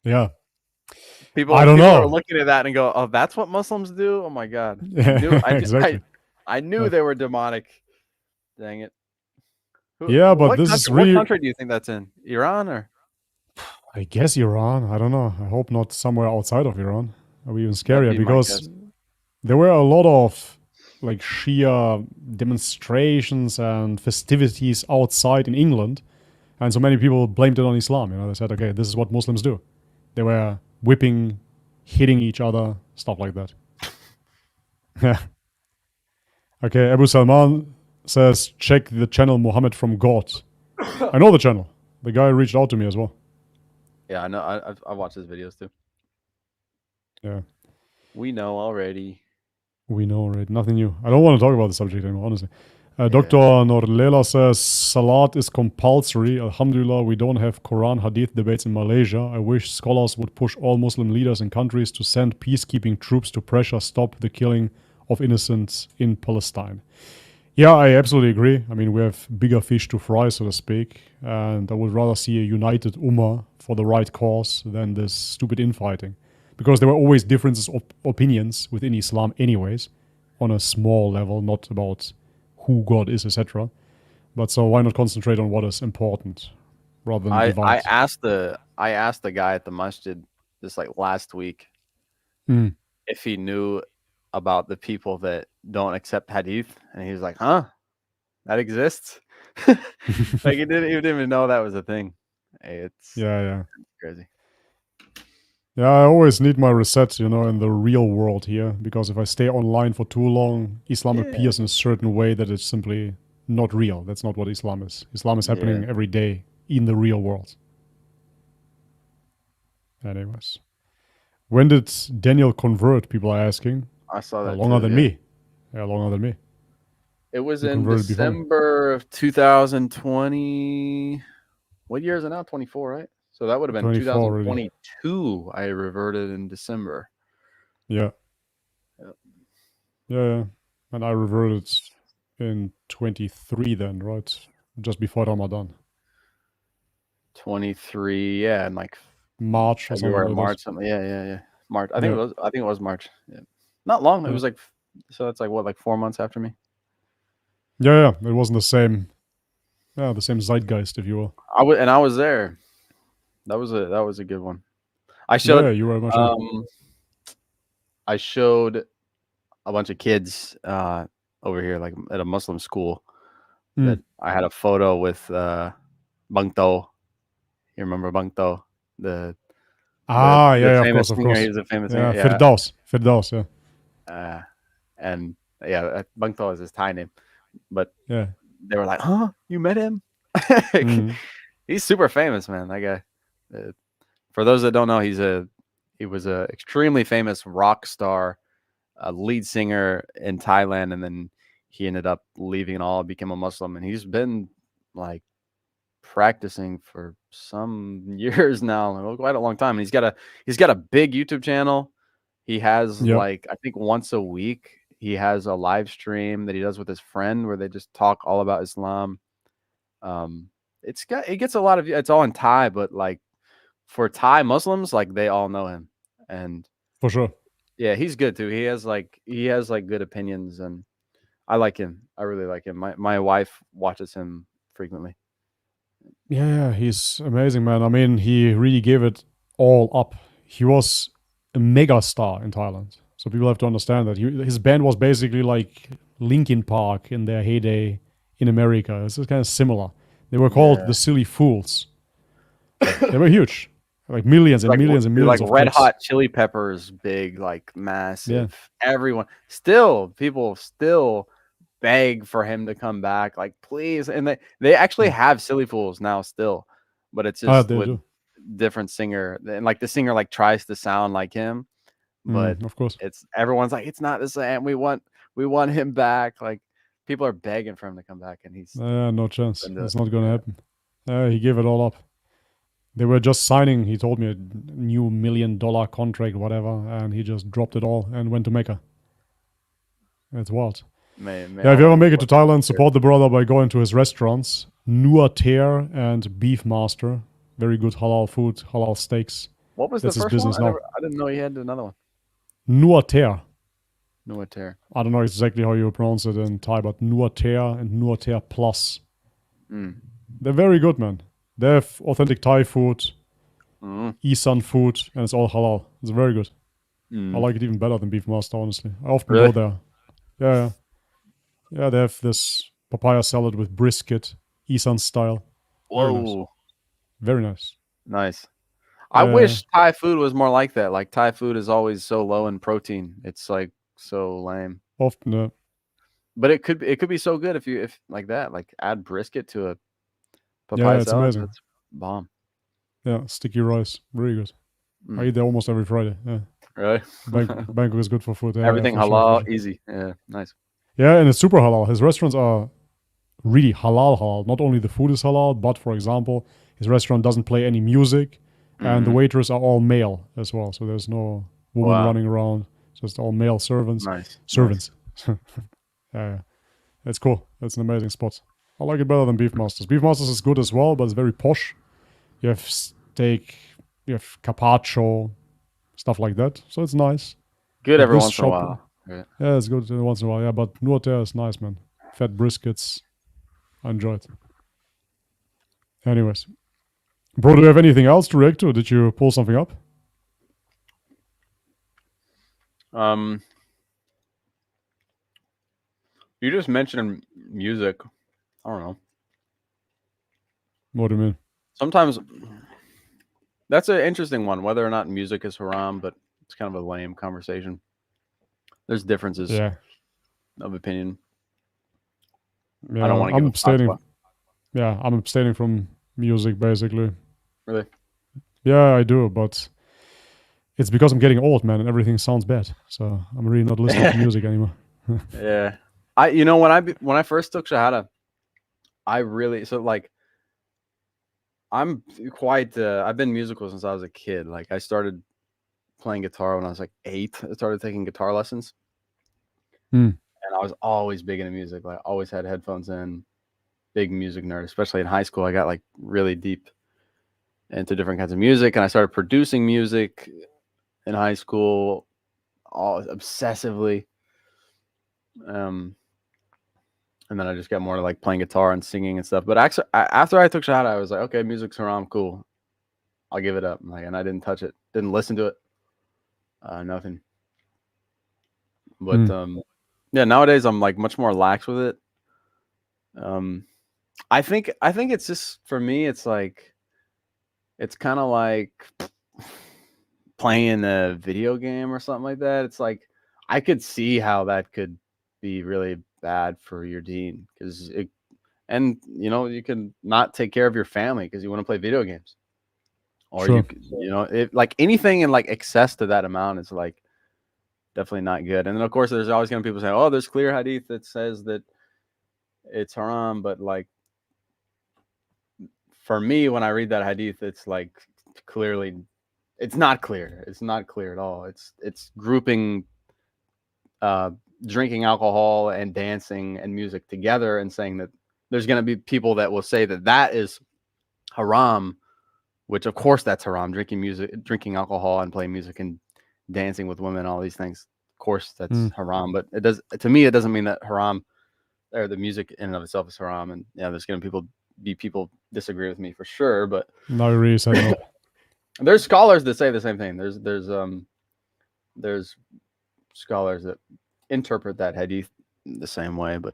Yeah. People, I don't people know. are looking at that and go, "Oh, that's what Muslims do." Oh my God! Yeah, exactly. I knew they were demonic. Dang it. Yeah, but what this country, is really. What country do you think that's in? Iran or? I guess Iran. I don't know. I hope not somewhere outside of Iran. Or even scarier, That'd be my because guess. there were a lot of like Shia demonstrations and festivities outside in England, and so many people blamed it on Islam. You know, they said, "Okay, this is what Muslims do." They were whipping, hitting each other, stuff like that. Yeah. Okay, Abu Salman says, check the channel Muhammad from God. I know the channel. The guy reached out to me as well. Yeah, I know. I watched his videos too. Yeah. We know already. We know, right? Nothing new. I don't want to talk about the subject anymore, honestly. Dr. Norlela says, Salat is compulsory. Alhamdulillah, we don't have Quran Hadith debates in Malaysia. I wish scholars would push all Muslim leaders and countries to send peacekeeping troops to pressure stop the killing of innocents in Palestine. Yeah, I absolutely agree. I mean, we have bigger fish to fry, so to speak. And I would rather see a united Ummah for the right cause than this stupid infighting. Because there were always differences of opinions within Islam anyways, on a small level, not about who God is, etc. But so why not concentrate on what is important rather than divide? I asked the guy at the masjid this like last week if he knew about the people that don't accept hadith, and he was like, "Huh? That exists?" Like he didn't even know that was a thing. It's crazy. Yeah, I always need my reset, you know, in the real world here, because if I stay online for too long, Islam appears in a certain way that is simply not real. That's not what Islam is. Islam is happening every day in the real world. Anyways. When did Daniel convert, people are asking? I saw that longer too, than me. Yeah, longer than me. It was He in converted before me. December of 2020. What year is it now? 24, right? So that would have been 2022. I reverted in December. Yeah. Yeah. And I reverted in 23 then, right? Just before Ramadan. 23, yeah, in like March or February, something. March, something. Yeah. March. I think it was March. Yeah. Not long. It was like, so that's like what, like 4 months after me. Yeah. It wasn't the same. Yeah, the same zeitgeist, if you will. I was there. That was a good one. I showed. Yeah, you were much. I showed a bunch of kids over here, like at a Muslim school, that I had a photo with Bangto. You remember Bangto? The of course. He was a famous singer. Firdaus, yeah. And Bangto is his Thai name. but Yeah. they were like, "Huh? You met him?" Mhm. He's super famous, man. That guy. For those that don't know, he was a extremely famous rock star, lead singer in Thailand, and then he ended up leaving it all, became a Muslim, and he's been like practicing for some years now, quite a long time. And he's got a big YouTube channel. He has Yep. like, I think once a week he has a live stream that he does with his friend where they just talk all about Islam. It gets a lot of, it's all in Thai, but like for Thai Muslims, like they all know him. And For sure. yeah, he's good too. He has like good opinions, and I like him. I really like him. My wife watches him frequently. Yeah, he's amazing, man. I mean, he really gave it all up. He was a mega star in Thailand. So people have to understand that. His band was basically like Linkin Park in their heyday in America. It's kind of similar. They were called the Silly Fools. They were huge. Like millions and Like millions and millions like of Red clicks. Hot Chili Peppers, big, like massive. Everyone people still beg for him to come back, like please. And they actually have Silly Fools now still, but it's just They with do. different singer, and like the singer like tries to sound like him, but Of course. it's everyone's like, it's not the same. We want him back. Like people are begging for him to come back, and he's No chance. into It's it. not going to happen. He gave it all up. They were just signing, he told me, a new $1 million contract, whatever, and he just dropped it all and went to Mecca. It's wild. Yeah, if you ever make it to Thailand, support the brother by going to his restaurants. Nuater and Beefmaster. Very good halal food, halal steaks. What was That's the his first business one? now. I didn't know he had another one. Nuater. Nuater. I don't know exactly how you pronounce it in Thai, but Nuater and Nuater Plus. They're very good, man. They have authentic Thai food, Isan food, and it's all halal. It's very good. I like it even better than Beefmaster, honestly. I often go there. Yeah, they have this papaya salad with brisket, Isan style. Very nice. Whoa. Very nice. Nice. I wish Thai food was more like that. Like Thai food is always so low in protein. It's like so lame. Often, But it could be so good if like that. Like add brisket to a papaya yeah, it's salad. amazing. That's bomb. Yeah, sticky rice. Really good. I eat there almost every Friday. Yeah. Really? Bangkok is good for food. Yeah, Everything for halal, sure. easy. Yeah, nice. Yeah, and it's super halal. His restaurants are really halal. Not only the food is halal, but for example, his restaurant doesn't play any music, and the waiters are all male as well. So there's no woman running around. So it's all male servants. Nice. Servants. Nice. Yeah, it's cool. It's an amazing spot. I like it better than Beefmasters. Beefmasters is good as well, but it's very posh. You have steak, you have carpaccio, stuff like that. So it's nice. Good But every this once in a while. Yeah, it's good once in a while. Yeah, but Nuatea is nice, man. Fat briskets. I enjoy it. Anyways. Bro, do you have anything else to react to? Did you pull something up? You just mentioned music. I don't know. What do you mean? Sometimes that's an interesting one, whether or not music is haram, but it's kind of a lame conversation. There's differences of opinion. Yeah, I don't want to I'm give abstaining. Yeah, I'm abstaining from music basically. Really? Yeah, I do, but it's because I'm getting old, man, and everything sounds bad. So I'm really not listening to music anymore. Yeah. When I first took Shahada, I'm quite I've been musical since I was a kid. Like I started playing guitar when I was like 8. I started taking guitar lessons. And I was always big into music. Like always had headphones in, big music nerd, especially in high school. I got like really deep into different kinds of music, and I started producing music in high school all obsessively. And then I just got more to like playing guitar and singing and stuff. But actually, after I took Shahada, I was like, okay, music's haram, cool. I'll give it up. And I didn't touch it, didn't listen to it, nothing. But yeah, nowadays I'm like much more lax with it. I think it's just, for me, it's like, it's kind of like playing a video game or something like that. It's like I could see how that could be really bad for your deen, because it, and you know, you can not take care of your family because you want to play video games, or Sure. you know, it, like anything in like excess to that amount is like definitely not good. And then of course there's always gonna be people saying, oh, there's clear hadith that says that it's haram, but like for me, when I read that hadith, it's like clearly, it's not clear. It's not clear at all. It's grouping drinking alcohol and dancing and music together and saying that there's going to be people that will say that that is haram, which of course that's haram. Drinking music, drinking alcohol, and playing music and dancing with women, all these things. Of course that's haram, but it does, to me, it doesn't mean that haram or the music in and of itself is haram. And yeah, there's going to be people disagree with me for sure, but No, you really said no. there's scholars that say the same thing. There's scholars that interpret that hadith the same way, but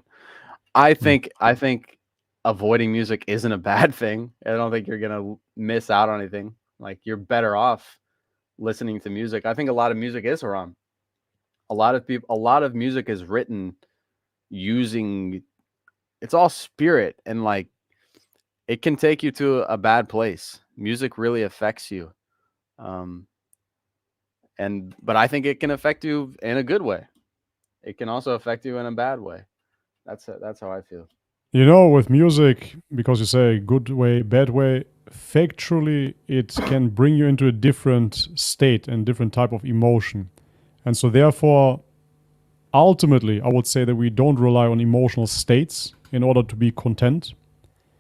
I think avoiding music isn't a bad thing. I don't think you're gonna miss out on anything. Like, you're better off listening to music. I think a lot of music is haram. A lot of music is written using, it's all spirit, and like it can take you to a bad place. Music really affects you. But I think it can affect you in a good way. It can also affect you in a bad way. That's how I feel. You know, with music, because you say good way, bad way, factually, it can bring you into a different state and different type of emotion. And so therefore, ultimately, I would say that we don't rely on emotional states in order to be content.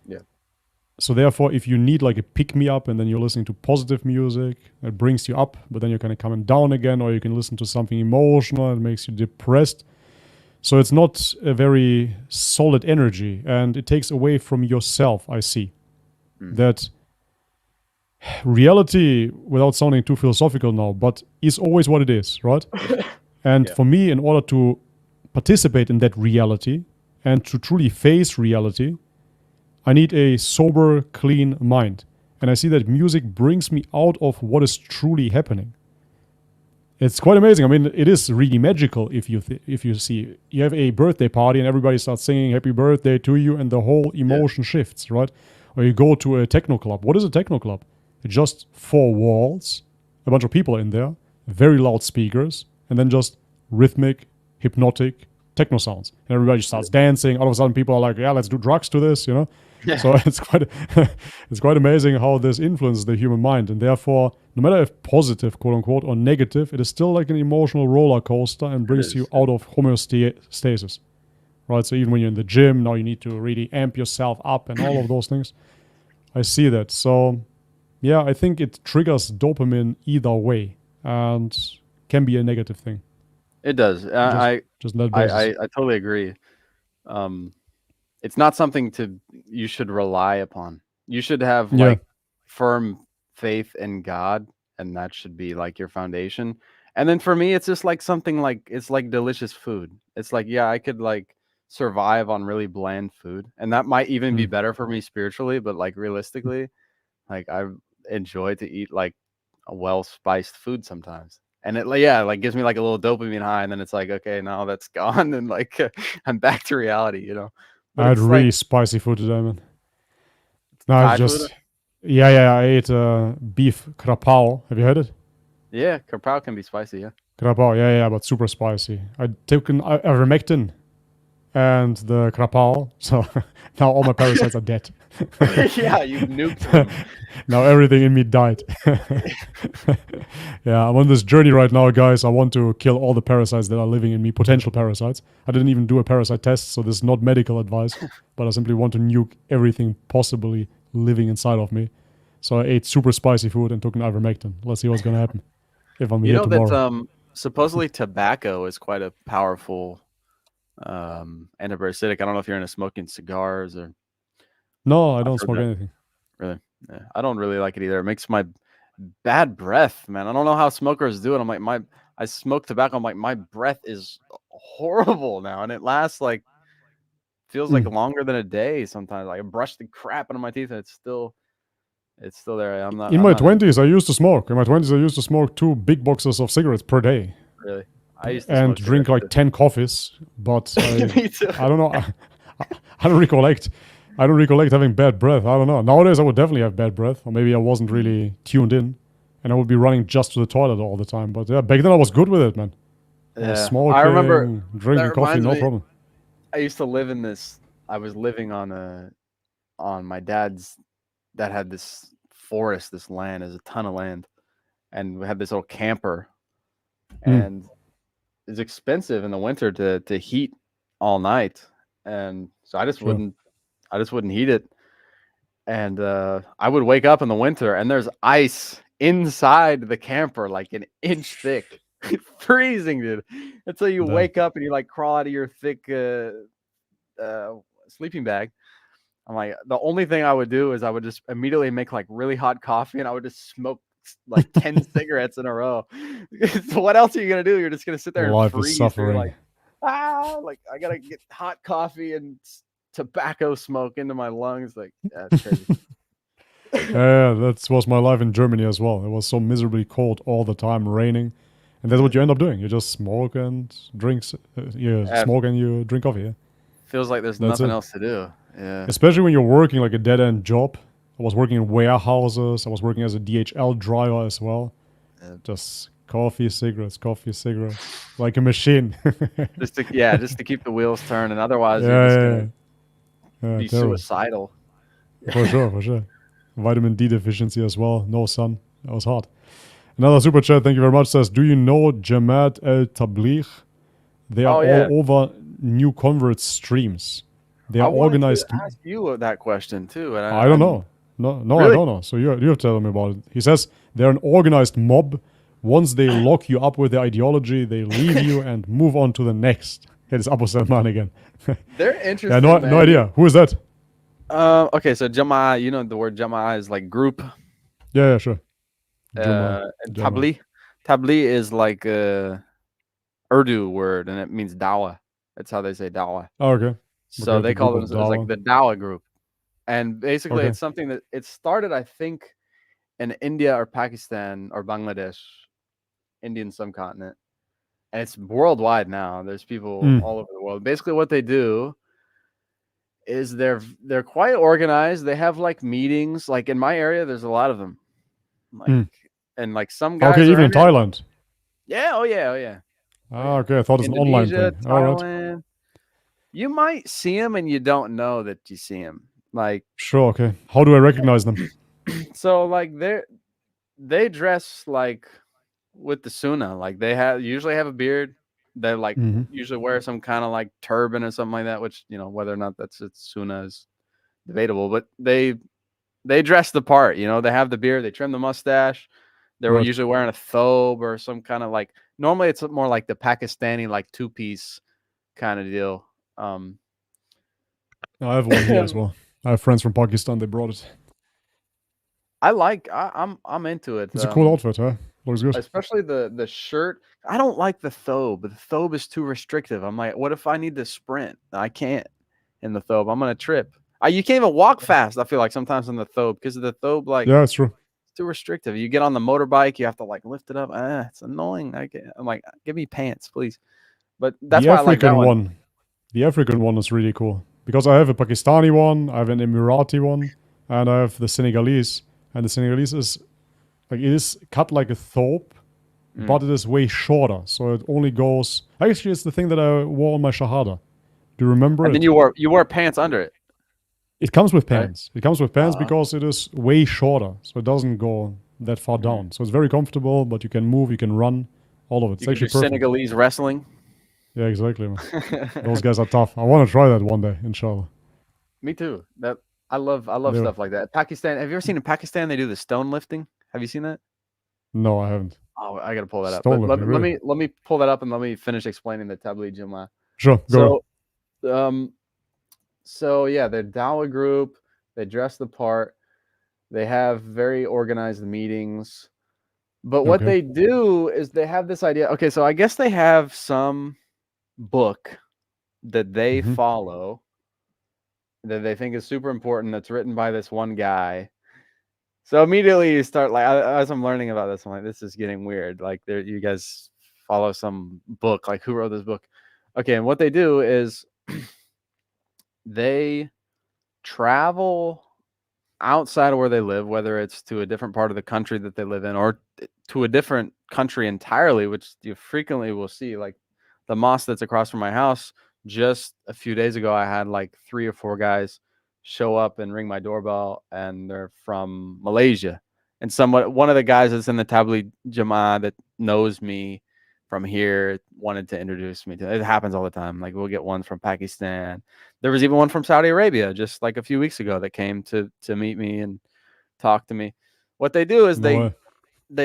Yeah. So therefore, if you need like a pick-me-up and then you're listening to positive music, that brings you up, but then you're kind of coming down again, or you can listen to something emotional and makes you depressed. So it's not a very solid energy, and it takes away from yourself, I see. That reality, without sounding too philosophical now, but is always what it is, right? And for me, in order to participate in that reality and to truly face reality, I need a sober, clean mind. And I see that music brings me out of what is truly happening. It's quite amazing. I mean, it is really magical if you see, you have a birthday party and everybody starts singing happy birthday to you and the whole emotion shifts, right? Or you go to a techno club. What is a techno club? It's just 4 walls, a bunch of people in there, very loud speakers, and then just rhythmic, hypnotic techno sounds. And everybody starts dancing. All of a sudden people are like, yeah, let's do drugs to this, you know? Yeah. So it's quite amazing how this influences the human mind. And therefore, no matter if positive, quote unquote, or negative, it is still like an emotional roller coaster and brings you out of homeostasis. Right? So even when you're in the gym, now you need to really amp yourself up and all of those things. I see that. So yeah, I think it triggers dopamine either way and can be a negative thing. It does. I totally agree. It's not something you should rely upon. You should have like firm faith in God, and that should be like your foundation. And then for me, it's just like something like, it's like delicious food. It's like, yeah, I could like survive on really bland food, and that might even be better for me spiritually, but like realistically, like I enjoy to eat like a well-spiced food sometimes. And it like gives me like a little dopamine high, and then it's like, okay, now that's gone, and like I'm back to reality, you know. But I had really like, spicy food today, man. No, I just I ate beef krapao. Have you heard it? Yeah, krapao can be spicy, yeah. Krapao, yeah, but super spicy. I took an ivermectin and the krapao, so now all my parasites are dead. Yeah, you nuked them. Now everything in me died. Yeah, I'm on this journey right now, guys. I want to kill all the parasites that are living in me, potential parasites. I didn't even do a parasite test, so this is not medical advice, but I simply want to nuke everything possibly living inside of me. So I ate super spicy food and took an ivermectin. Let's see what's going to happen if I'm here tomorrow. That supposedly tobacco is quite a powerful antiparasitic. I don't know if you're into smoking cigars or... No, I don't smoke anything. Really? Yeah, I don't really like it either. It makes my bad breath, man. I don't know how smokers do it. I'm like, I smoke tobacco. I'm like, my breath is horrible now, and it lasts like, feels like longer than a day sometimes. Like I brush the crap out of my teeth, and it's still there. In my 20s, I used to smoke. In my 20s, I used to smoke 2 big boxes of cigarettes per day. Really? I used to and smoke drink like cigarettes 10 coffees, but too. Me too. I don't know. I don't recollect. I don't recollect having bad breath. I don't know. Nowadays, I would definitely have bad breath, or maybe I wasn't really tuned in, and I would be running just to the toilet all the time. But yeah, back then I was good with it, man. I was Yeah, smoking, I remember drinking that coffee, reminds no me. problem. I used to live in this. I was living on my dad's. Dad had this forest, this land. There's a ton of land, and we had this little camper, and it's expensive in the winter to heat all night, and so I just Sure. wouldn't heat it, and I would wake up in the winter and there's ice inside the camper like an inch thick. Freezing, dude, until you Damn. wake up and you like crawl out of your thick sleeping bag. I'm like, the only thing I would do is I would just immediately make like really hot coffee and I would just smoke like 10 cigarettes in a row. So what else are you gonna do? You're just gonna sit there Life and is freeze. You're suffering. like, like I gotta get hot coffee and tobacco smoke into my lungs. Like, that's crazy. Yeah, that was my life in Germany as well. It was so miserably cold all the time, raining, and that's what you end up doing. You just smoke and drinks. Smoke and you drink coffee. Yeah. Feels like there's That's nothing it. else to do. Yeah. Especially when you're working like a dead-end job. I was working in warehouses. I was working as a DHL driver as well. Yeah. Just coffee, cigarettes, like a machine. just to keep the wheels turning. Otherwise, you're just gonna be terrible. suicidal. For sure. Vitamin D deficiency as well. No sun. That was hot. Another super chat, thank you very much, says, do you know Jamaat al-Tabligh? They are all over new converts streams. They are organized. I wanted to ask you that question too. And I don't know. No, really? I don't know. So you have to tell me about it. He says they're an organized mob. Once they lock you up with their ideology, they leave you and move on to the next. It is Abu Salman again. They're interesting. Yeah, no idea. Who is that? Okay, so Jama'ah, you know the word Jama'ah is like group. Yeah, sure. And Tabligh is like a Urdu word, and it means Dawah. That's how they say Dawah. Oh, okay. So they call themselves like the Dawah group. And basically, it's something that it started, I think, in India or Pakistan or Bangladesh, Indian subcontinent, and it's worldwide now. There's people all over the world. Basically, what they do is they're quite organized. They have like meetings. Like in my area, there's a lot of them. Like and like some guys. Okay, even in Thailand. Yeah. Oh yeah. Ah, okay. I thought it's an online thing. Thailand. All right. You might see them and you don't know that you see them. Like, sure, okay. How do I recognize them? So like they dress like with the sunnah. Like they usually have a beard. They like usually wear some kind of like turban or something like that, which, you know, whether or not it's sunnah is debatable, but they dress the part, you know. They have the beard, they trim the mustache. They're usually wearing a thobe or some kind of like, normally it's more like the Pakistani like two-piece kind of deal. I have one here as well. I have friends from Pakistan. They brought it. I'm into it. It's a cool outfit, huh? Looks good. Especially the shirt. I don't like the thobe. The thobe is too restrictive. I'm like, what if I need to sprint? I can't in the thobe. I'm gonna trip. You can't even walk fast. I feel like sometimes in the thobe because of the thobe. Like, yeah, it's true. It's too restrictive. You get on the motorbike, you have to like lift it up. It's annoying. I'm like, give me pants, please. But that's why I like that one. The African one is really cool because I have a Pakistani one, I have an Emirati one, and I have the Senegalese. And the Senegalese is like, it is cut like a thobe, but it is way shorter. So it only goes. Actually, it's the thing that I wore on my Shahada. Do you remember it? And then you wore pants under it. It comes with pants. Right? It comes with pants because it is way shorter, so it doesn't go that far down. So it's very comfortable, but you can move, you can run, all of it. It's actually perfect. Senegalese wrestling. Yeah, exactly. Man. Those guys are tough. I want to try that one day, inshallah. Me too. I love stuff like that. Pakistan. Have you ever seen in Pakistan they do the stone lifting? Have you seen that? No, I haven't. Oh, I gotta pull that up. Let me pull that up and let me finish explaining the Tabligh Jama'ah. Sure. Go. So yeah, they're Dawah group. They dress the part. They have very organized meetings. But what they do is they have this idea. Okay, so I guess they have some book that they follow that they think is super important. That's written by this one guy. So immediately you start like, as I'm learning about this, I'm like, this is getting weird. Like, you guys follow some book. Like, who wrote this book? Okay, and what they do is they travel outside of where they live, whether it's to a different part of the country that they live in or to a different country entirely, which you frequently will see. Like the mosque that's across from my house, just a few days ago, I had like 3 or 4 guys show up and ring my doorbell, and they're from Malaysia. And one of the guys that's in the Tabligh Jama'ah that knows me from here wanted to introduce me to it. It happens all the time. Like we'll get one from Pakistan. There was even one from Saudi Arabia just like a few weeks ago that came to meet me and talk to me. What they do is they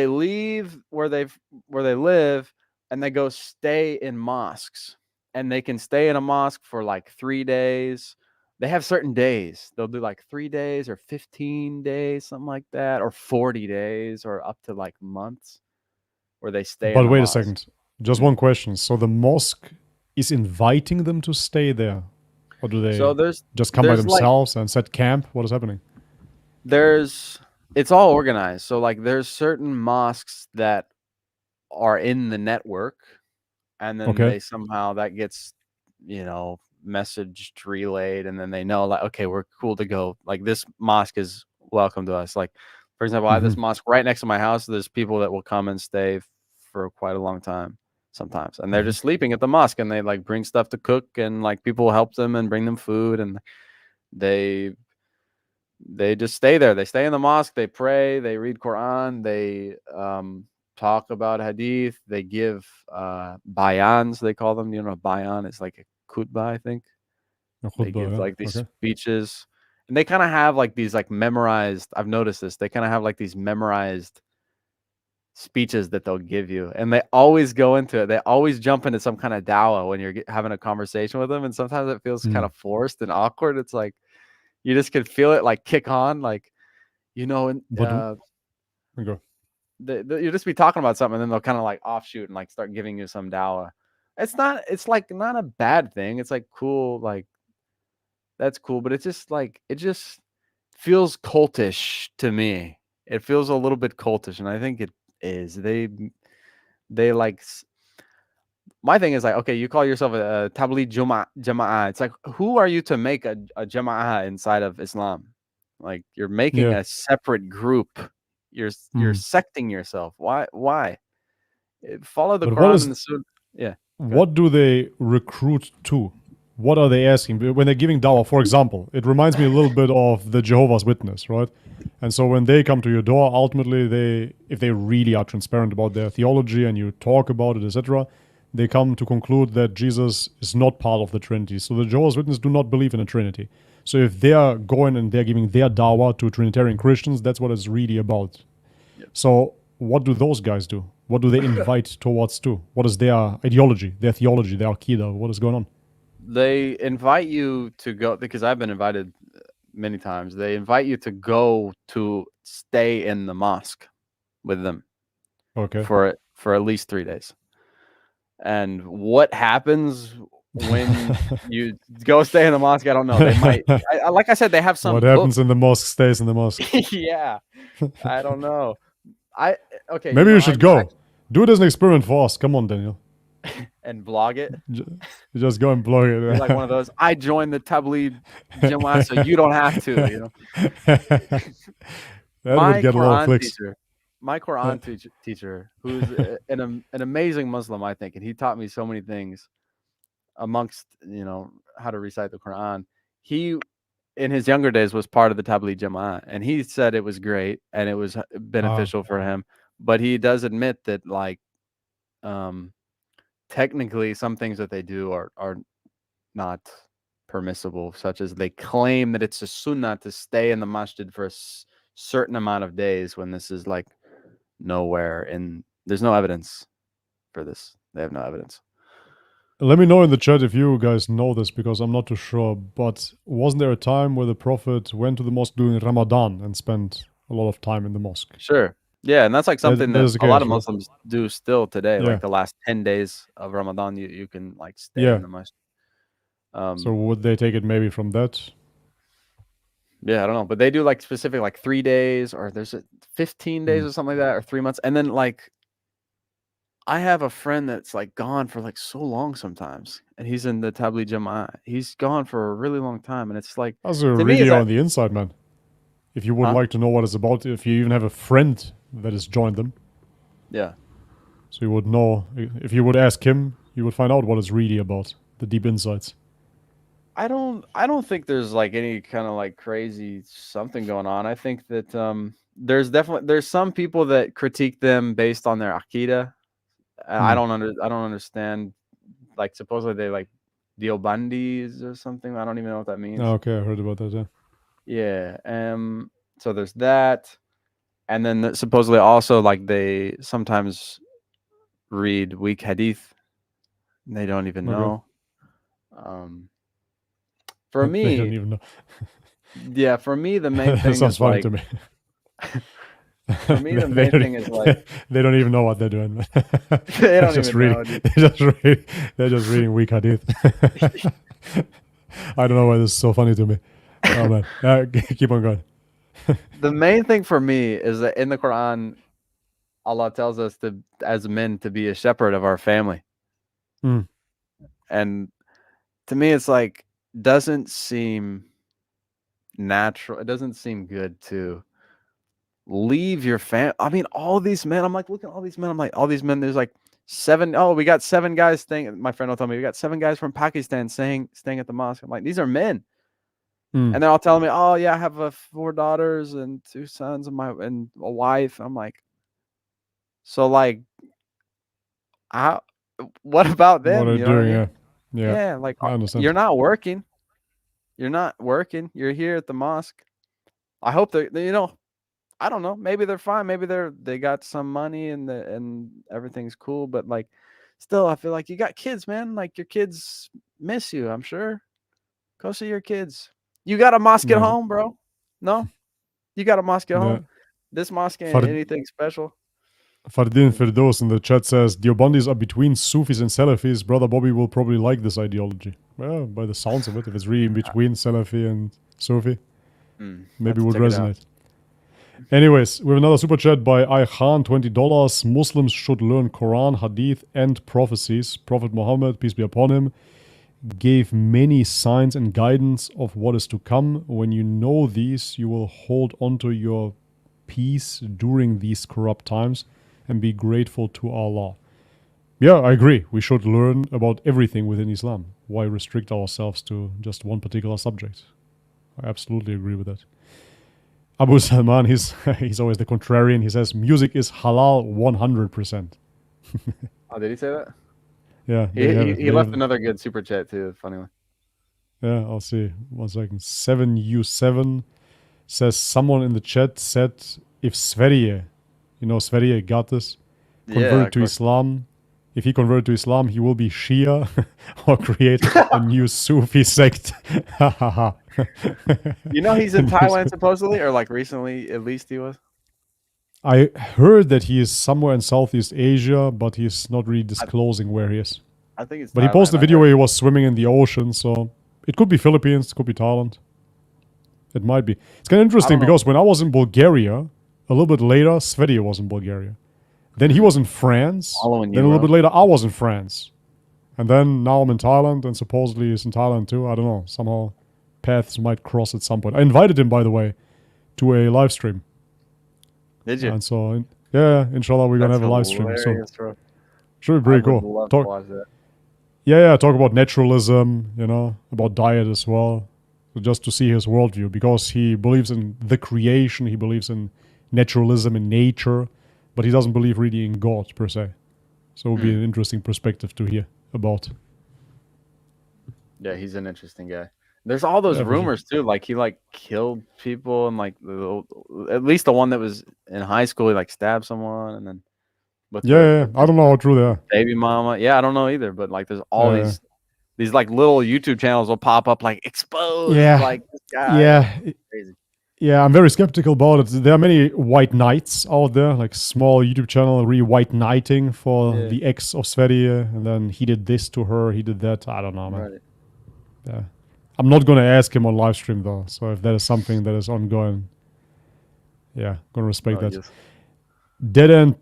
leave where they live and they go stay in mosques, and they can stay in a mosque for like 3 days. They have certain days. They'll do like 3 days or 15 days, something like that, or 40 days or up to like months where they stay. But wait a second. Just one question. So the mosque is inviting them to stay there? Or do they just come by themselves and set camp? What is happening? It's all organized. So like there's certain mosques that are in the network, and then they somehow that gets, messaged, relayed, and then they know like, okay, we're cool to go. Like this mosque is welcome to us. Like, for example, I have this mosque right next to my house. There's people that will come and stay for quite a long time sometimes, and they're just sleeping at the mosque, and they like bring stuff to cook, and like people help them and bring them food, and they just stay there. They stay in the mosque, they pray, they read Quran, they talk about hadith, they give bayans, they call them. Bayan is like a khutbah, I think. They give like these speeches, and they kind of have like these like memorized, I've noticed this, they kind of have like these memorized speeches that they'll give you, and they always go into it. They always jump into some kind of dawah when you're having a conversation with them, and sometimes it feels kind of forced and awkward. It's like you just can feel it like kick on, like and you just be talking about something, and then they'll kind of like offshoot and like start giving you some dawah. It's like not a bad thing. It's like cool, like that's cool, but it's just like it just feels cultish to me. It feels a little bit cultish, and I think it is. They like, my thing is like, okay, you call yourself a Tabligh Jama'ah. It's like, who are you to make a Jama'ah inside of Islam? Like you're making a separate group. You're secting yourself. Why? Follow the Quran and the Sunnah. Yeah. What do they recruit to? What are they asking? When they're giving dawah, for example, it reminds me a little bit of the Jehovah's Witness, right? And so when they come to your door, ultimately, if they really are transparent about their theology and you talk about it, etc., they come to conclude that Jesus is not part of the Trinity. So the Jehovah's Witnesses do not believe in a Trinity. So if they are going and they're giving their dawah to Trinitarian Christians, that's what it's really about. Yep. So what do those guys do? What do they invite towards to? What is their ideology, their theology, their aqidah? What is going on? They invite you to go, because I've been invited many times. They invite you to go to stay in the mosque with them. Okay. For at least 3 days. And what happens when you go stay in the mosque, I don't know. They might, like I said, they have some. What happens in the mosque stays in the mosque. Yeah, I don't know. Okay. Maybe you should go. Do it as an experiment for us. Come on, Daniel. And blog it. You just go and blog it. You're like one of those. I joined the Tabligh Jama'ah, so you don't have to. That would get a lot of clicks. My Quran teacher, who's an amazing Muslim, I think, and he taught me so many things amongst, how to recite the Quran. He, in his younger days, was part of the Tabligh Jama'ah, and he said it was great and it was beneficial for him. But he does admit that, like, technically, some things that they do are not permissible, such as they claim that it's a sunnah to stay in the masjid for a certain amount of days when this is like nowhere, and there's no evidence for this. They have no evidence. Let me know in the chat if you guys know this, because I'm not too sure, but wasn't there a time where the Prophet went to the mosque during Ramadan and spent a lot of time in the mosque? Sure. Yeah, and that's like something that a lot of Muslims do still today. Like the last 10 days of Ramadan, you can like stay in the mosque. So would they take it maybe from that? Yeah, I don't know, but they do like specific like 3 days, or there's 15 days or something like that, or 3 months, and then like I have a friend that's like gone for like so long sometimes, and he's in the Tabligh Jama'ah. He's gone for a really long time, and it's like That's a to me, is really that on the inside, man. If you would Huh? like to know what it's about, if you even have a friend that has joined them, yeah. so you would know. If you would ask him, you would find out what it's really about, the deep insights. I don't think there's like any kind of like crazy something going on. I think that there's some people that critique them based on their akida. I don't understand. Like supposedly they like Deobandis or something. I don't even know what that means. Oh, okay, I heard about that. Yeah. Yeah. So there's that, and then supposedly also like they sometimes read weak hadith. And they don't even Okay. know. For They don't me, even know. yeah. For me, the main That thing sounds is funny like to me. for me the main thing is like they don't even know what they're doing. they don't just even reading, know, dude. they're just reading weak hadith. I don't know why this is so funny to me. Oh man, keep on going. The main thing for me is that in the Quran, Allah tells us to, as men, to be a shepherd of our family. Mm. And to me, it's like, doesn't seem natural. It doesn't seem good to leave your family. I mean, all these men, I'm like, look at all these men. I'm like, all these men, there's like we got 7 guys staying. My friend will tell me, we got 7 guys from Pakistan staying at the mosque. I'm like, these are men. Mm. And they're all telling me, oh yeah, I have 4 daughters and 2 sons and a wife. I'm like, so like, what about What are them? you You know what I doing? mean? Yeah. Yeah, like I understand. you're not working. You're not working. You're here at the mosque. I hope I don't know. Maybe they're fine. Maybe they got some money and everything's cool. But like, still, I feel like you got kids, man. Like your kids miss you. I'm sure. Go see your kids. You got a mosque at Yeah. home, bro? No, you got a mosque at Yeah. home. This mosque ain't anything special. Fardin Firdos in the chat says, Deobandis are between Sufis and Salafis. Brother Bobby will probably like this ideology. Well, by the sounds of it, if it's really in between Salafi and Sufi, maybe it would resonate. Anyways, we have another super chat by Ayhan, $20. Muslims should learn Quran, Hadith, and prophecies. Prophet Muhammad, peace be upon him, gave many signs and guidance of what is to come. When you know these, you will hold onto your peace during these corrupt times and be grateful to Allah. Yeah, I agree. We should learn about everything within Islam. Why restrict ourselves to just one particular subject? I absolutely agree with that. Abu Salman, he's always the contrarian. He says music is halal 100%. Oh, did he say that? Yeah. He left another good super chat too. Funny one. Yeah, I'll see. 1 second. 7U7 says someone in the chat said if Sverige, Sverige got this, convert to Islam. If he converted to Islam, he will be Shia or create a new Sufi sect. He's in Thailand supposedly, or like recently, at least he was. I heard that he is somewhere in Southeast Asia, but he's not really disclosing where he is. I think it's. But Thailand. He posted a video where he was swimming in the ocean, so it could be Philippines, it could be Thailand. It might be. It's kind of interesting because when I was in Bulgaria, a little bit later, Sverige was in Bulgaria. Then he was in France. Then a little bit later, I was in France. And then now I'm in Thailand, and supposedly he's in Thailand too. I don't know. Somehow paths might cross at some point. I invited him, by the way, to a live stream. Did you? And so, yeah, inshallah, we're going to have a live stream. So, should be pretty cool. To watch that. Yeah, talk about naturalism, about diet as well. So just to see his worldview, because he believes in the creation, he believes in naturalism and nature, but he doesn't believe really in God per se. So it would be an interesting perspective to hear about. Yeah, he's an interesting guy. There's all those rumors too, like he killed people, and like at least the one that was in high school, he stabbed someone, and then I don't know how true they are. Baby mama, I don't know either, but there's all these like little YouTube channels will pop up exposed, this guy. Crazy. Yeah, I'm very skeptical about it. There are many white knights out there, like small YouTube channel, really white knighting for the ex of Sverige, and then he did this to her, he did that. I don't know, man. Right. Yeah. I'm not going to ask him on live stream, though. So if that is something that is ongoing, going to respect that. Yes. Dead End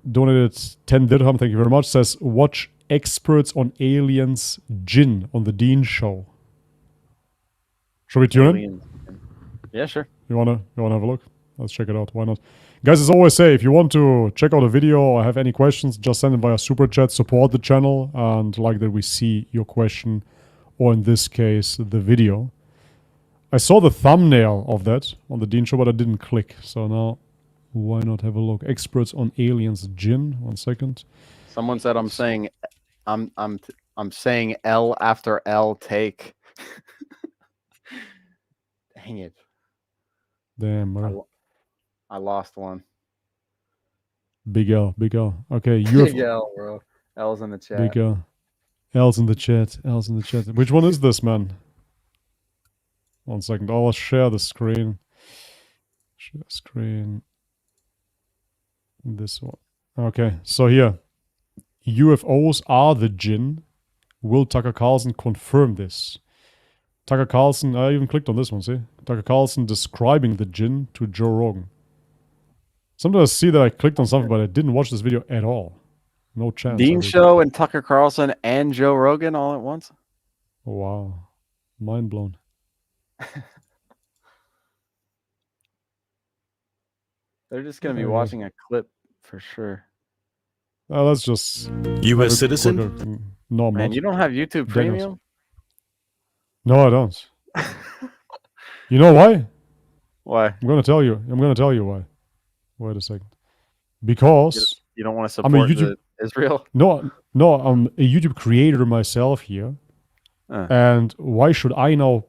donated 10 dirham, thank you very much, says, watch Experts on Aliens Jinn on the Dean Show. Should we tune in? Yeah, sure. You wanna have a look? Let's check it out. Why not? Guys, as always say, if you want to check out a video or have any questions, just send it via Super Chat, support the channel, and like that we see your question, or in this case, the video. I saw the thumbnail of that on the Dean Show, but I didn't click. So now, why not have a look? Experts on Aliens Jinn. 1 second. Someone said I'm saying L after L take. Dang it. Damn, bro. I lost one. Big L. Okay, Big L, bro. L's in the chat. Big L. L's in the chat. Which one is this, man? 1 second. I'll share the screen. Share screen. This one. Okay, so here. UFOs are the jinn. Will Tucker Carlson confirm this? Tucker Carlson, I even clicked on this one, see? Tucker Carlson describing the jinn to Joe Rogan. Sometimes I see that I clicked on something, but I didn't watch this video at all. No chance. Dean Show and Tucker Carlson and Joe Rogan all at once? Wow. Mind blown. They're just going to be watching a clip for sure. Let's just... U.S. citizen? No, man, you don't have YouTube Premium? No, I don't. You know why? Why? I'm going to tell you why. Wait a second. Because... You don't want to support Israel? No, I'm a YouTube creator myself here. And why should I now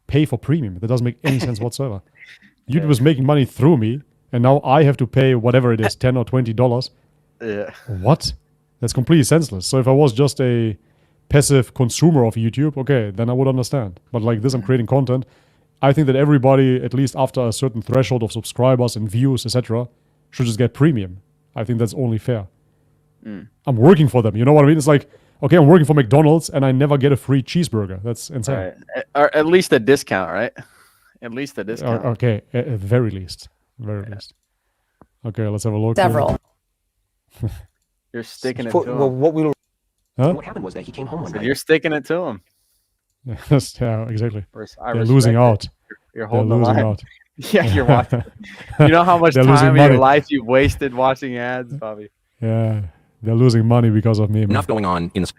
pay for premium? That doesn't make any sense whatsoever. YouTube was making money through me, and now I have to pay whatever it is, $10 or $20. Yeah. What? That's completely senseless. So if I was just a passive consumer of YouTube, okay, then I would understand. But like this, I'm creating content. I think that everybody, at least after a certain threshold of subscribers and views, etc., should just get premium. I think that's only fair. I'm working for them. You know what I mean? It's like, okay, I'm working for McDonald's and I never get a free cheeseburger. That's insane. Right. Or at least a discount, right? At least a discount. Okay, at very least. Least. Okay, let's have a look. Several. You're sticking it to him. What happened was that he came home one night. You're sticking it to him. Yes, yeah, exactly. They're losing out. You're holding the line. Out. Yeah, you're watching. You know how much time of your life you've wasted watching ads, Bobby? Yeah, they're losing money because of me. Man. Enough going on in the...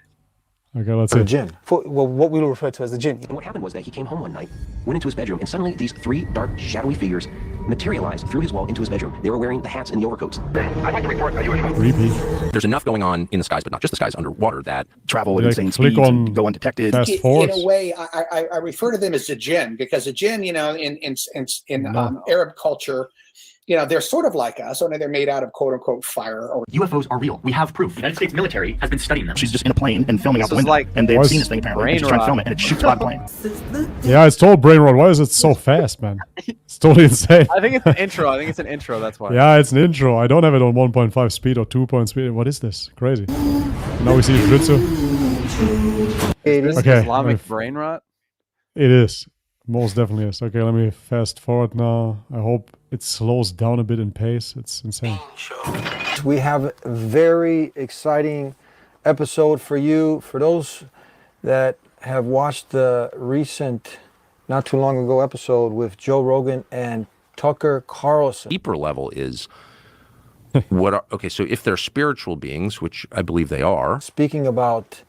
Okay, let's see. The jinn. What we will refer to as the jinn. And what happened was that he came home one night, went into his bedroom, and suddenly these three dark, shadowy figures materialized through his wall into his bedroom. They were wearing the hats and the overcoats. I'd like to report a UFO. Creepy. There's enough going on in the skies, but not just the skies, underwater, that travel at insane speeds and go undetected. In a way, I refer to them as the jinn, because the jinn, you know, in Arab culture, you know, they're sort of like us, only they're made out of quote unquote fire. Or UFOs are real. We have proof. The United States military has been studying them. She's just in a plane and filming out the window, and they've seen this thing apparently. She's trying to film it, and it shoots out the plane. Yeah, it's total brain rot. Why is it so fast, man? It's totally insane. I think it's an intro. That's why. Yeah, it's an intro. I don't have it on 1.5 speed or 2 speed. What is this? Crazy. Now we see Jitsu. Is this Islamic brain rot? It is. Most definitely is. Okay, let me fast forward now. I hope it slows down a bit in pace. It's insane. We have a very exciting episode for you. For those that have watched the recent, not too long ago episode with Joe Rogan and Tucker Carlson. Deeper level is what are, okay, so if they're spiritual beings, which I believe they are. Speaking about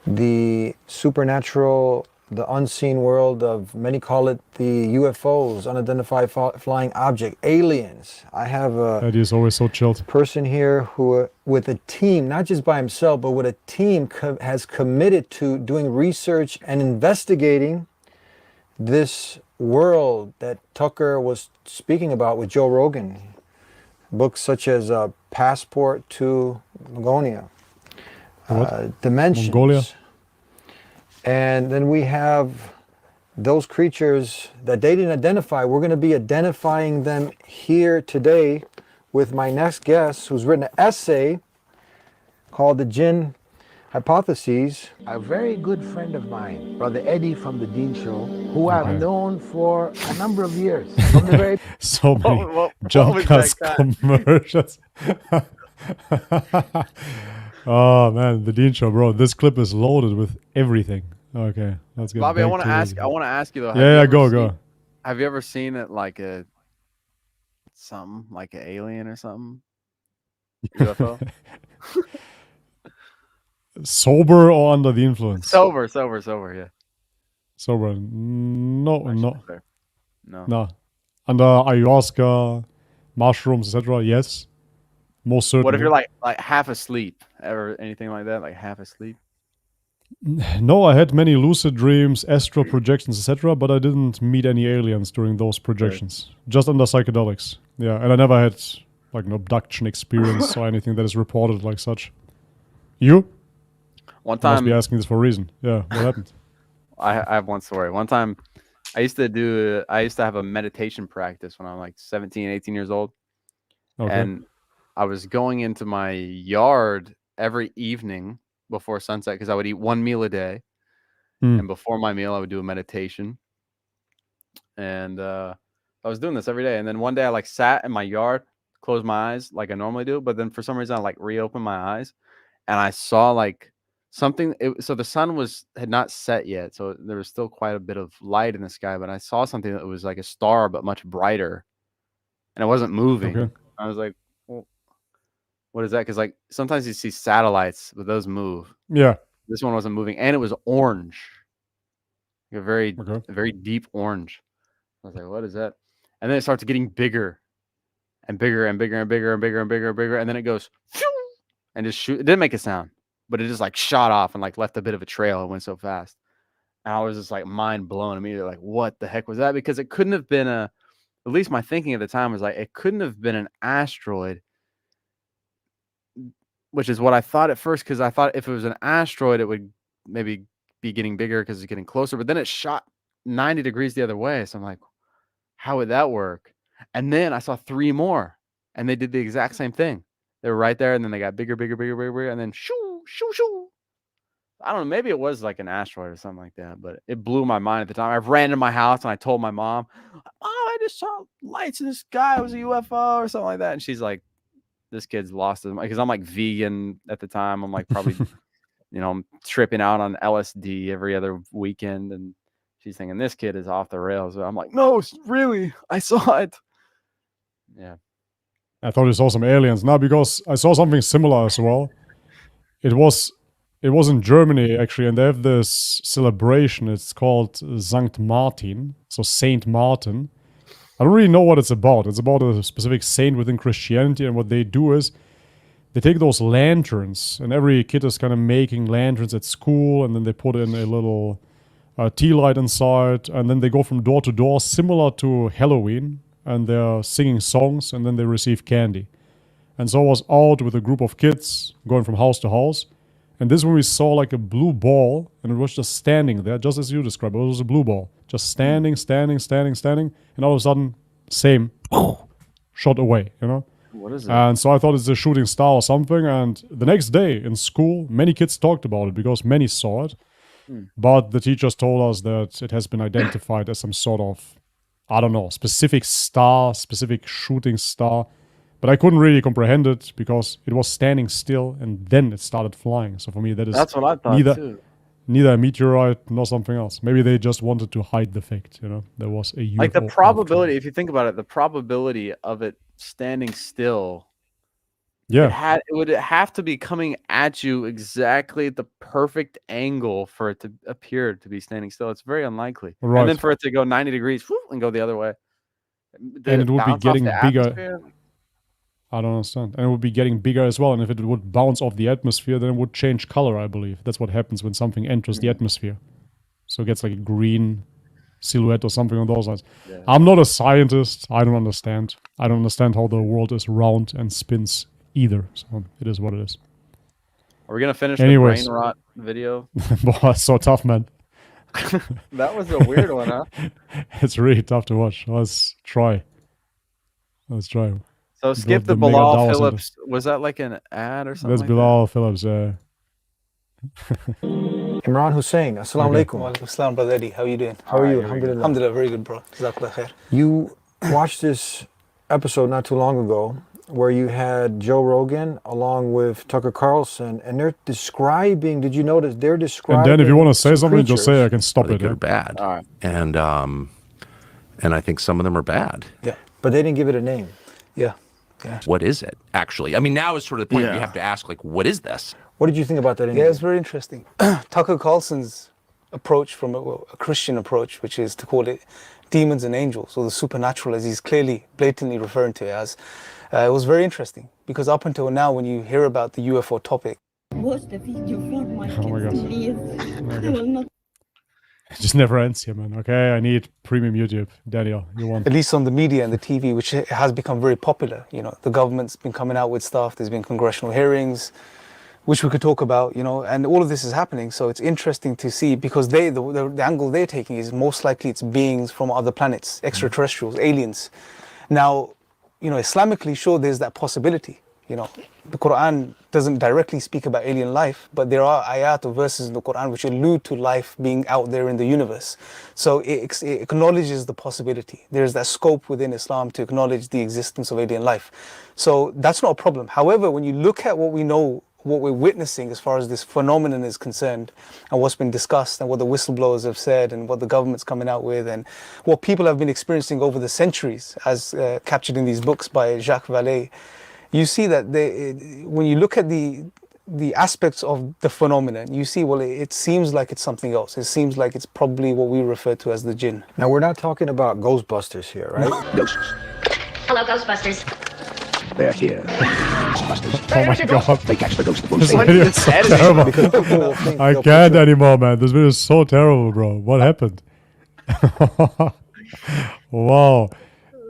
the supernatural, the unseen world of, many call it the UFOs, unidentified flying object, aliens. I have that is always so chilled. Person here who, with a team, not just by himself, but with a team, has committed to doing research and investigating this world that Tucker was speaking about with Joe Rogan. Books such as Passport to Mongolia, Dimensions. Mongolia. And then we have those creatures that they didn't identify. We're going to be identifying them here today with my next guest, who's written an essay called The Jinn hypotheses. A very good friend of mine, Brother Eddie from the Dean Show, who I've known for a number of years. From the very So many what jump was cuts that guy? commercials. Oh man, the Dean Show, bro. This clip is loaded with everything. Okay, let's get Bobby, back I want to to this. ask. I want to ask you though. Yeah, go. Have you ever seen it like something like an alien or something? UFO. Sober or under the influence? Sober. Yeah. Sober. No. No. Under ayahuasca, mushrooms, etc. Yes, most certainly. What if you're like half asleep? Ever anything like that? Like half asleep? No, I had many lucid dreams, astral projections, etc., but I didn't meet any aliens during those projections. Right. Just under psychedelics. Yeah, and I never had like an abduction experience or anything that is reported like such. You? One time. You must be asking this for a reason. Yeah, what happened? I have one story. One time, I used to have a meditation practice when I was like 17, 18 years old. Okay. And I was going into my yard every evening before sunset because I would eat one meal a day. And before my meal, I would do a meditation. And I was doing this every day. And then one day I like sat in my yard, closed my eyes like I normally do. But then for some reason, I like reopened my eyes and I saw like something. So the sun had not set yet. So there was still quite a bit of light in the sky. But I saw something that was like a star, but much brighter. And it wasn't moving. Okay. I was like, well, what is that? Because like sometimes you see satellites, but those move. Yeah. This one wasn't moving. And it was orange. Like a very deep orange. I was like, what is that? And then it starts getting bigger and bigger and bigger and bigger and bigger and bigger and bigger. And then it goes and just shoot. It didn't make a sound, but it just like shot off and like left a bit of a trail. It went so fast. And I was just like mind blown immediately. Like, what the heck was that? Because it couldn't have been at least my thinking at the time was like, it couldn't have been an asteroid, which is what I thought at first. Because I thought if it was an asteroid, it would maybe be getting bigger because it's getting closer. But then it shot 90 degrees the other way. So I'm like, how would that work? And then I saw 3 more and they did the exact same thing. They were right there and then they got bigger, and then shoo. I don't know. Maybe it was like an asteroid or something like that, but it blew my mind at the time. I ran to my house and I told my mom, I just saw lights in the sky. It was a UFO or something like that. And she's like, this kid's lost his mind. Because I'm like vegan at the time. I'm like probably, I'm tripping out on LSD every other weekend. And she's thinking this kid is off the rails. But I'm like, no, really, I saw it. Yeah. I thought you saw some aliens. No, because I saw something similar as well. It was in Germany actually, and they have this celebration. It's called Sankt Martin, so Saint Martin. I don't really know what it's about. It's about a specific saint within Christianity, and what they do is they take those lanterns, and every kid is kind of making lanterns at school, and then they put in a little tea light inside, and then they go from door to door, similar to Halloween, and they're singing songs, and then they receive candy. And so I was out with a group of kids going from house to house, and this is when we saw like a blue ball, and it was just standing there, just as you described. It was a blue ball, just standing, and all of a sudden, same, shot away, What is it? And so I thought it's a shooting star or something, and the next day in school, many kids talked about it because many saw it, but the teachers told us that it has been identified as some sort of, I don't know, specific shooting star. But I couldn't really comprehend it because it was standing still and then it started flying. So for me, that's what I thought too. Neither a meteorite nor something else. Maybe they just wanted to hide the fact, there was a UFO. Like the probability, if you think about it, the probability of it standing still. Yeah. It would have to be coming at you exactly at the perfect angle for it to appear to be standing still. It's very unlikely. Right. And then for it to go 90 degrees and go the other way. And it would be getting bigger. I don't understand. And it would be getting bigger as well. And if it would bounce off the atmosphere, then it would change color, I believe. That's what happens when something enters the atmosphere. So it gets like a green silhouette or something on those lines. Yeah. I'm not a scientist. I don't understand. I don't understand how the world is round and spins either. So it is what it is. Are we going to finish the brain rot video? Boy, that's so tough, man. That was a weird one, huh? It's really tough to watch. Let's try. So skip the Bilal Phillips. Was that like an ad or something? That's Bilal Phillips. Imran Hussein, assalamu alaikum. Wa alaikum assalam, brother Eddie. How are you doing? How are you? Alhamdulillah. Alhamdulillah, very good, bro. Jazakallah khair. You watched this episode not too long ago where you had Joe Rogan along with Tucker Carlson, and they're describing, did you notice, they're describing... And then if you want to say something, just say, I can stop it. Good or bad. All right. And I think some of them are bad. Yeah. But they didn't give it a name. Yeah. Yeah. What is it, actually? I mean, now is sort of the point you have to ask, like, what is this? What did you think about that interview? Yeah, it's very interesting. Tucker Carlson's approach from a Christian approach, which is to call it demons and angels, or the supernatural, as he's clearly, blatantly referring to it as, it was very interesting, because up until now, when you hear about the UFO topic... Watch the video for my kids, please. I will not. It just never ends here, man. Okay, I need premium YouTube. Daniel, you want? At least on the media and the TV, which has become very popular. You know, the government's been coming out with stuff. There's been congressional hearings, which we could talk about, you know, and all of this is happening. So it's interesting to see, because the angle they're taking is most likely it's beings from other planets, extraterrestrials, aliens. Now, you know, Islamically, sure, there's that possibility. You know, the Quran doesn't directly speak about alien life, but there are ayat or verses in the Quran which allude to life being out there in the universe. So it acknowledges the possibility. There's that scope within Islam to acknowledge the existence of alien life. So that's not a problem. However, when you look at what we know, what we're witnessing as far as this phenomenon is concerned, and what's been discussed, and what the whistleblowers have said, and what the government's coming out with, and what people have been experiencing over the centuries, as captured in these books by Jacques Vallée, you see that when you look at the aspects of the phenomenon, you see, well, it seems like it's something else. It seems like it's probably what we refer to as the jinn. Now, we're not talking about Ghostbusters here, right? Ghosts. Hello, Ghostbusters. They're here. Ghostbusters. Oh my god. They catch the ghost. This video is so terrible. I can't anymore, man. This video is so terrible, bro. What happened? Wow.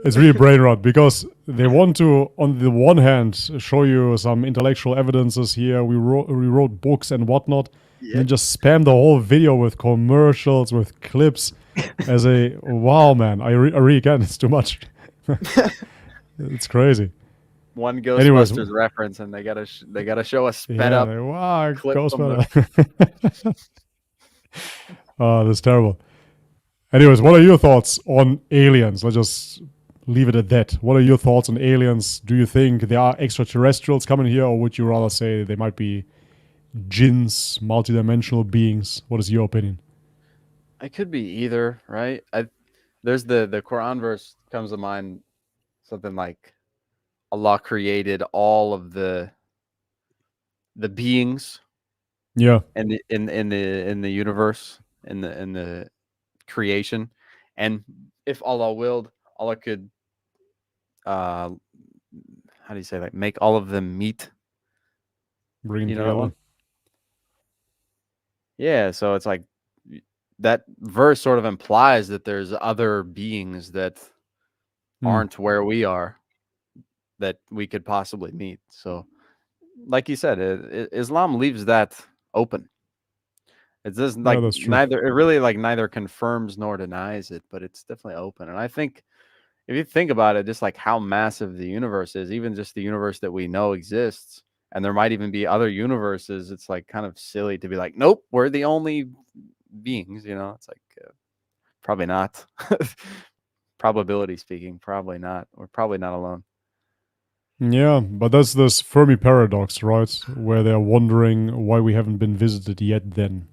It's really brain rot, because they want to, on the one hand, show you some intellectual evidences here. We wrote books and whatnot, and then just spam the whole video with commercials, with clips, as a wow, man. I really can't. It's too much. It's crazy. One Ghostbusters reference, and they gotta show a sped up. Wow, clip Ghostbusters. Oh, that's terrible. Anyways, what are your thoughts on aliens? Let's just leave it at that. What are your thoughts on aliens? Do you think there are extraterrestrials coming here, or would you rather say they might be jinns, multidimensional beings? What is your opinion? It could be either, right? There's the Quran verse comes to mind, something like Allah created all of the beings, and in the universe, in the creation, and if Allah willed, Allah could how do you say, like, make all of them meet, bring them together. Yeah, so it's like that verse sort of implies that there's other beings that aren't where we are, that we could possibly meet. So like you said, Islam leaves that open. It doesn't, like, neither confirms nor denies it, but it's definitely open. And I think if you think about it, just like how massive the universe is, even just the universe that we know exists, and there might even be other universes, it's like kind of silly to be like, nope, we're the only beings, you know? It's like, probably not. Probability speaking, probably not. We're probably not alone. Yeah, but that's this Fermi paradox, right? Where they're wondering why we haven't been visited yet then.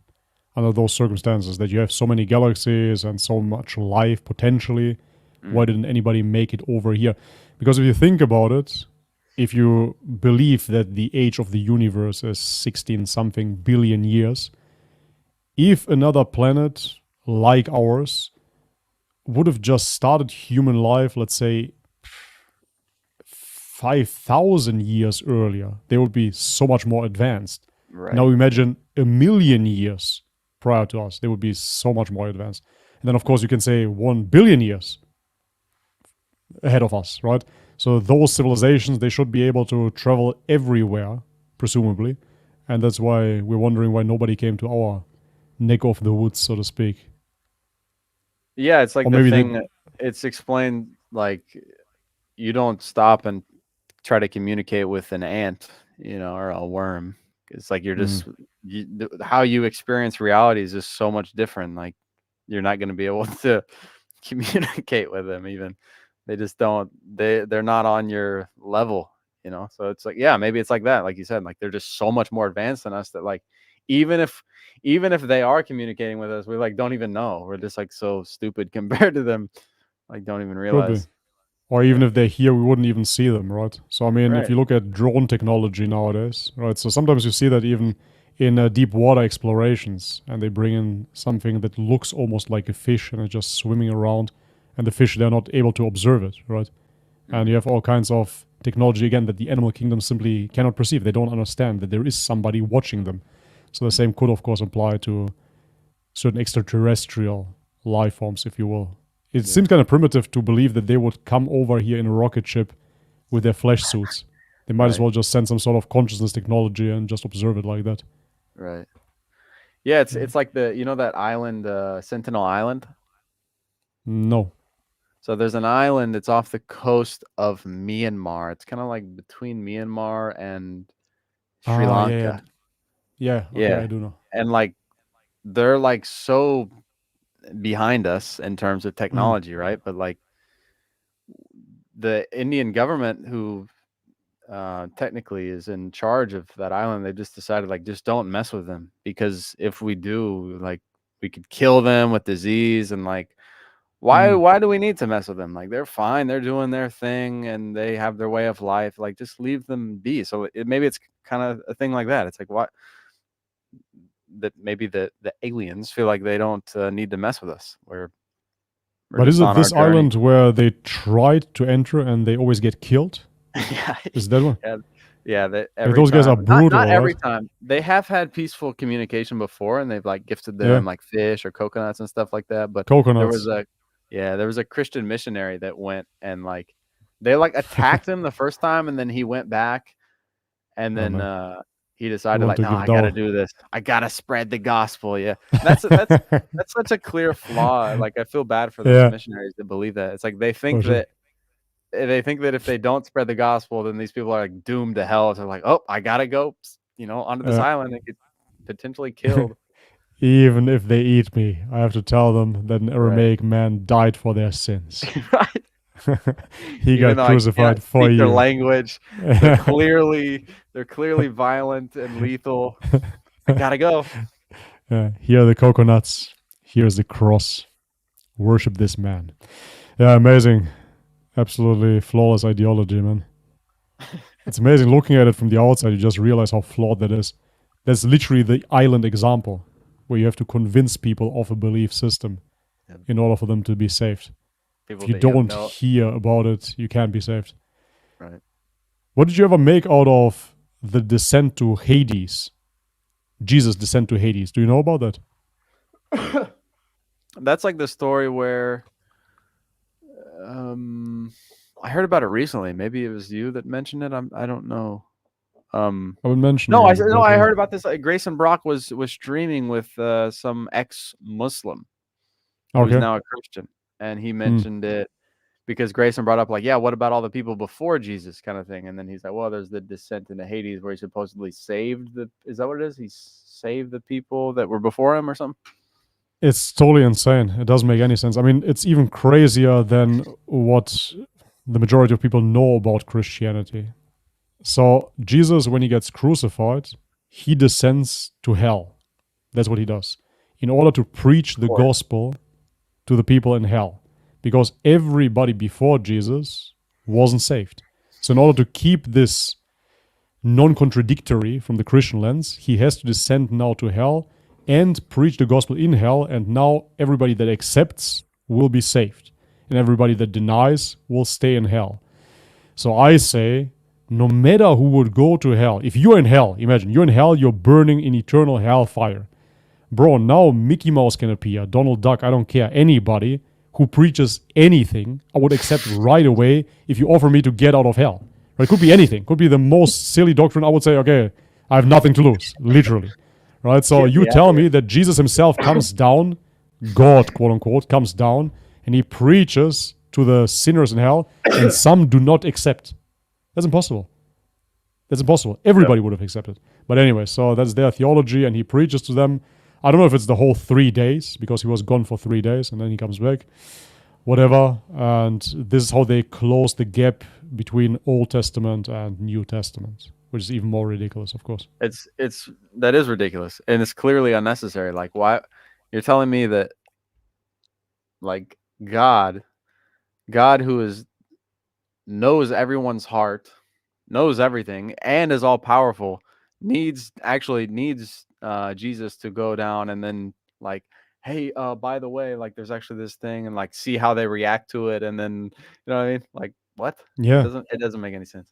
Under those circumstances, that you have so many galaxies and so much life potentially, why didn't anybody make it over here? Because if you think about it, if you believe that the age of the universe is 16-something billion years, if another planet like ours would have just started human life, let's say 5,000 years earlier, they would be so much more advanced. Right. Now imagine 1,000,000 years prior to us, they would be so much more advanced. And then, of course, you can say 1 billion years ahead of us, right? So those civilizations, they should be able to travel everywhere, presumably. And that's why we're wondering why nobody came to our neck of the woods, so to speak. Yeah, it's like the thing, it's explained like you don't stop and try to communicate with an ant, you know, or a worm, it's like you're just how you experience reality is just so much different. Like you're not going to be able to communicate with them. Even they just don't. They're not on your level. You know. So it's like, yeah, maybe it's like that. Like you said, like they're just so much more advanced than us that like even if they are communicating with us, we like don't even know. We're just like so stupid compared to them. Like don't even realize. Or even if they're here, we wouldn't even see them, right? So, I mean, if you look at drone technology nowadays, right? So sometimes you see that even in deep water explorations, and they bring in something that looks almost like a fish and it's just swimming around, and the fish, they're not able to observe it, right? And you have all kinds of technology, again, that the animal kingdom simply cannot perceive. They don't understand that there is somebody watching them. So the same could, of course, apply to certain extraterrestrial life forms, if you will. It seems kind of primitive to believe that they would come over here in a rocket ship with their flesh suits. They might as well just send some sort of consciousness technology and just observe it like that. Right. Yeah, it's like that island, Sentinel Island? No. So there's an island that's off the coast of Myanmar. It's kind of like between Myanmar and Sri Lanka. Yeah, okay, I do know. And like they're like so behind us in terms of technology, right? But like the Indian government, who technically is in charge of that island, they just decided like just don't mess with them, because if we do, like we could kill them with disease, and like why do we need to mess with them? Like they're fine, they're doing their thing and they have their way of life, like just leave them be. So maybe it's kind of a thing like that. It's like what that maybe the aliens feel like they don't need to mess with us. But is it this island where they tried to enter and they always get killed? Yeah, is that one? Yeah, those guys are brutal. Not every right? time. They have had peaceful communication before, and they've like gifted them like fish or coconuts and stuff like that. But coconuts. there was a Christian missionary that went and like they like attacked him the first time, and then he went back, and then he decided like, no, I gotta do this. I gotta spread the gospel. Yeah, that's such a clear flaw. Like I feel bad for those missionaries that believe that. It's like they think that if they don't spread the gospel, then these people are like doomed to hell. So they're like, oh, I gotta go, onto this island and get potentially killed. Even if they eat me, I have to tell them that an Aramaic man died for their sins. Right. He got crucified for you. Their language. They're clearly violent and lethal. I gotta go. Here are the coconuts. Here's the cross. Worship this man. Yeah, amazing. Absolutely flawless ideology, man. It's amazing looking at it from the outside. You just realize how flawed that is. That's literally the island example, where you have to convince people of a belief system in order for them to be saved. If you don't hear about it, you can't be saved. Right. What did you ever make out of the descent to Hades? Jesus' descent to Hades. Do you know about that? That's like the story where I heard about it recently. Maybe it was you that mentioned it. I don't know. I would mention. No, I heard about this. Grayson Brock was streaming with some ex-Muslim who's now a Christian, and he mentioned it because Grayson brought up like, yeah, what about all the people before Jesus, kind of thing, and then he's like, well, there's the descent into Hades where he supposedly saved the. Is that what it is? He saved the people that were before him or something. It's totally insane. It doesn't make any sense. I mean, it's even crazier than what the majority of people know about Christianity. So Jesus, when he gets crucified, he descends to hell. That's what he does. In order to preach the gospel to the people in hell. Because everybody before Jesus wasn't saved. So in order to keep this non-contradictory from the Christian lens, he has to descend now to hell and preach the gospel in hell, and now everybody that accepts will be saved. And everybody that denies will stay in hell. So I say, no matter who would go to hell, if you're in hell, imagine, you're in hell, you're burning in eternal hellfire. Bro, now Mickey Mouse can appear, Donald Duck, I don't care, anybody who preaches anything, I would accept right away if you offer me to get out of hell. Right? It could be anything. Could be the most silly doctrine. I would say, okay, I have nothing to lose, literally. Right? So you tell me that Jesus himself comes down, God, quote unquote, comes down, and he preaches to the sinners in hell, and some do not accept. That's impossible. That's impossible. Everybody would have accepted. But anyway, so that's their theology, and he preaches to them. I don't know if it's the whole 3 days, because he was gone for 3 days, and then he comes back. Whatever. And this is how they close the gap between Old Testament and New Testament, which is even more ridiculous, of course. That is ridiculous, and it's clearly unnecessary. Like, why? You're telling me that, like, God who knows everyone's heart, knows everything, and is all powerful, needs Jesus to go down and then, like, hey, by the way, like, there's actually this thing, and like see how they react to it, and then, you know what I mean? Like, what? Yeah. It doesn't make any sense.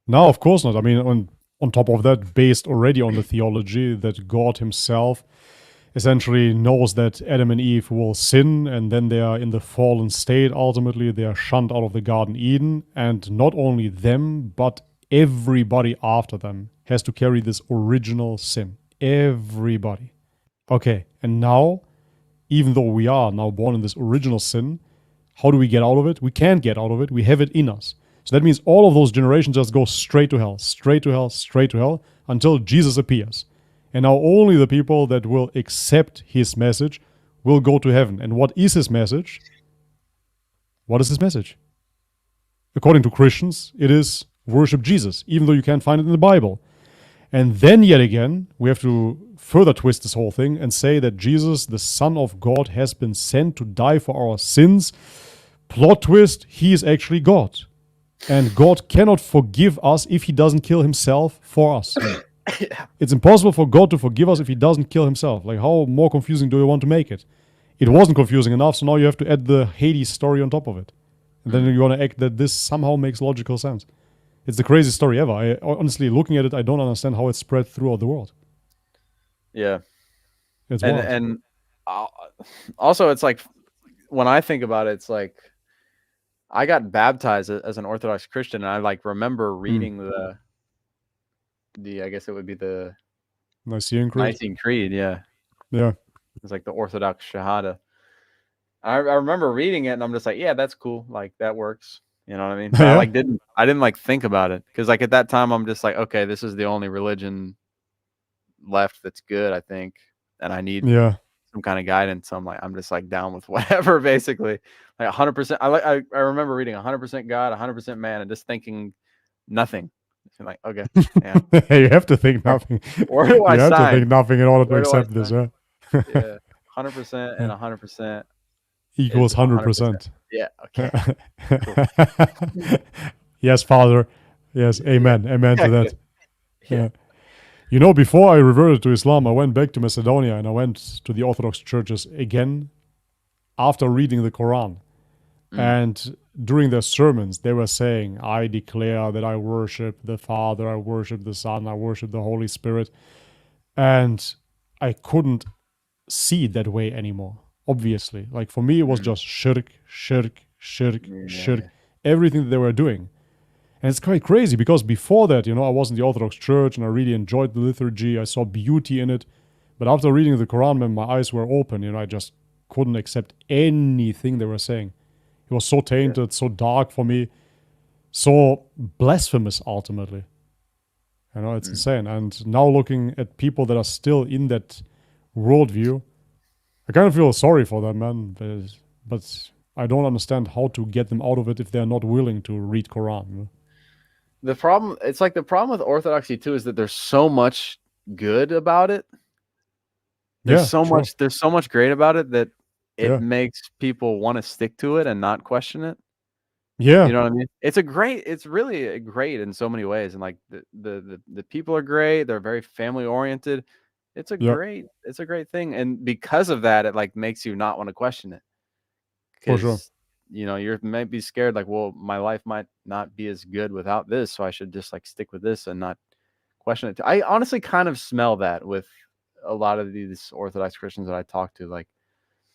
No, of course not. I mean, on top of that, based already on the theology that God himself essentially knows that Adam and Eve will sin, and then they are in the fallen state. Ultimately, they are shunned out of the Garden Eden, and not only them, but everybody after them has to carry this original sin. Everybody. Okay, and now, even though we are now born in this original sin, how do we get out of it? We can't get out of it. We have it in us. So that means all of those generations just go straight to hell, straight to hell, straight to hell, until Jesus appears. And now only the people that will accept his message will go to heaven. And what is his message? What is his message? According to Christians, it is worship Jesus, even though you can't find it in the Bible. And then yet again, we have to further twist this whole thing and say that Jesus, the Son of God, has been sent to die for our sins. Plot twist, he is actually God. And God cannot forgive us if he doesn't kill himself for us. Yeah. It's impossible for God to forgive us if he doesn't kill himself. Like, how more confusing do you want to make it? It wasn't confusing enough, so now you have to add the Hades story on top of it. And then you want to act that this somehow makes logical sense. It's the craziest story ever. Honestly, looking at it, I don't understand how it's spread throughout the world. Yeah. It's wild. And also, it's like, when I think about it, it's like, I got baptized as an Orthodox Christian, and I like remember reading the I guess it would be the Nicene Creed. Yeah. It's like the Orthodox Shahada. I remember reading it, and I'm just like, yeah, that's cool. Like, that works. You know what I mean? But I didn't like think about it, because like at that time I'm just like, okay, this is the only religion left that's good, I think, and I need some kind of guidance. So I'm just like down with whatever, basically. Like 100%. I remember reading 100% God, 100% man, and just thinking nothing. I'm like, okay, yeah. You have to think nothing. Where do I sign? You have to think nothing in order to accept this, yeah? Yeah, 100% and 100% equals 100%. Yeah, okay. Cool. Yes, Father. Yes, amen. Amen to that. Yeah. You know, before I reverted to Islam, I went back to Macedonia, and I went to the Orthodox churches again after reading the Quran. And during their sermons, they were saying, I declare that I worship the Father, I worship the Son, I worship the Holy Spirit. And I couldn't see it that way anymore, obviously. Like, for me, it was just shirk, shirk, shirk, shirk, everything that they were doing. And it's quite crazy, because before that, you know, I was in the Orthodox Church, and I really enjoyed the liturgy. I saw beauty in it. But after reading the Quran, when my eyes were open, you know, I just couldn't accept anything they were saying. It was so tainted, so dark for me, so blasphemous, ultimately. You know, it's insane. And now looking at people that are still in that worldview, I kind of feel sorry for them, man. But I don't understand how to get them out of it if they're not willing to read Quran. You know? The problem with Orthodoxy too is that there's so much good about it. There's so much great about it that it makes people want to stick to it and not question it. Yeah. You know what I mean? It's really great in so many ways. And like the people are great. They're very family oriented. It's a great thing. And because of that, it like makes you not want to question it. For sure. You know, you might be scared, like, well, my life might not be as good without this, so I should just like stick with this and not question it. I honestly kind of smell that with a lot of these Orthodox Christians that I talk to. Like,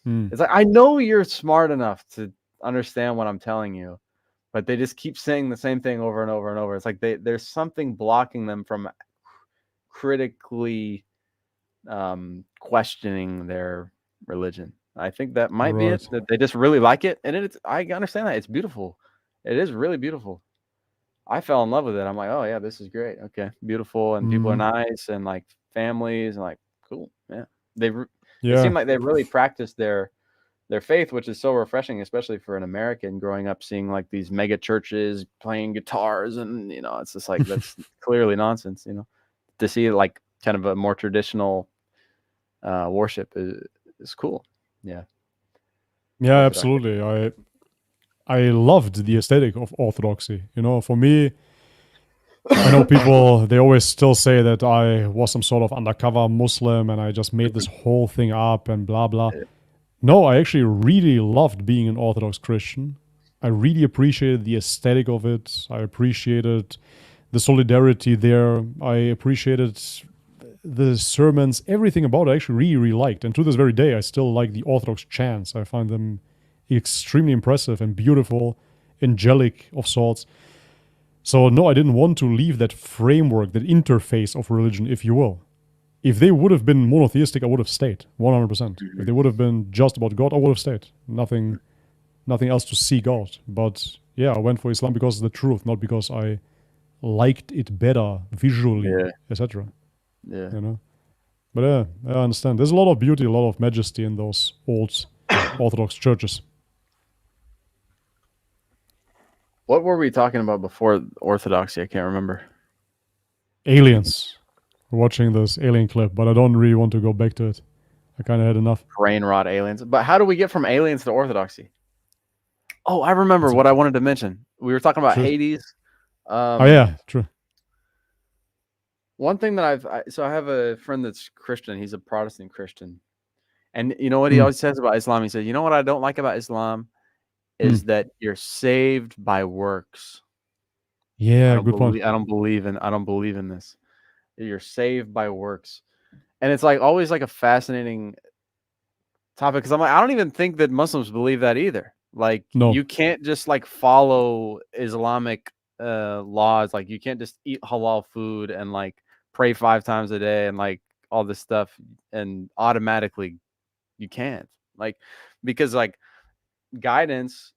it's like, I know you're smart enough to understand what I'm telling you, but they just keep saying the same thing over and over and over. It's like there's something blocking them from critically questioning their religion. I think that might be it, that they just really like it. And I understand that. It's beautiful. It is really beautiful. I fell in love with it. I'm like, oh yeah, this is great. Okay, beautiful, and people are nice, and like families, and like cool. Yeah, it seemed like they really practiced their faith, which is so refreshing, especially for an American growing up seeing like these mega churches playing guitars, and it's just like that's clearly nonsense. To see like kind of a more traditional worship is cool. Yeah. Yeah, absolutely. I loved the aesthetic of Orthodoxy. For me, I know people, they always still say that I was some sort of undercover Muslim and I just made this whole thing up and blah, blah. No, I actually really loved being an Orthodox Christian. I really appreciated the aesthetic of it. I appreciated the solidarity there. I appreciated the sermons, everything about it I actually really, really liked. And to this very day, I still like the Orthodox chants. I find them extremely impressive and beautiful, angelic of sorts. So no, I didn't want to leave that framework, that interface of religion, if you will. If they would have been monotheistic, I would have stayed, 100%. If they would have been just about God, I would have stayed. Nothing else to seek out. But yeah, I went for Islam because of the truth, not because I liked it better visually, etc. Yeah. But yeah, I understand. There's a lot of beauty, a lot of majesty in those old Orthodox churches. What were we talking about before Orthodoxy? I can't remember. Aliens. We're watching this alien clip, but I don't really want to go back to it. I kind of had enough. Brain rot aliens. But how do we get from aliens to Orthodoxy? Oh, I remember what I wanted to mention. We were talking about Hades. Oh yeah, true. One thing that I have a friend that's Christian. He's a Protestant Christian. And you know what he always says about Islam? He says, you know what I don't like about Islam is that you're saved by works. Yeah, good point. I don't believe in this. You're saved by works. And it's like always like a fascinating topic because I'm like, I don't even think that Muslims believe that either. Like you can't just like follow Islamic laws. Like you can't just eat halal food and like pray 5 times a day and like all this stuff and automatically you can't, like, because like guidance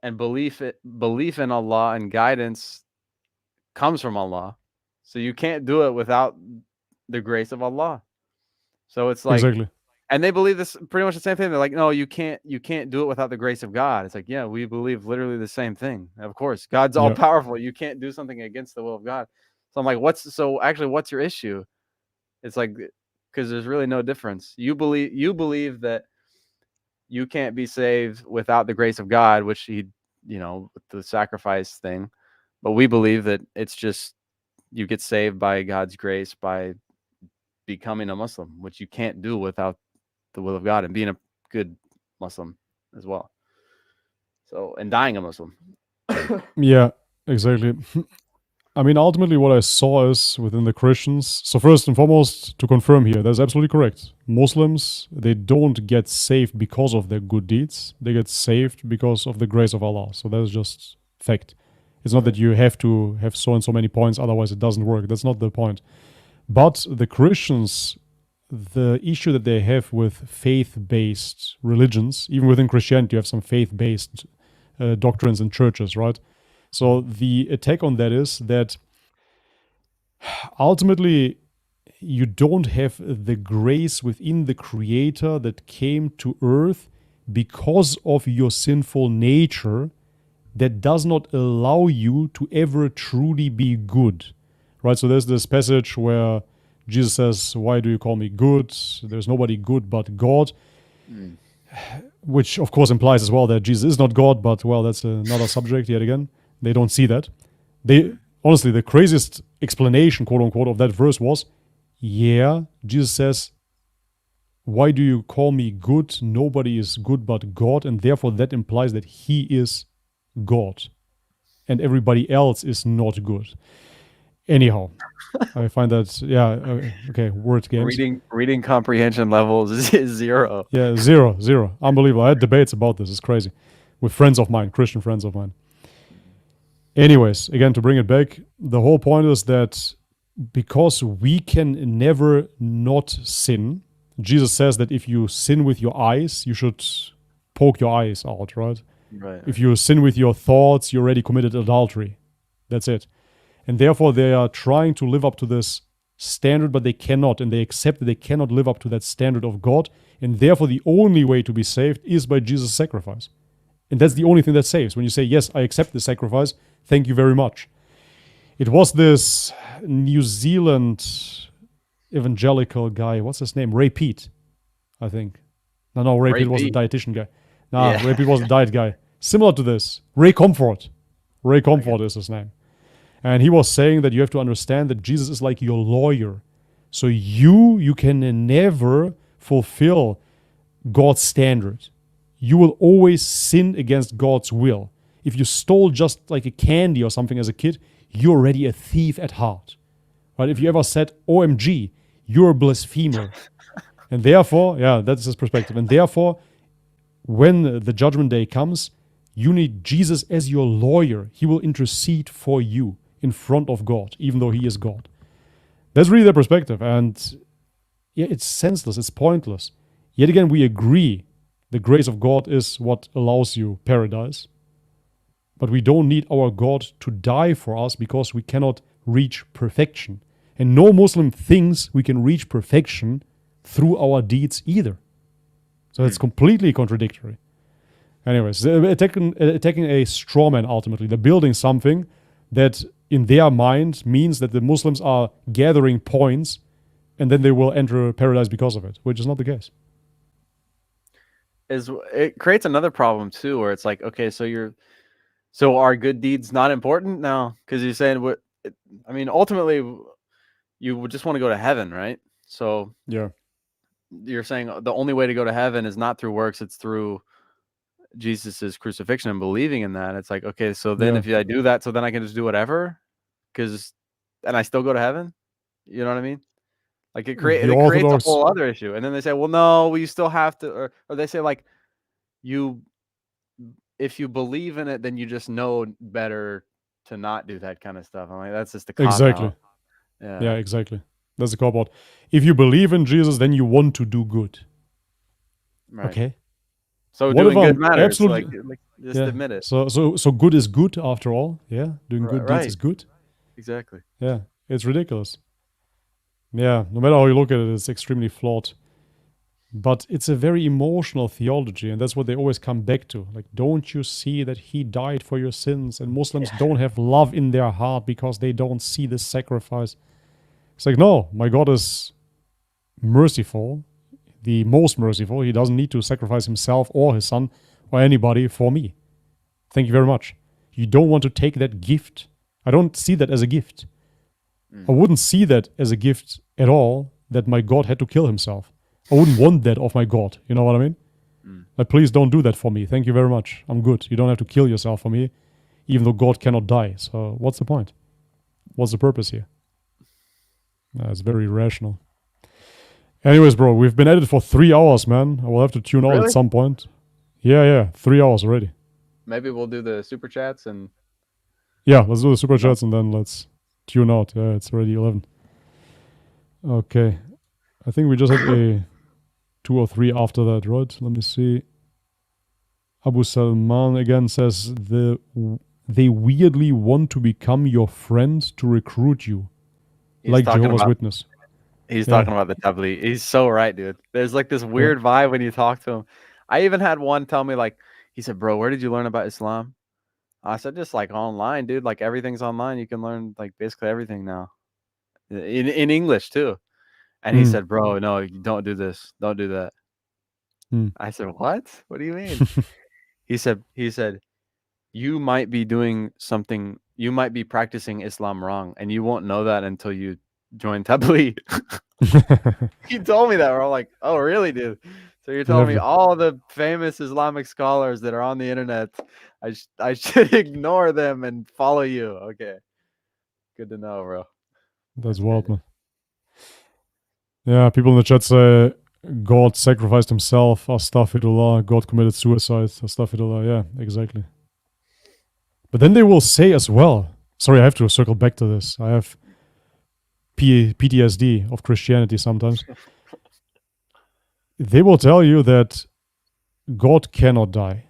and belief in Allah and guidance comes from Allah, so you can't do it without the grace of Allah. So it's like and they believe this pretty much the same thing. They're like, no, you can't do it without the grace of God. It's like, yeah, we believe literally the same thing. Of course, God's all powerful. You can't do something against the will of God. So I'm like, what's your issue? It's like, because there's really no difference. You believe that you can't be saved without the grace of God, which he, with the sacrifice thing. But we believe that it's just you get saved by God's grace by becoming a Muslim, which you can't do without the will of God and being a good Muslim as well. So, and dying a Muslim. Yeah, exactly. I mean, ultimately what I saw is within the Christians. So first and foremost, to confirm here, that's absolutely correct. Muslims, they don't get saved because of their good deeds. They get saved because of the grace of Allah. So that's just fact. It's not that you have to have so and so many points, otherwise it doesn't work. That's not the point. But the Christians, the issue that they have with faith-based religions, even within Christianity, you have some faith-based doctrines and churches, right? So the attack on that is that ultimately you don't have the grace within the Creator that came to earth because of your sinful nature that does not allow you to ever truly be good, right? So there's this passage where Jesus says, why do you call me good? There's nobody good but God. Which of course implies as well that Jesus is not God, but well, that's another subject yet again. They don't see that. Honestly, the craziest explanation, quote unquote, of that verse was, Jesus says, why do you call me good? Nobody is good but God, and therefore that implies that he is God, and everybody else is not good. Anyhow, I find that, okay, word games. Reading comprehension levels is 0. Yeah, 0. Unbelievable. I had debates about this. It's crazy. With friends of mine, Christian friends of mine. Anyways, again, to bring it back, the whole point is that because we can never not sin, Jesus says that if you sin with your eyes, you should poke your eyes out, right? Right. If you sin with your thoughts, you already committed adultery. That's it. And therefore, they are trying to live up to this standard, but they cannot. And they accept that they cannot live up to that standard of God. And therefore, the only way to be saved is by Jesus' sacrifice. And that's the only thing that saves. When you say, yes, I accept the sacrifice, thank you very much. It was this New Zealand evangelical guy. What's his name? Ray Peat, I think. No, Ray Peat was the dietitian guy. Ray Peat was the diet guy. Similar to this. Ray Comfort. Ray Comfort is his name. And he was saying that you have to understand that Jesus is like your lawyer. So you can never fulfill God's standard. You will always sin against God's will. If you stole just like a candy or something as a kid, you're already a thief at heart. Right? If you ever said OMG, you're a blasphemer. And therefore, that's his perspective. And therefore, when the judgment day comes, you need Jesus as your lawyer. He will intercede for you in front of God, even though he is God. That's really their perspective. And it's senseless, it's pointless. Yet again, we agree the grace of God is what allows you paradise. But we don't need our God to die for us because we cannot reach perfection. And no Muslim thinks we can reach perfection through our deeds either. So it's completely contradictory. Anyways, they're attacking a straw man ultimately. They're building something that in their mind means that the Muslims are gathering points and then they will enter paradise because of it, which is not the case. It creates another problem too, where it's like, okay, so are good deeds not important now? Because you're saying ultimately you would just want to go to heaven, right? So you're saying the only way to go to heaven is not through works, it's through Jesus's crucifixion and believing in that. It's like, okay, so then if I do that, so then I can just do whatever, and I still go to heaven. You know what I mean? Like it creates a whole other issue. And then they say, well, no, you still have to, or they say like, if you believe in it, then you just know better to not do that kind of stuff. I'm like, that's just a cop Exactly. out. Yeah, exactly. That's the cop out. If you believe in Jesus, then you want to do good. Right. Okay. So doing good matters. Like just admit it. So good is good after all. Yeah. Doing good deeds is good. Exactly. Yeah. It's ridiculous. Yeah. No matter how you look at it, it's extremely flawed. But it's a very emotional theology, and that's what they always come back to. Like, don't you see that he died for your sins? And Muslims don't have love in their heart because they don't see this sacrifice. It's like, no, my God is merciful, the most merciful. He doesn't need to sacrifice himself or his son or anybody for me. Thank you very much. You don't want to take that gift. I don't see that as a gift. I wouldn't see that as a gift at all, that my God had to kill himself. I wouldn't want that of my God. You know what I mean? Like, please don't do that for me. Thank you very much. I'm good. You don't have to kill yourself for me, even though God cannot die. So what's the point? What's the purpose here? It's very irrational. Anyways, bro, we've been at it for 3 hours, man. I will have to tune out at some point. Yeah. 3 hours already. Maybe we'll do the super chats and... Yeah, let's do the super chats and then let's tune out. Yeah, it's already 11. Okay. I think we just had a 2 or 3 after that, right? Let me see. Abu Salman again says they weirdly want to become your friend to recruit you. Like Jehovah's Witness. He's talking about the Tabligh. He's so right, dude. There's like this weird vibe when you talk to him. I even had one tell me, like, he said, bro, where did you learn about Islam? I said, just like online, dude. Like everything's online. You can learn like basically everything now. In English too. And he said, bro, no, don't do this. Don't do that. I said, what? What do you mean? He said, you might be doing something, you might be practicing Islam wrong, and you won't know that until you join Tabligh. He told me that. We're all like, oh, really, dude? So you're telling me all the famous Islamic scholars that are on the internet, I should ignore them and follow you. Okay. Good to know, bro. That's wild, man. Yeah, people in the chat say God sacrificed himself, astaghfirullah, God committed suicide, astaghfirullah. Yeah, exactly. But then they will say as well, sorry, I have to circle back to this. I have PTSD of Christianity sometimes. They will tell you that God cannot die.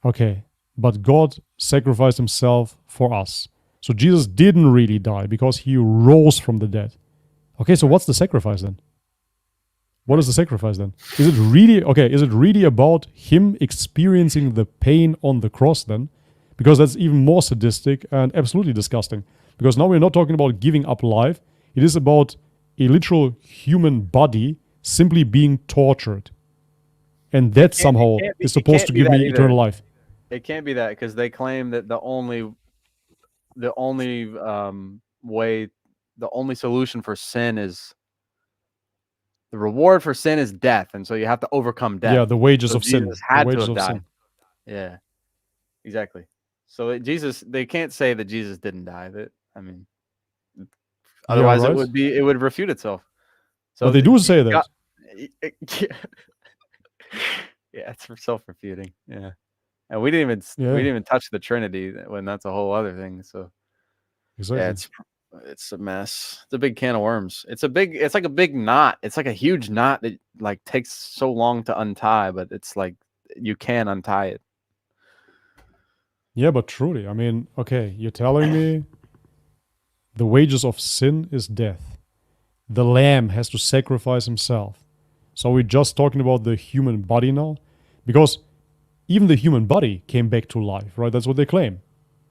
Okay, but God sacrificed himself for us. So Jesus didn't really die because he rose from the dead. Okay, so what's the sacrifice then? What is the sacrifice then? Is it really about him experiencing the pain on the cross then? Because that's even more sadistic and absolutely disgusting. Because now we're not talking about giving up life. It is about a literal human body simply being tortured. And that somehow is supposed to give me eternal life. It can't be that, because they claim that the only solution for sin is, the reward for sin is death, and so you have to overcome death. Yeah, the wages so of Jesus sin. had The wages to have of died. sin. Yeah, exactly. So they can't say that Jesus didn't die. Otherwise right. it would refute itself. So but they do say that. Yeah, it's self-refuting. Yeah, and we didn't even touch the Trinity when that's a whole other thing. So exactly. Yeah, it's a mess. It's a big can of worms. It's like a big knot. It's like a huge knot that like takes so long to untie, but it's like you can untie it. Yeah, but truly, I mean, okay, you're telling me the wages of sin is death. The lamb has to sacrifice himself. So we're just talking about the human body now? Because even the human body came back to life, right? That's what they claim.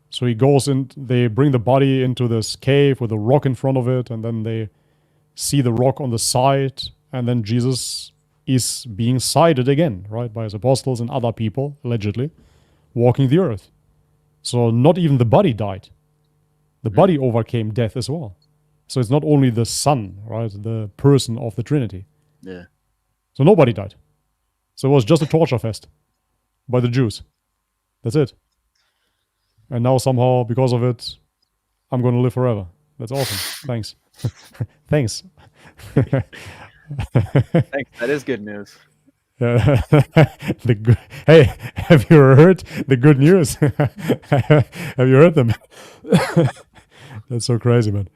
So he goes in, they bring the body into this cave with a rock in front of it, and then they see the rock on the side, and then Jesus is being sighted again, right? By his apostles and other people, allegedly, walking the earth. So not even the body died. The body overcame death as well. So it's not only the Son, right? The person of the Trinity. Yeah. So nobody died. So it was just a torture fest by the Jews. That's it. And now somehow, because of it, I'm going to live forever. That's awesome. Thanks. Thanks. Thanks. That is good news. Hey, have you heard the good news? Have you heard them? That's so crazy, man.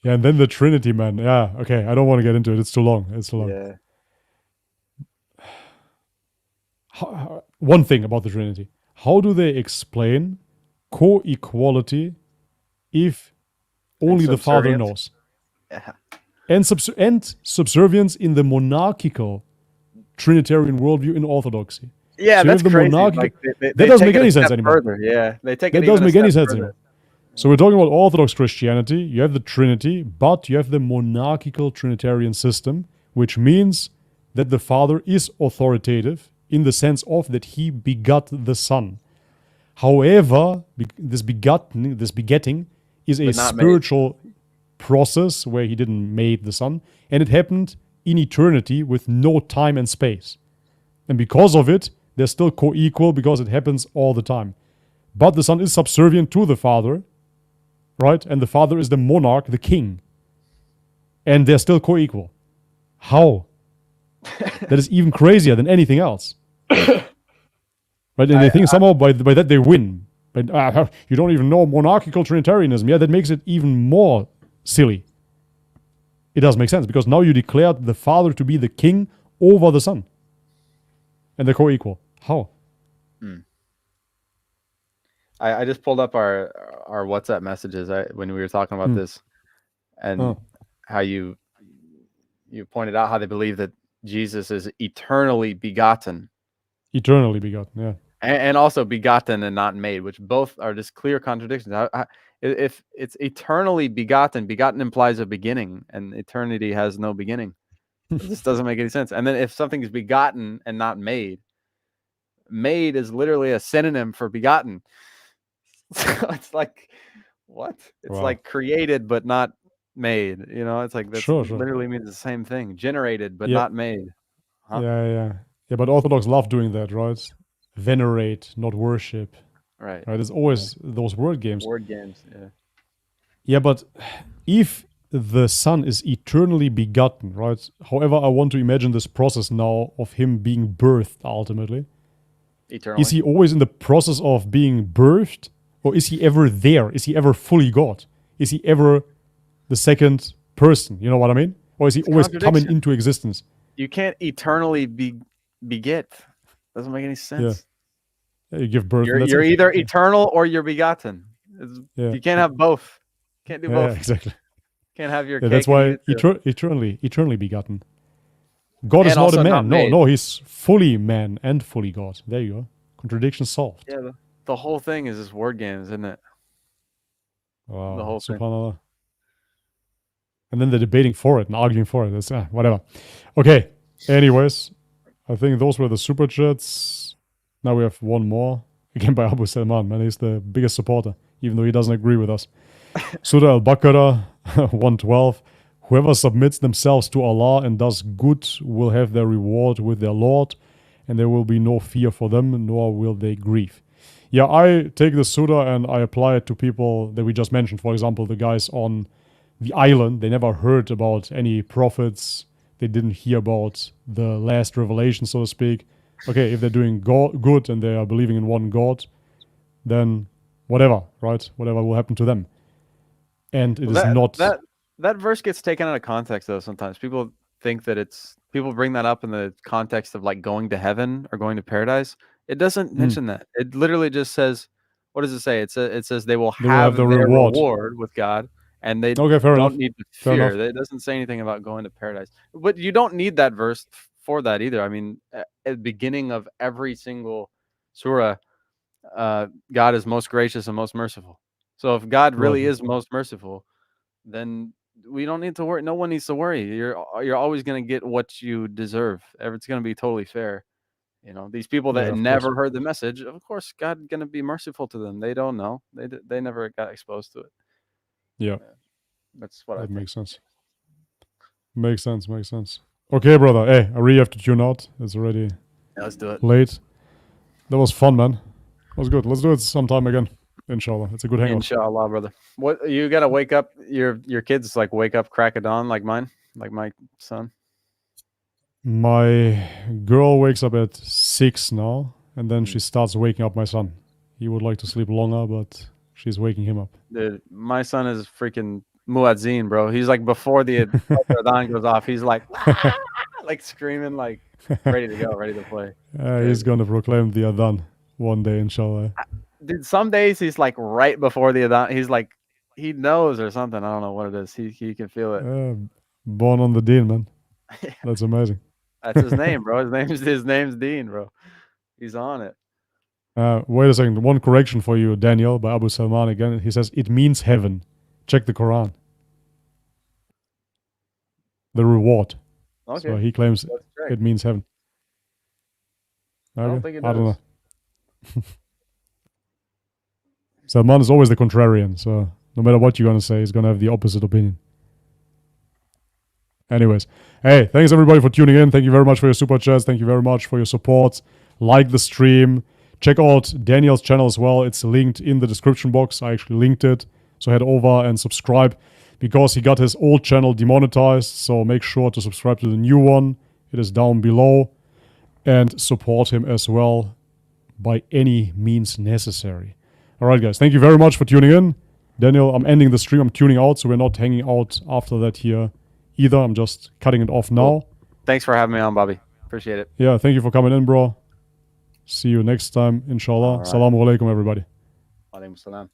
Yeah, and then the Trinity, man. Yeah, okay. I don't want to get into it. It's too long. Yeah. One thing about the Trinity. How do they explain co-equality if only the Father knows? Yeah. And subservience in the monarchical Trinitarian worldview in Orthodoxy. Yeah, so that's crazy. That doesn't make any sense anymore. Further. Yeah, they take it that doesn't make any sense anymore. So we're talking about Orthodox Christianity. You have the Trinity, but you have the monarchical Trinitarian system, which means that the Father is authoritative in the sense of that he begot the Son. However, this begetting is a spiritual process where he didn't make the Son, and it happened in eternity with no time and space. And because of it, they're still co-equal because it happens all the time. But the Son is subservient to the Father, right? And the Father is the monarch, the king. And they're still co-equal. How? That is even crazier than anything else. Right? And they think somehow by that they win. But you don't even know monarchical Trinitarianism. Yeah, that makes it even more silly. It does make sense because now you declare the Father to be the king over the Son. And they're co-equal. How? I just pulled up our WhatsApp messages when we were talking about this, and how you pointed out how they believe that Jesus is eternally begotten. Eternally begotten, yeah. And also begotten and not made, which both are just clear contradictions. If it's eternally begotten implies a beginning, and eternity has no beginning. This doesn't make any sense. And then if something is begotten and not made is literally a synonym for begotten. So it's like, what? It's like created but not made. You know, it's like that literally means the same thing. Generated but not made. Huh? Yeah, but Orthodox love doing that, right? Venerate, not worship. Right. There's always those word games. Word games, yeah. Yeah, but if the Son is eternally begotten, right? However, I want to imagine this process now of him being birthed ultimately. Eternally. Is he always in the process of being birthed? Or is he ever there? Is he ever fully God? Is he ever the second person? You know what I mean? Or is he always coming into existence? You can't eternally beget. Doesn't make any sense. Yeah, you give birth. You're either eternal or you're begotten. You can't have both. Can't do both. Yeah, exactly. Can't have your Yeah, cake. that's why eternally begotten. God is And not also a not man. made. No, he's fully man and fully God. There you go. Contradiction solved. Yeah, the whole thing is just word games, isn't it? Wow, The whole thing. subhanallah. And then they're debating for it and arguing for it. That's whatever. Okay. Anyways, I think those were the super chats. Now we have one more. Again by Abu Salman, man. He's the biggest supporter, even though he doesn't agree with us. Surah Al-Baqarah 112. Whoever submits themselves to Allah and does good will have their reward with their Lord, and there will be no fear for them, nor will they grieve. Yeah, I take the surah and I apply it to people that we just mentioned. For example, the guys on the island, they never heard about any prophets. They didn't hear about the last revelation, so to speak. Okay, if they're doing good and they are believing in one God, then whatever, right? Whatever will happen to them. And it is not... That verse gets taken out of context, though, sometimes. People think that people bring that up in the context of like going to heaven or going to paradise. It doesn't mention that. It literally just says, what does it say? It says they will have their reward with God, and they don't need to fear. It doesn't say anything about going to paradise. But you don't need that verse for that either. I mean, at the beginning of every single surah, God is most gracious and most merciful. So if God really is most merciful, then we don't need to worry. No one needs to worry. You're always going to get what you deserve. It's going to be totally fair. You know, these people that never heard the message, of course, God going to be merciful to them. They don't know. They never got exposed to it. Yeah. That's what I think. Makes sense. Makes sense. Okay, brother. Hey, I really have to tune out. It's already let's do it. Late. That was fun, man. That was good. Let's do it sometime again. Inshallah. It's a good hangout. Inshallah, brother. What you gotta wake up your kids like wake up crack of dawn like mine, like my son. My girl wakes up at 6 now, and then she starts waking up my son. He would like to sleep longer, but she's waking him up. Dude, my son is freaking muazzin, bro. He's like before the adhan goes off, he's like like screaming, like ready to go, ready to play. He's gonna proclaim the adhan one day, inshallah. Dude, some days he's like right before the adhan. He's like he knows or something. I don't know what it is. He can feel it. Born on the deen, man. That's amazing. That's his name, bro. His name's Dean, bro. He's on it. Wait a second. One correction for you, Daniel, by Abu Salman again. He says it means heaven. Check the Quran. The reward. Okay. So he claims it means heaven. Okay. I don't think it does. I don't know. Salman is always the contrarian, so no matter what you're going to say, he's going to have the opposite opinion. Anyways, hey, thanks everybody for tuning in. Thank you very much for your super chats. Thank you very much for your support. Like the stream. Check out Daniel's channel as well. It's linked in the description box. I actually linked it. So head over and subscribe because he got his old channel demonetized. So make sure to subscribe to the new one. It is down below. And support him as well by any means necessary. All right, guys. Thank you very much for tuning in. Daniel, I'm ending the stream. I'm tuning out, so we're not hanging out after that here either. I'm just cutting it off now. Cool. Thanks for having me on, Bobby. Appreciate it. Yeah, thank you for coming in, bro. See you next time, inshallah. Right. Assalamu alaikum, everybody. Alaikum salam.